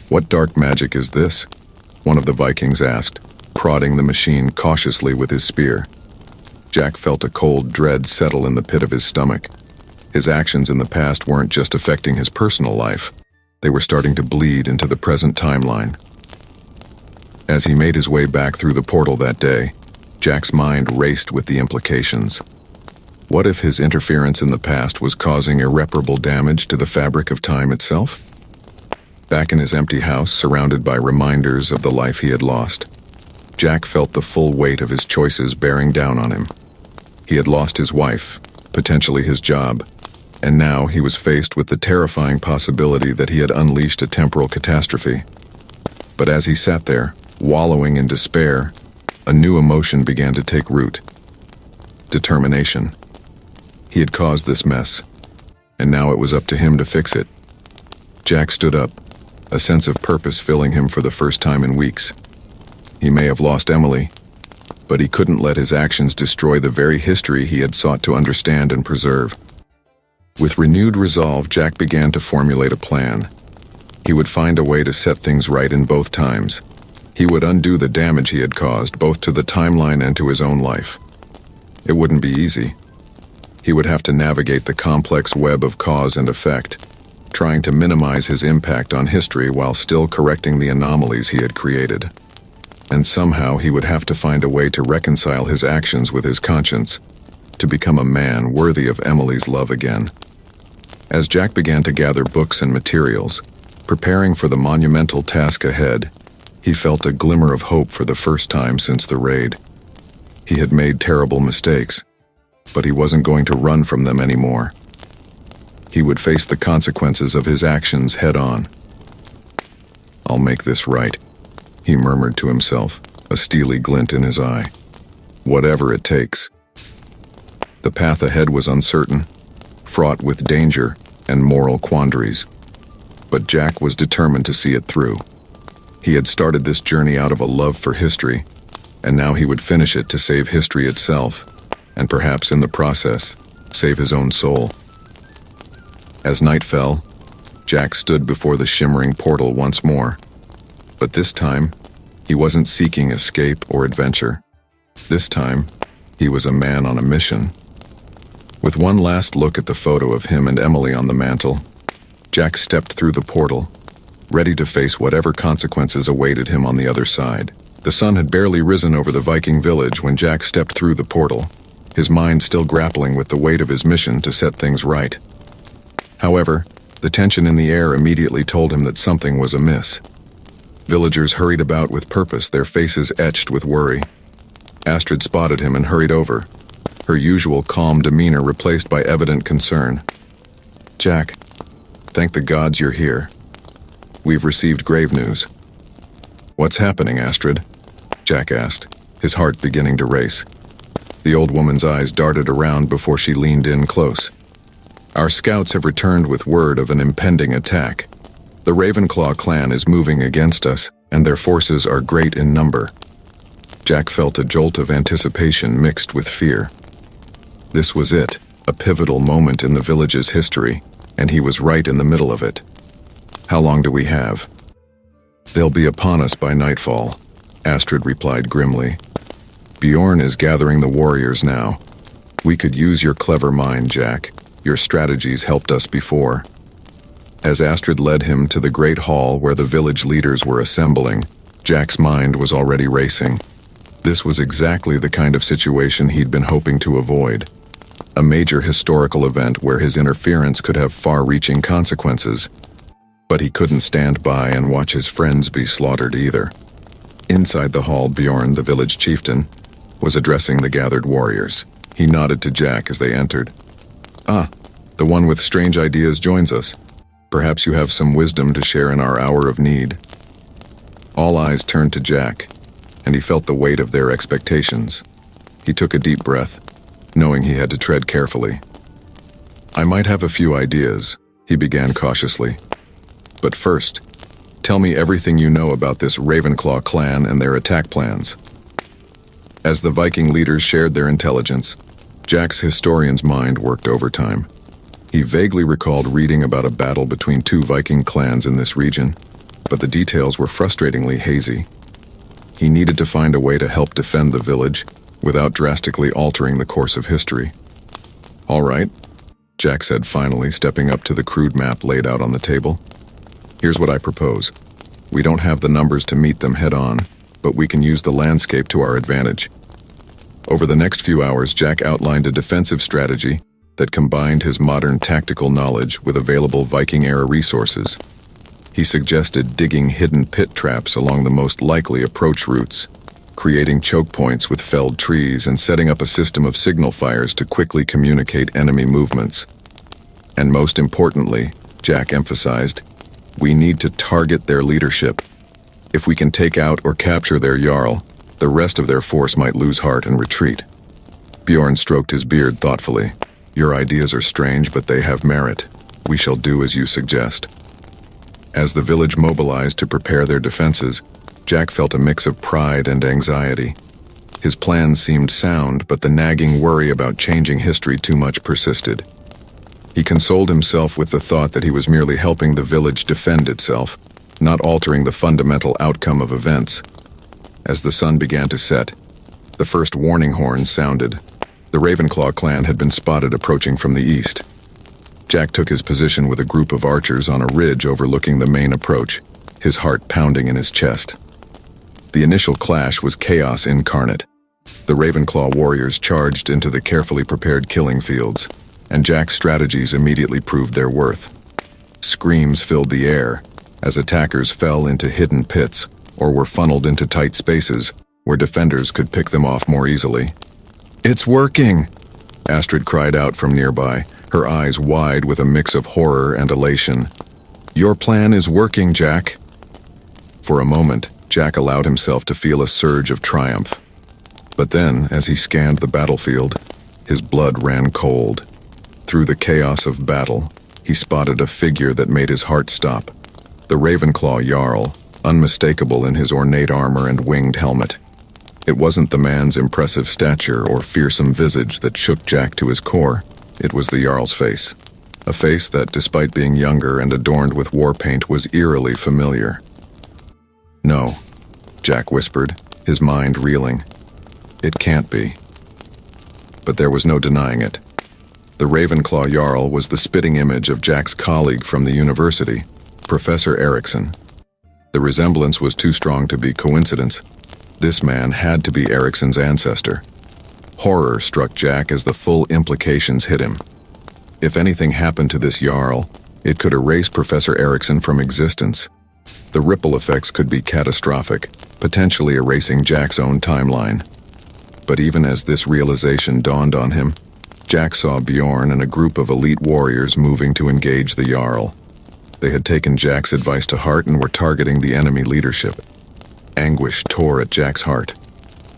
"What dark magic is this?" one of the Vikings asked, prodding the machine cautiously with his spear. Jack felt a cold dread settle in the pit of his stomach. His actions in the past weren't just affecting his personal life, they were starting to bleed into the present timeline. As he made his way back through the portal that day, Jack's mind raced with the implications. What if his interference in the past was causing irreparable damage to the fabric of time itself? Back in his empty house, surrounded by reminders of the life he had lost, Jack felt the full weight of his choices bearing down on him. He had lost his wife, potentially his job, and now he was faced with the terrifying possibility that he had unleashed a temporal catastrophe. But as he sat there, wallowing in despair, a new emotion began to take root. Determination. He had caused this mess, and now it was up to him to fix it. Jack stood up, a sense of purpose filling him for the first time in weeks. He may have lost Emily, but he couldn't let his actions destroy the very history he had sought to understand and preserve. With renewed resolve, Jack began to formulate a plan. He would find a way to set things right in both times. He would undo the damage he had caused, both to the timeline and to his own life. It wouldn't be easy. He would have to navigate the complex web of cause and effect, trying to minimize his impact on history while still correcting the anomalies he had created. And somehow he would have to find a way to reconcile his actions with his conscience, to become a man worthy of Emily's love again. As Jack began to gather books and materials, preparing for the monumental task ahead, he felt a glimmer of hope for the first time since the raid. He had made terrible mistakes, but he wasn't going to run from them anymore. He would face the consequences of his actions head on. "I'll make this right," he murmured to himself, a steely glint in his eye. "Whatever it takes." The path ahead was uncertain, fraught with danger and moral quandaries. But Jack was determined to see it through. He had started this journey out of a love for history, and now he would finish it to save history itself, and perhaps in the process, save his own soul. As night fell, Jack stood before the shimmering portal once more. But this time, he wasn't seeking escape or adventure. This time, he was a man on a mission. With one last look at the photo of him and Emily on the mantel, Jack stepped through the portal, ready to face whatever consequences awaited him on the other side. The sun had barely risen over the Viking village when Jack stepped through the portal, his mind still grappling with the weight of his mission to set things right. However, the tension in the air immediately told him that something was amiss. Villagers hurried about with purpose, their faces etched with worry. Astrid spotted him and hurried over, her usual calm demeanor replaced by evident concern. "Jack, thank the gods you're here. We've received grave news." "What's happening, Astrid?" Jack asked, his heart beginning to race. The old woman's eyes darted around before she leaned in close. "Our scouts have returned with word of an impending attack. The Ravenclaw clan is moving against us, and their forces are great in number." Jack felt a jolt of anticipation mixed with fear. This was it, a pivotal moment in the village's history, and he was right in the middle of it. "How long do we have?" "They'll be upon us by nightfall," Astrid replied grimly. "Bjorn is gathering the warriors now. We could use your clever mind, Jack. Your strategies helped us before." As Astrid led him to the great hall where the village leaders were assembling, Jack's mind was already racing. This was exactly the kind of situation he'd been hoping to avoid. A major historical event where his interference could have far-reaching consequences. But he couldn't stand by and watch his friends be slaughtered either. Inside the hall, Bjorn, the village chieftain, was addressing the gathered warriors. He nodded to Jack as they entered. "Ah, the one with strange ideas joins us. Perhaps you have some wisdom to share in our hour of need." All eyes turned to Jack, and he felt the weight of their expectations. He took a deep breath, knowing he had to tread carefully. "I might have a few ideas," he began cautiously. "But first, tell me everything you know about this Ravenclaw clan and their attack plans." As the Viking leaders shared their intelligence, Jack's historian's mind worked overtime. He vaguely recalled reading about a battle between two Viking clans in this region, but the details were frustratingly hazy. He needed to find a way to help defend the village without drastically altering the course of history. "All right," Jack said finally, stepping up to the crude map laid out on the table. "Here's what I propose. We don't have the numbers to meet them head-on, but we can use the landscape to our advantage." Over the next few hours, Jack outlined a defensive strategy that combined his modern tactical knowledge with available Viking-era resources. He suggested digging hidden pit traps along the most likely approach routes, creating choke points with felled trees, and setting up a system of signal fires to quickly communicate enemy movements. And most importantly, Jack emphasized, we need to target their leadership. If we can take out or capture their Jarl, the rest of their force might lose heart and retreat. Bjorn stroked his beard thoughtfully. "Your ideas are strange, but they have merit. We shall do as you suggest." As the village mobilized to prepare their defenses, Jack felt a mix of pride and anxiety. His plans seemed sound, but the nagging worry about changing history too much persisted. He consoled himself with the thought that he was merely helping the village defend itself, not altering the fundamental outcome of events. As the sun began to set, the first warning horn sounded. The Ravenclaw clan had been spotted approaching from the east. Jack took his position with a group of archers on a ridge overlooking the main approach, his heart pounding in his chest. The initial clash was chaos incarnate. The Ravenclaw warriors charged into the carefully prepared killing fields, and Jack's strategies immediately proved their worth. Screams filled the air as attackers fell into hidden pits or were funneled into tight spaces where defenders could pick them off more easily. "It's working!" Astrid cried out from nearby, her eyes wide with a mix of horror and elation. "Your plan is working, Jack." For a moment, Jack allowed himself to feel a surge of triumph. But then, as he scanned the battlefield, his blood ran cold. Through the chaos of battle, he spotted a figure that made his heart stop. The Ravenclaw Jarl, unmistakable in his ornate armor and winged helmet. It wasn't the man's impressive stature or fearsome visage that shook Jack to his core. It was the Jarl's face. A face that, despite being younger and adorned with war paint, was eerily familiar. "No," Jack whispered, his mind reeling. "It can't be." But there was no denying it. The Ravenclaw Jarl was the spitting image of Jack's colleague from the university, Professor Eriksson. The resemblance was too strong to be coincidence. This man had to be Eriksson's ancestor. Horror struck Jack as the full implications hit him. If anything happened to this Jarl, it could erase Professor Eriksson from existence. The ripple effects could be catastrophic, potentially erasing Jack's own timeline. But even as this realization dawned on him, Jack saw Bjorn and a group of elite warriors moving to engage the Jarl. They had taken Jack's advice to heart and were targeting the enemy leadership. Anguish tore at Jack's heart.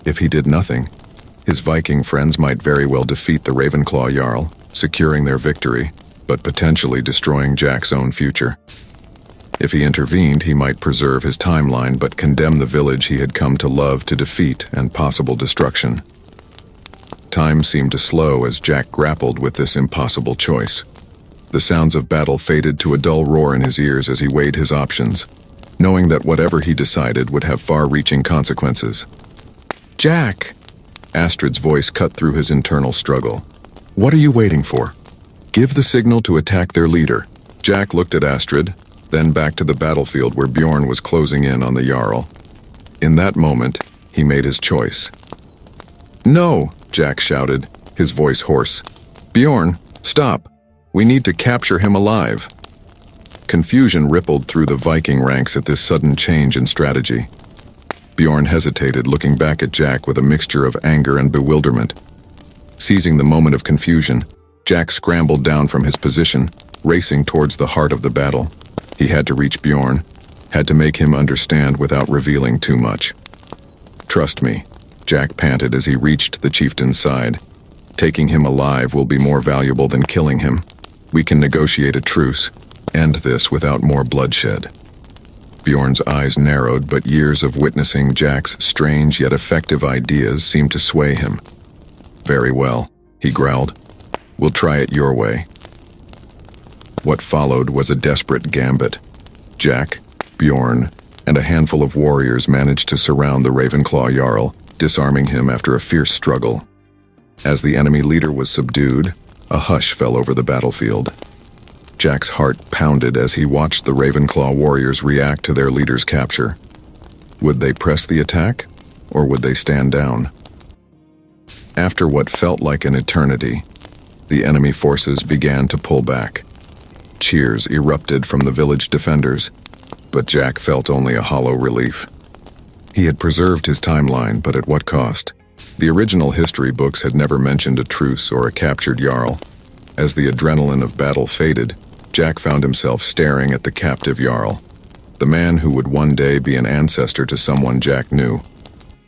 If he did nothing, his Viking friends might very well defeat the Ravenclaw Jarl, securing their victory, but potentially destroying Jack's own future. If he intervened, he might preserve his timeline but condemn the village he had come to love to defeat and possible destruction. Time seemed to slow as Jack grappled with this impossible choice. The sounds of battle faded to a dull roar in his ears as he weighed his options, knowing that whatever he decided would have far-reaching consequences. "Jack!" Astrid's voice cut through his internal struggle. "What are you waiting for? Give the signal to attack their leader." Jack looked at Astrid, then back to the battlefield where Bjorn was closing in on the Jarl. In that moment, he made his choice. "No!" Jack shouted, his voice hoarse. "Bjorn, stop! We need to capture him alive." Confusion rippled through the Viking ranks at this sudden change in strategy. Bjorn hesitated, looking back at Jack with a mixture of anger and bewilderment. Seizing the moment of confusion, Jack scrambled down from his position, racing towards the heart of the battle. He had to reach Bjorn, had to make him understand without revealing too much. "Trust me," Jack panted as he reached the chieftain's side. "Taking him alive will be more valuable than killing him. We can negotiate a truce, end this without more bloodshed." Bjorn's eyes narrowed, but years of witnessing Jack's strange yet effective ideas seemed to sway him. "Very well," he growled. "We'll try it your way." What followed was a desperate gambit. Jack, Bjorn, and a handful of warriors managed to surround the Ravenclaw Jarl, disarming him after a fierce struggle. As the enemy leader was subdued, a hush fell over the battlefield. Jack's heart pounded as he watched the Ravenclaw warriors react to their leader's capture. Would they press the attack, or would they stand down? After what felt like an eternity, the enemy forces began to pull back. Cheers erupted from the village defenders, but Jack felt only a hollow relief. He had preserved his timeline, but at what cost? The original history books had never mentioned a truce or a captured Jarl. As the adrenaline of battle faded, Jack found himself staring at the captive Jarl, the man who would one day be an ancestor to someone Jack knew.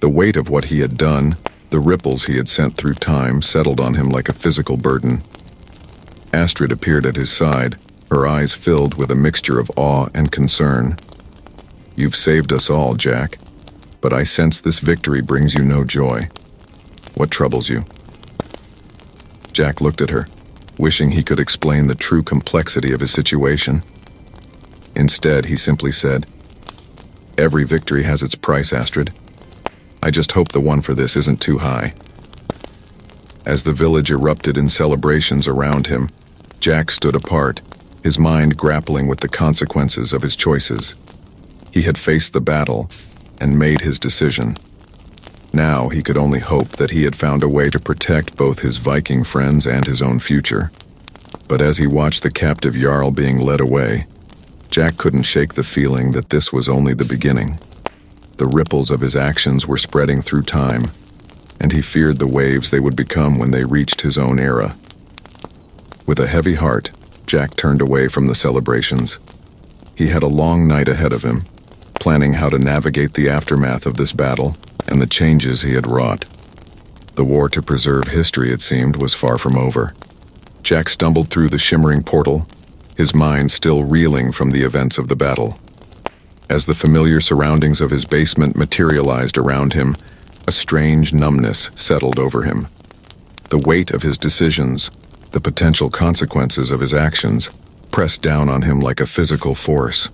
The weight of what he had done, the ripples he had sent through time, settled on him like a physical burden. Astrid appeared at his side, her eyes filled with a mixture of awe and concern. "You've saved us all, Jack, but I sense this victory brings you no joy. What troubles you?" Jack looked at her, wishing he could explain the true complexity of his situation. Instead, he simply said, "Every victory has its price, Astrid. I just hope the one for this isn't too high." As the village erupted in celebrations around him, Jack stood apart, his mind grappling with the consequences of his choices. He had faced the battle and made his decision. Now he could only hope that he had found a way to protect both his Viking friends and his own future. But as he watched the captive Jarl being led away, Jack couldn't shake the feeling that this was only the beginning. The ripples of his actions were spreading through time, and he feared the waves they would become when they reached his own era. With a heavy heart, Jack turned away from the celebrations. He had a long night ahead of him, planning how to navigate the aftermath of this battle and the changes he had wrought. The war to preserve history, it seemed, was far from over. Jack stumbled through the shimmering portal, his mind still reeling from the events of the battle. As the familiar surroundings of his basement materialized around him, a strange numbness settled over him. The weight of his decisions, the potential consequences of his actions, pressed down on him like a physical force.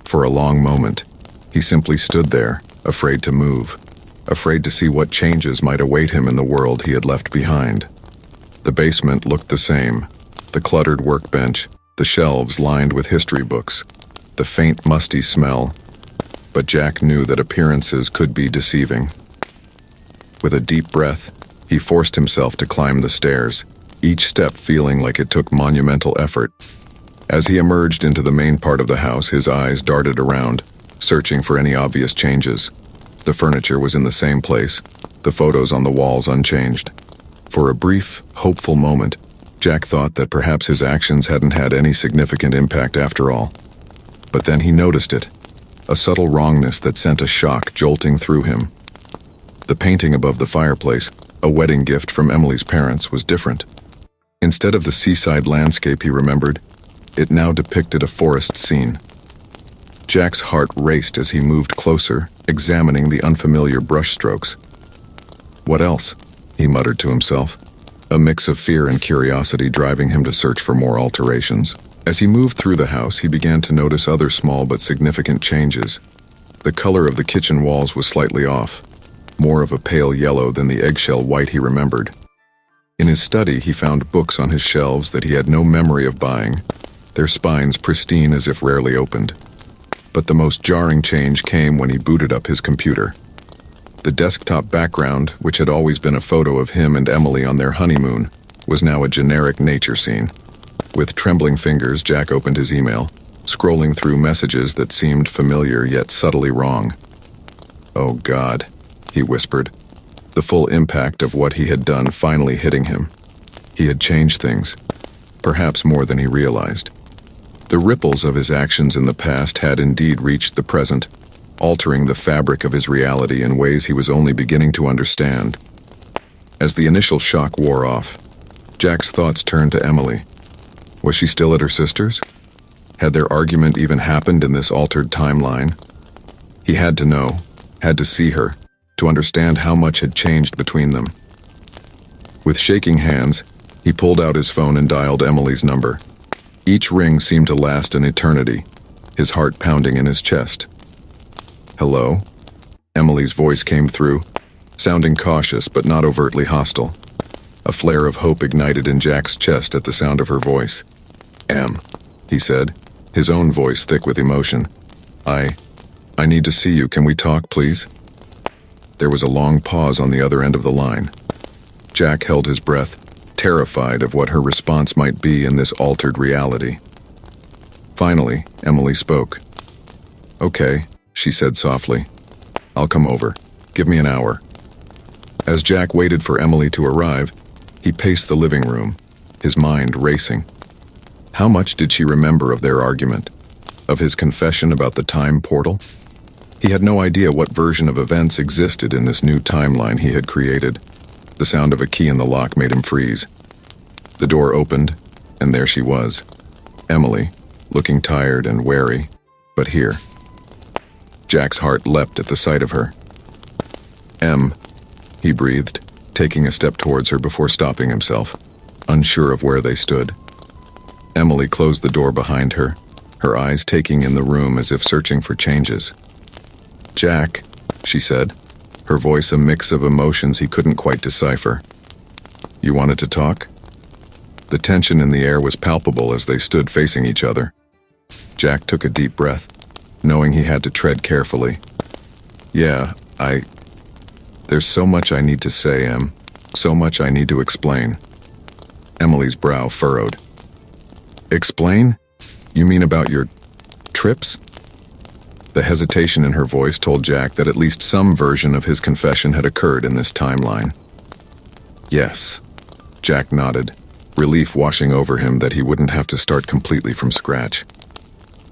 For a long moment, he simply stood there, afraid to move, afraid to see what changes might await him in the world he had left behind. The basement looked the same, the cluttered workbench, the shelves lined with history books, the faint musty smell, but Jack knew that appearances could be deceiving. With a deep breath, he forced himself to climb the stairs, each step feeling like it took monumental effort. As he emerged into the main part of the house, his eyes darted around, searching for any obvious changes. The furniture was in the same place, the photos on the walls unchanged. For a brief, hopeful moment, Jack thought that perhaps his actions hadn't had any significant impact after all. But then he noticed it, a subtle wrongness that sent a shock jolting through him. The painting above the fireplace, a wedding gift from Emily's parents, was different. Instead of the seaside landscape he remembered, it now depicted a forest scene. Jack's heart raced as he moved closer, examining the unfamiliar brushstrokes. "What else?" he muttered to himself, a mix of fear and curiosity driving him to search for more alterations. As he moved through the house, he began to notice other small but significant changes. The color of the kitchen walls was slightly off, more of a pale yellow than the eggshell white he remembered. In his study, he found books on his shelves that he had no memory of buying, their spines pristine as if rarely opened. But the most jarring change came when he booted up his computer. The desktop background, which had always been a photo of him and Emily on their honeymoon, was now a generic nature scene. With trembling fingers, Jack opened his email, scrolling through messages that seemed familiar yet subtly wrong. "Oh God," he whispered, the full impact of what he had done finally hitting him. He had changed things, perhaps more than he realized. The ripples of his actions in the past had indeed reached the present, altering the fabric of his reality in ways he was only beginning to understand. As the initial shock wore off, Jack's thoughts turned to Emily. Was she still at her sister's? Had their argument even happened in this altered timeline? He had to know, had to see her, to understand how much had changed between them. With shaking hands, he pulled out his phone and dialed Emily's number. Each ring seemed to last an eternity, his heart pounding in his chest. "Hello?" Emily's voice came through, sounding cautious but not overtly hostile. A flare of hope ignited in Jack's chest at the sound of her voice. "Em," he said, his own voice thick with emotion. I need to see you. Can we talk, please?" There was a long pause on the other end of the line. Jack held his breath, terrified of what her response might be in this altered reality. Finally, Emily spoke. "Okay," she said softly. "I'll come over. Give me an hour." As Jack waited for Emily to arrive, he paced the living room, his mind racing. How much did she remember of their argument? Of his confession about the time portal? He had no idea what version of events existed in this new timeline he had created. The sound of a key in the lock made him freeze. The door opened, and there she was. Emily, looking tired and wary, but here. Jack's heart leapt at the sight of her. "Em," he breathed, taking a step towards her before stopping himself, unsure of where they stood. Emily closed the door behind her, her eyes taking in the room as if searching for changes. "Jack," she said, her voice a mix of emotions he couldn't quite decipher. "You wanted to talk?" The tension in the air was palpable as they stood facing each other. Jack took a deep breath, knowing he had to tread carefully. "Yeah, there's so much I need to say, Em. So much I need to explain." Emily's brow furrowed. "Explain? You mean about your trips?" The hesitation in her voice told Jack that at least some version of his confession had occurred in this timeline. "Yes," Jack nodded, relief washing over him that he wouldn't have to start completely from scratch.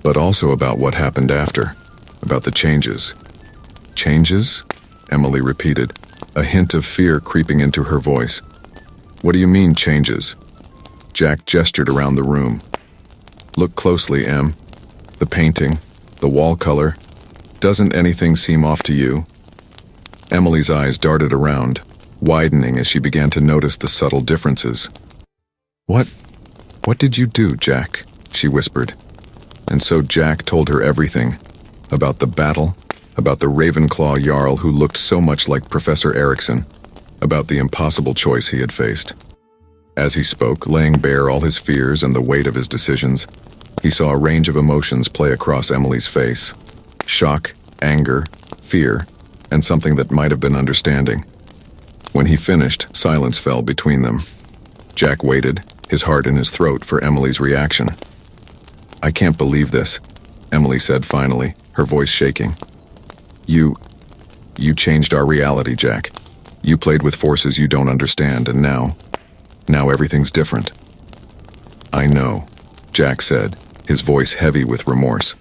"But also about what happened after, about the changes." "Changes?" Emily repeated, a hint of fear creeping into her voice. "What do you mean, changes?" Jack gestured around the room. "Look closely, Em. The painting, the wall color. Doesn't anything seem off to you?" Emily's eyes darted around, widening as she began to notice the subtle differences. What did you do, Jack?" she whispered. And so Jack told her everything, about the battle, about the Ravenclaw Jarl who looked so much like Professor Erickson, about the impossible choice he had faced. As he spoke, laying bare all his fears and the weight of his decisions, he saw a range of emotions play across Emily's face. Shock, anger, fear, and something that might have been understanding. When he finished, silence fell between them. Jack waited, his heart in his throat, for Emily's reaction. "I can't believe this," Emily said finally, her voice shaking. You changed our reality, Jack. You played with forces you don't understand, and now everything's different." "I know," Jack said, his voice heavy with remorse.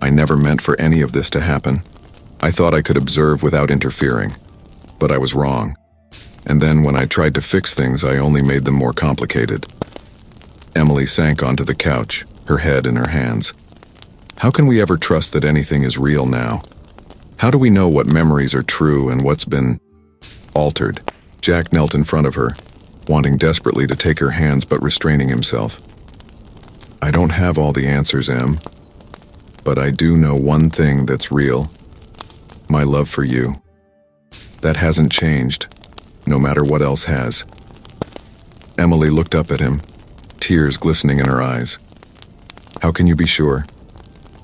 "I never meant for any of this to happen. I thought I could observe without interfering, but I was wrong. And then when I tried to fix things, I only made them more complicated." Emily sank onto the couch, her head in her hands. How can we ever trust that anything is real now? How do we know what memories are true and what's been altered? Jack knelt in front of her, wanting desperately to take her hands but restraining himself. "I don't have all the answers, Em, but I do know one thing that's real. My love for you. That hasn't changed, no matter what else has." Emily looked up at him, tears glistening in her eyes. "How can you be sure?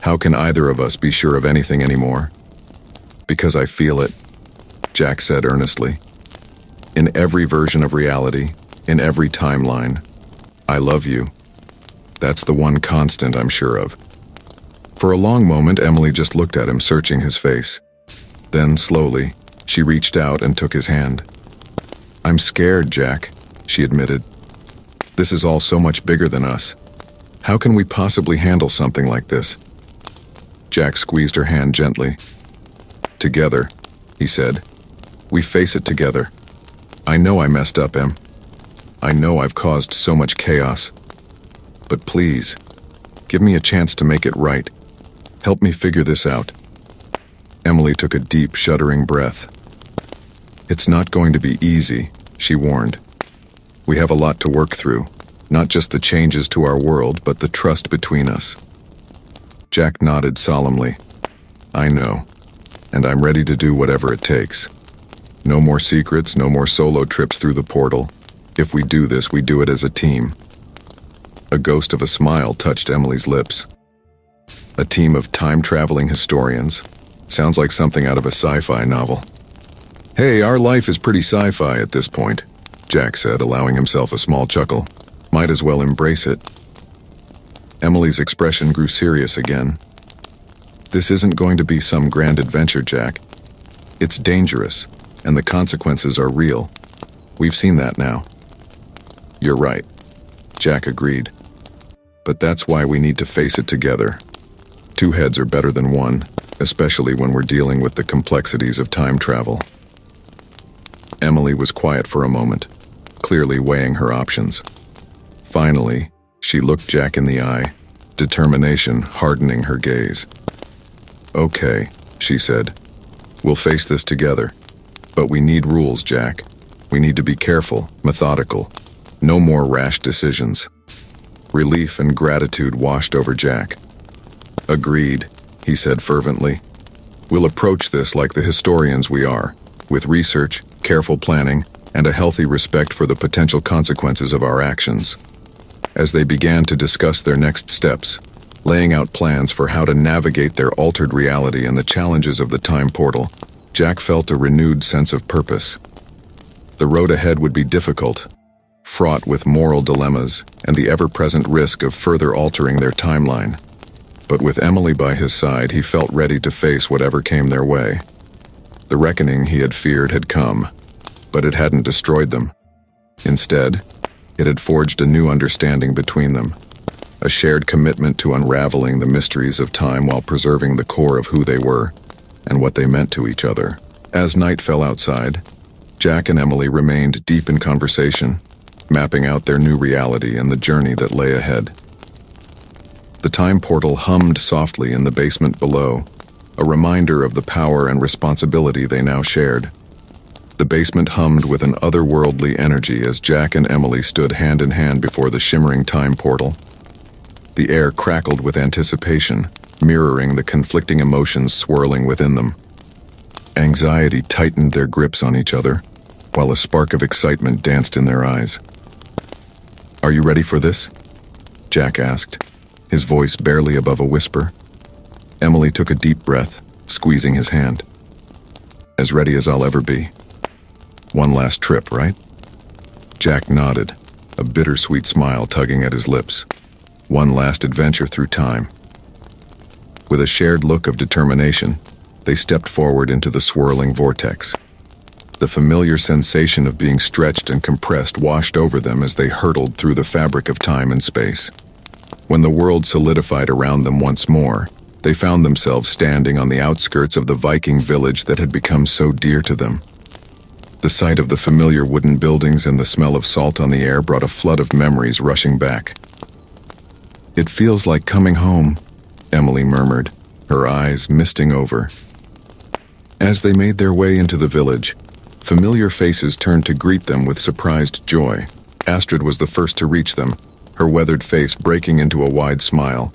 How can either of us be sure of anything anymore?" "Because I feel it," Jack said earnestly. "In every version of reality, in every timeline, I love you. That's the one constant I'm sure of." For a long moment, Emily just looked at him, searching his face. Then, slowly, she reached out and took his hand. "I'm scared, Jack," she admitted, This is all so much bigger than us. How can we possibly handle something like this? Jack squeezed her hand gently. Together, he said. We face it together. I know I messed up, Em. I know I've caused so much chaos. But please, give me a chance to make it right. Help me figure this out. Emily took a deep, shuddering breath. It's not going to be easy, she warned. We have a lot to work through, not just the changes to our world, but the trust between us. Jack nodded solemnly. I know, and I'm ready to do whatever it takes. No more secrets, no more solo trips through the portal. If we do this, we do it as a team. A ghost of a smile touched Emily's lips. A team of time-traveling historians. Sounds like something out of a sci-fi novel. Hey, our life is pretty sci-fi at this point, Jack said, allowing himself a small chuckle. Might as well embrace it. Emily's expression grew serious again. This isn't going to be some grand adventure, Jack. It's dangerous, and the consequences are real. We've seen that now. You're right, Jack agreed. But that's why we need to face it together. Two heads are better than one, especially when we're dealing with the complexities of time travel. Emily was quiet for a moment, clearly weighing her options. Finally, she looked Jack in the eye, determination hardening her gaze. Okay, she said. We'll face this together. But we need rules, Jack. We need to be careful, methodical. No more rash decisions. Relief and gratitude washed over Jack. Agreed, he said fervently. We'll approach this like the historians we are, with research, careful planning, and a healthy respect for the potential consequences of our actions. As they began to discuss their next steps, laying out plans for how to navigate their altered reality and the challenges of the time portal, Jack felt a renewed sense of purpose. The road ahead would be difficult, fraught with moral dilemmas and the ever-present risk of further altering their timeline. But with Emily by his side, he felt ready to face whatever came their way. The reckoning he had feared had come, but it hadn't destroyed them. Instead, it had forged a new understanding between them, a shared commitment to unraveling the mysteries of time while preserving the core of who they were and what they meant to each other. As night fell outside, Jack and Emily remained deep in conversation, mapping out their new reality and the journey that lay ahead. The time portal hummed softly in the basement below, a reminder of the power and responsibility they now shared. The basement hummed with an otherworldly energy as Jack and Emily stood hand in hand before the shimmering time portal. The air crackled with anticipation, mirroring the conflicting emotions swirling within them. Anxiety tightened their grips on each other, while a spark of excitement danced in their eyes. Are you ready for this? Jack asked, his voice barely above a whisper. Emily took a deep breath, squeezing his hand. As ready as I'll ever be. One last trip, right? Jack nodded, a bittersweet smile tugging at his lips. One last adventure through time. With a shared look of determination, they stepped forward into the swirling vortex. The familiar sensation of being stretched and compressed washed over them as they hurtled through the fabric of time and space. When the world solidified around them once more, they found themselves standing on the outskirts of the Viking village that had become so dear to them. The sight of the familiar wooden buildings and the smell of salt on the air brought a flood of memories rushing back. It feels like coming home, Emily murmured, her eyes misting over. As they made their way into the village, familiar faces turned to greet them with surprised joy. Astrid was the first to reach them, her weathered face breaking into a wide smile.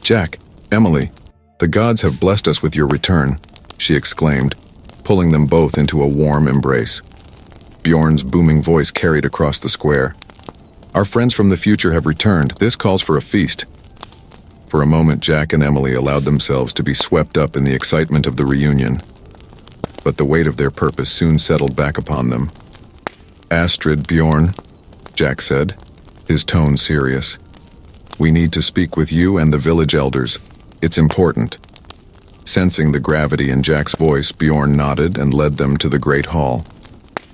Jack, Emily, the gods have blessed us with your return, she exclaimed, pulling them both into a warm embrace. Bjorn's booming voice carried across the square. Our friends from the future have returned. This calls for a feast. For a moment, Jack and Emily allowed themselves to be swept up in the excitement of the reunion. But the weight of their purpose soon settled back upon them. Astrid, Bjorn, Jack said, his tone serious. We need to speak with you and the village elders. It's important. Sensing the gravity in Jack's voice, Bjorn nodded and led them to the great hall.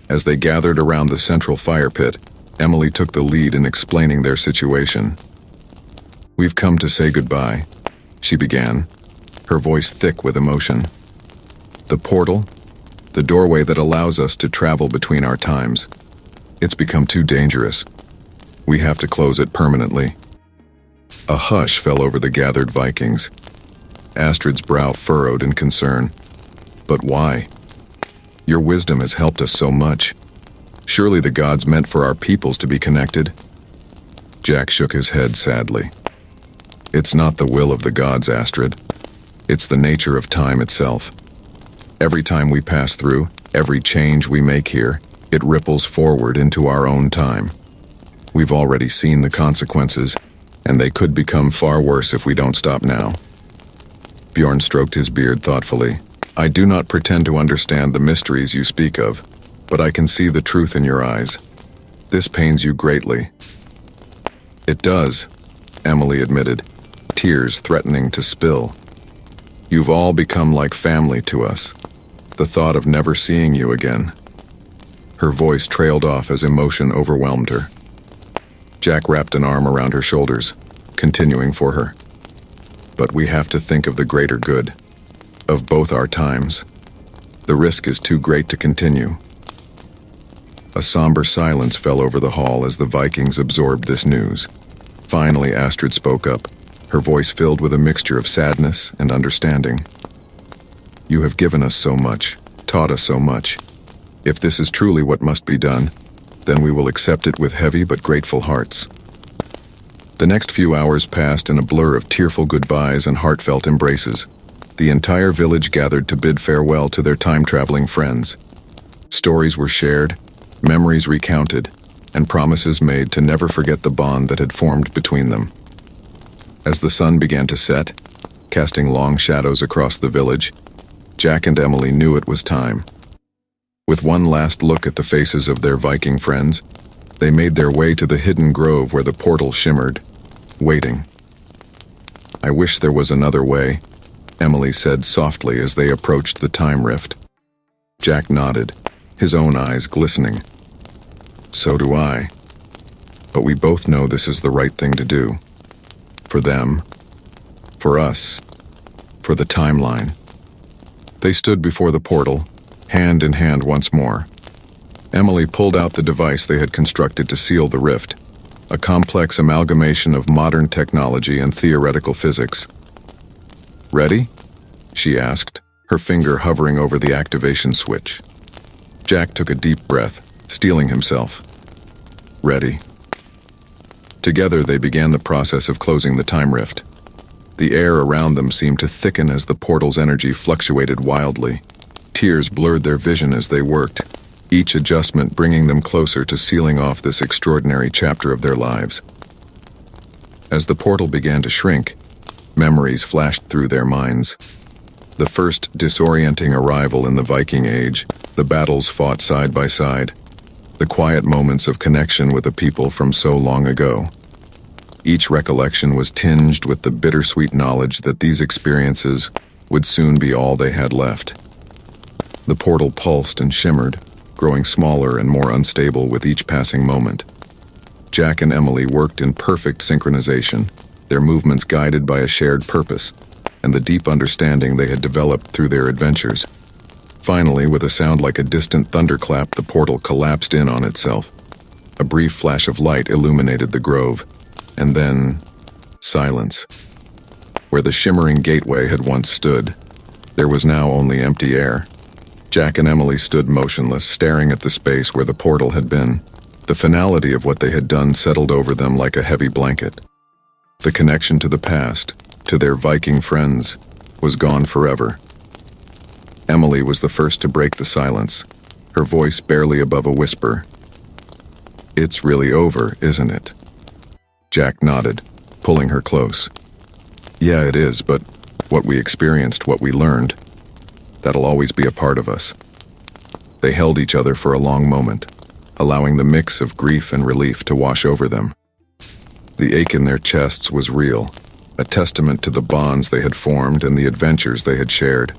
As they gathered around the central fire pit, Emily took the lead in explaining their situation. "We've come to say goodbye," she began, her voice thick with emotion. "The portal, the doorway that allows us to travel between our times, it's become too dangerous. We have to close it permanently." A hush fell over the gathered Vikings. Astrid's brow furrowed in concern. "But why? Your wisdom has helped us so much. Surely the gods meant for our peoples to be connected?" Jack shook his head sadly. "It's not the will of the gods, Astrid. It's the nature of time itself. Every time we pass through, every change we make here, it ripples forward into our own time. We've already seen the consequences, and they could become far worse if we don't stop now." Bjorn stroked his beard thoughtfully. "I do not pretend to understand the mysteries you speak of, but I can see the truth in your eyes. This pains you greatly." "It does," Emily admitted, tears threatening to spill. "You've all become like family to us. The thought of never seeing you again." Her voice trailed off as emotion overwhelmed her. Jack wrapped an arm around her shoulders, continuing for her. "But we have to think of the greater good, of both our times. The risk is too great to continue." A somber silence fell over the hall as the Vikings absorbed this news. Finally, Astrid spoke up, her voice filled with a mixture of sadness and understanding. "You have given us so much, taught us so much. If this is truly what must be done, then we will accept it with heavy but grateful hearts." The next few hours passed in a blur of tearful goodbyes and heartfelt embraces. The entire village gathered to bid farewell to their time-traveling friends. Stories were shared, memories recounted, and promises made to never forget the bond that had formed between them. As the sun began to set, casting long shadows across the village, Jack and Emily knew it was time. With one last look at the faces of their Viking friends, they made their way to the hidden grove where the portal shimmered, waiting. "I wish there was another way," Emily said softly as they approached the time rift. Jack nodded, his own eyes glistening. "So do I. But we both know this is the right thing to do. For them, for us, for the timeline." They stood before the portal, hand in hand once more. Emily pulled out the device they had constructed to seal the rift, a complex amalgamation of modern technology and theoretical physics. "Ready?" she asked, her finger hovering over the activation switch. Jack took a deep breath, steeling himself. "Ready." Together they began the process of closing the time rift. The air around them seemed to thicken as the portal's energy fluctuated wildly. Tears blurred their vision as they worked, each adjustment bringing them closer to sealing off this extraordinary chapter of their lives. As the portal began to shrink, memories flashed through their minds. The first disorienting arrival in the Viking Age, the battles fought side by side, the quiet moments of connection with a people from so long ago. Each recollection was tinged with the bittersweet knowledge that these experiences would soon be all they had left. The portal pulsed and shimmered, growing smaller and more unstable with each passing moment. Jack and Emily worked in perfect synchronization, their movements guided by a shared purpose and the deep understanding they had developed through their adventures. Finally, with a sound like a distant thunderclap, the portal collapsed in on itself. A brief flash of light illuminated the grove, and then silence. Where the shimmering gateway had once stood, there was now only empty air. Jack and Emily stood motionless, staring at the space where the portal had been. The finality of what they had done settled over them like a heavy blanket. The connection to the past, to their Viking friends, was gone forever. Emily was the first to break the silence, her voice barely above a whisper. "It's really over, isn't it?" Jack nodded, pulling her close. "Yeah, it is, but what we experienced, what we learned, that'll always be a part of us." They held each other for a long moment, allowing the mix of grief and relief to wash over them. The ache in their chests was real, a testament to the bonds they had formed and the adventures they had shared.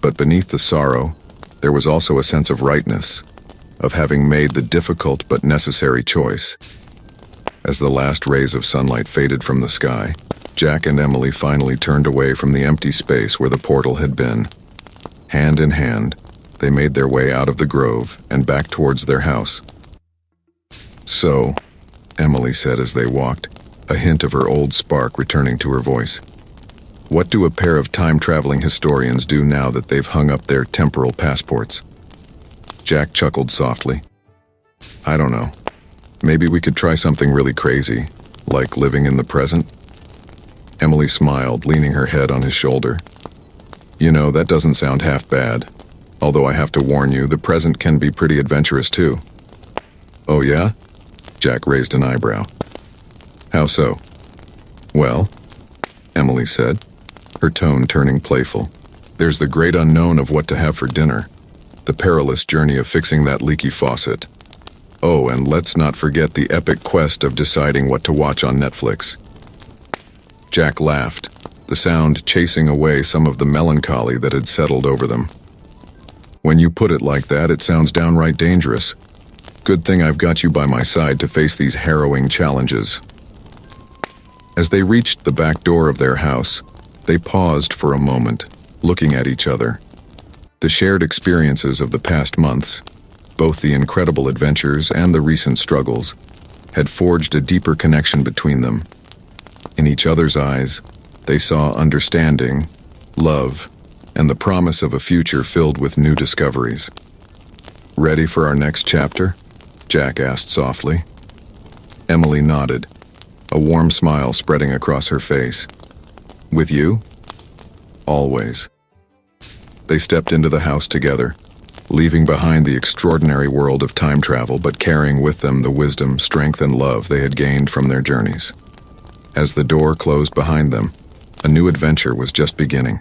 But beneath the sorrow, there was also a sense of rightness, of having made the difficult but necessary choice. As the last rays of sunlight faded from the sky, Jack and Emily finally turned away from the empty space where the portal had been. Hand in hand, they made their way out of the grove and back towards their house. "So," Emily said as they walked, a hint of her old spark returning to her voice, "what do a pair of time-traveling historians do now that they've hung up their temporal passports?" Jack chuckled softly. "I don't know. Maybe we could try something really crazy, like living in the present?" Emily smiled, leaning her head on his shoulder. "You know, that doesn't sound half bad. Although I have to warn you, the present can be pretty adventurous too." "Oh yeah?" Jack raised an eyebrow. "How so?" "Well," Emily said, her tone turning playful, "there's the great unknown of what to have for dinner, the perilous journey of fixing that leaky faucet. Oh, and let's not forget the epic quest of deciding what to watch on Netflix." Jack laughed, the sound chasing away some of the melancholy that had settled over them. "When you put it like that, it sounds downright dangerous. Good thing I've got you by my side to face these harrowing challenges." As they reached the back door of their house, they paused for a moment, looking at each other. The shared experiences of the past months, both the incredible adventures and the recent struggles, had forged a deeper connection between them. In each other's eyes, they saw understanding, love, and the promise of a future filled with new discoveries. "Ready for our next chapter?" Jack asked softly. Emily nodded, a warm smile spreading across her face. "With you?" "Always." They stepped into the house together, leaving behind the extraordinary world of time travel but carrying with them the wisdom, strength, and love they had gained from their journeys. As the door closed behind them, a new adventure was just beginning.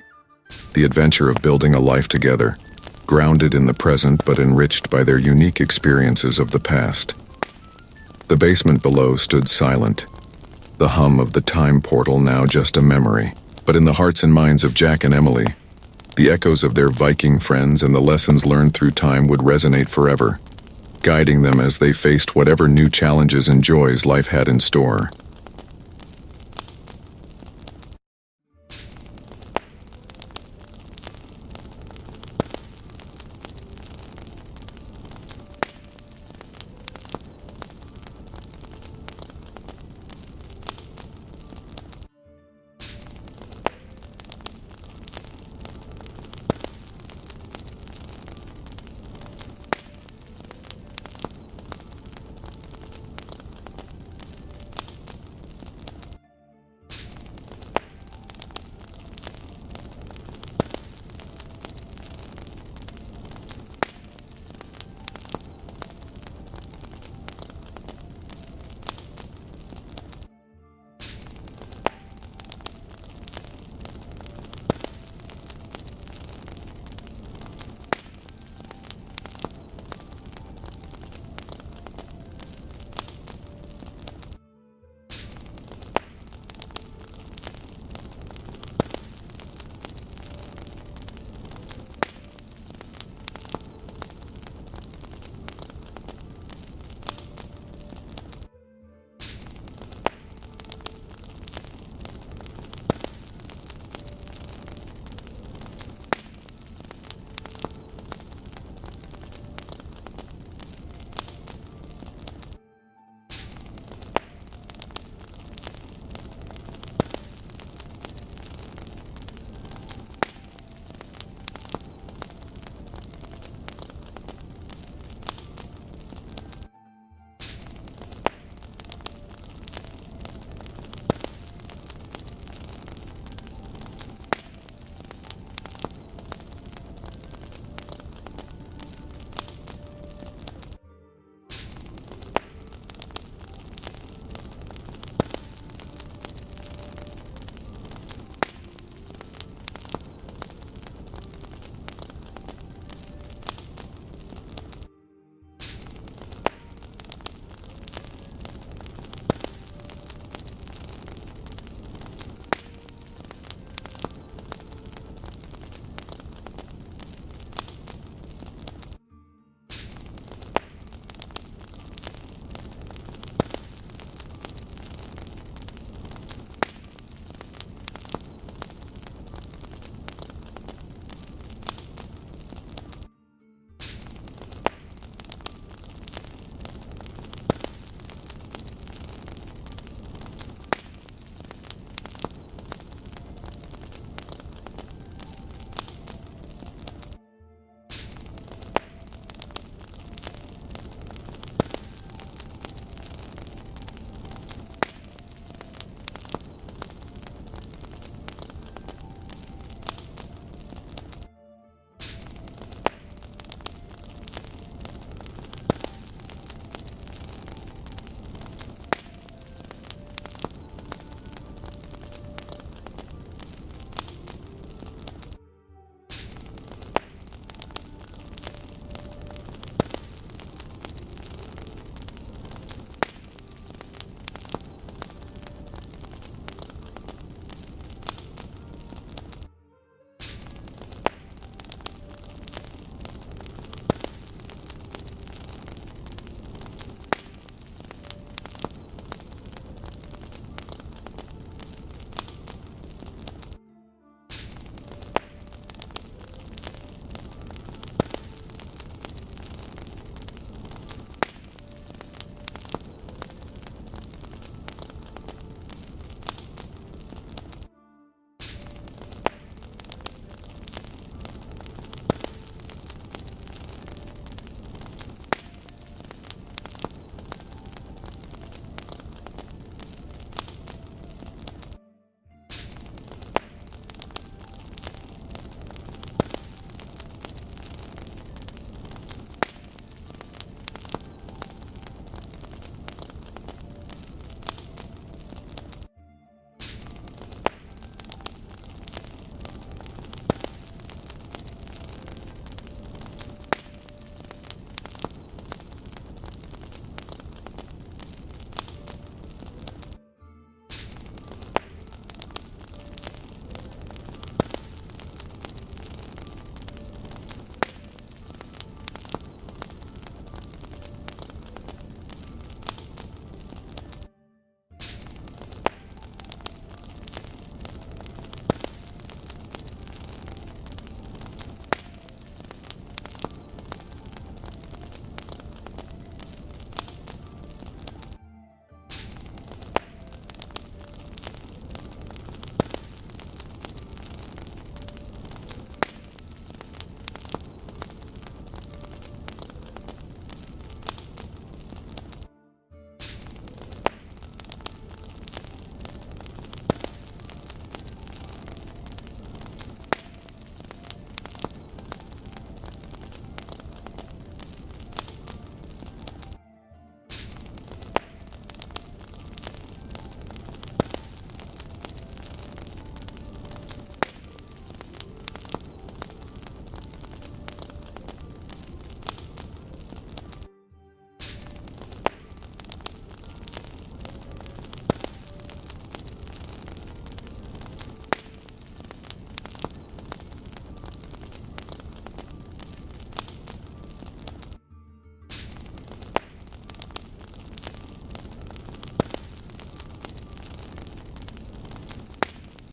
The adventure of building a life together, grounded in the present but enriched by their unique experiences of the past. The basement below stood silent, the hum of the time portal now just a memory. But in the hearts and minds of Jack and Emily, the echoes of their Viking friends and the lessons learned through time would resonate forever, guiding them as they faced whatever new challenges and joys life had in store.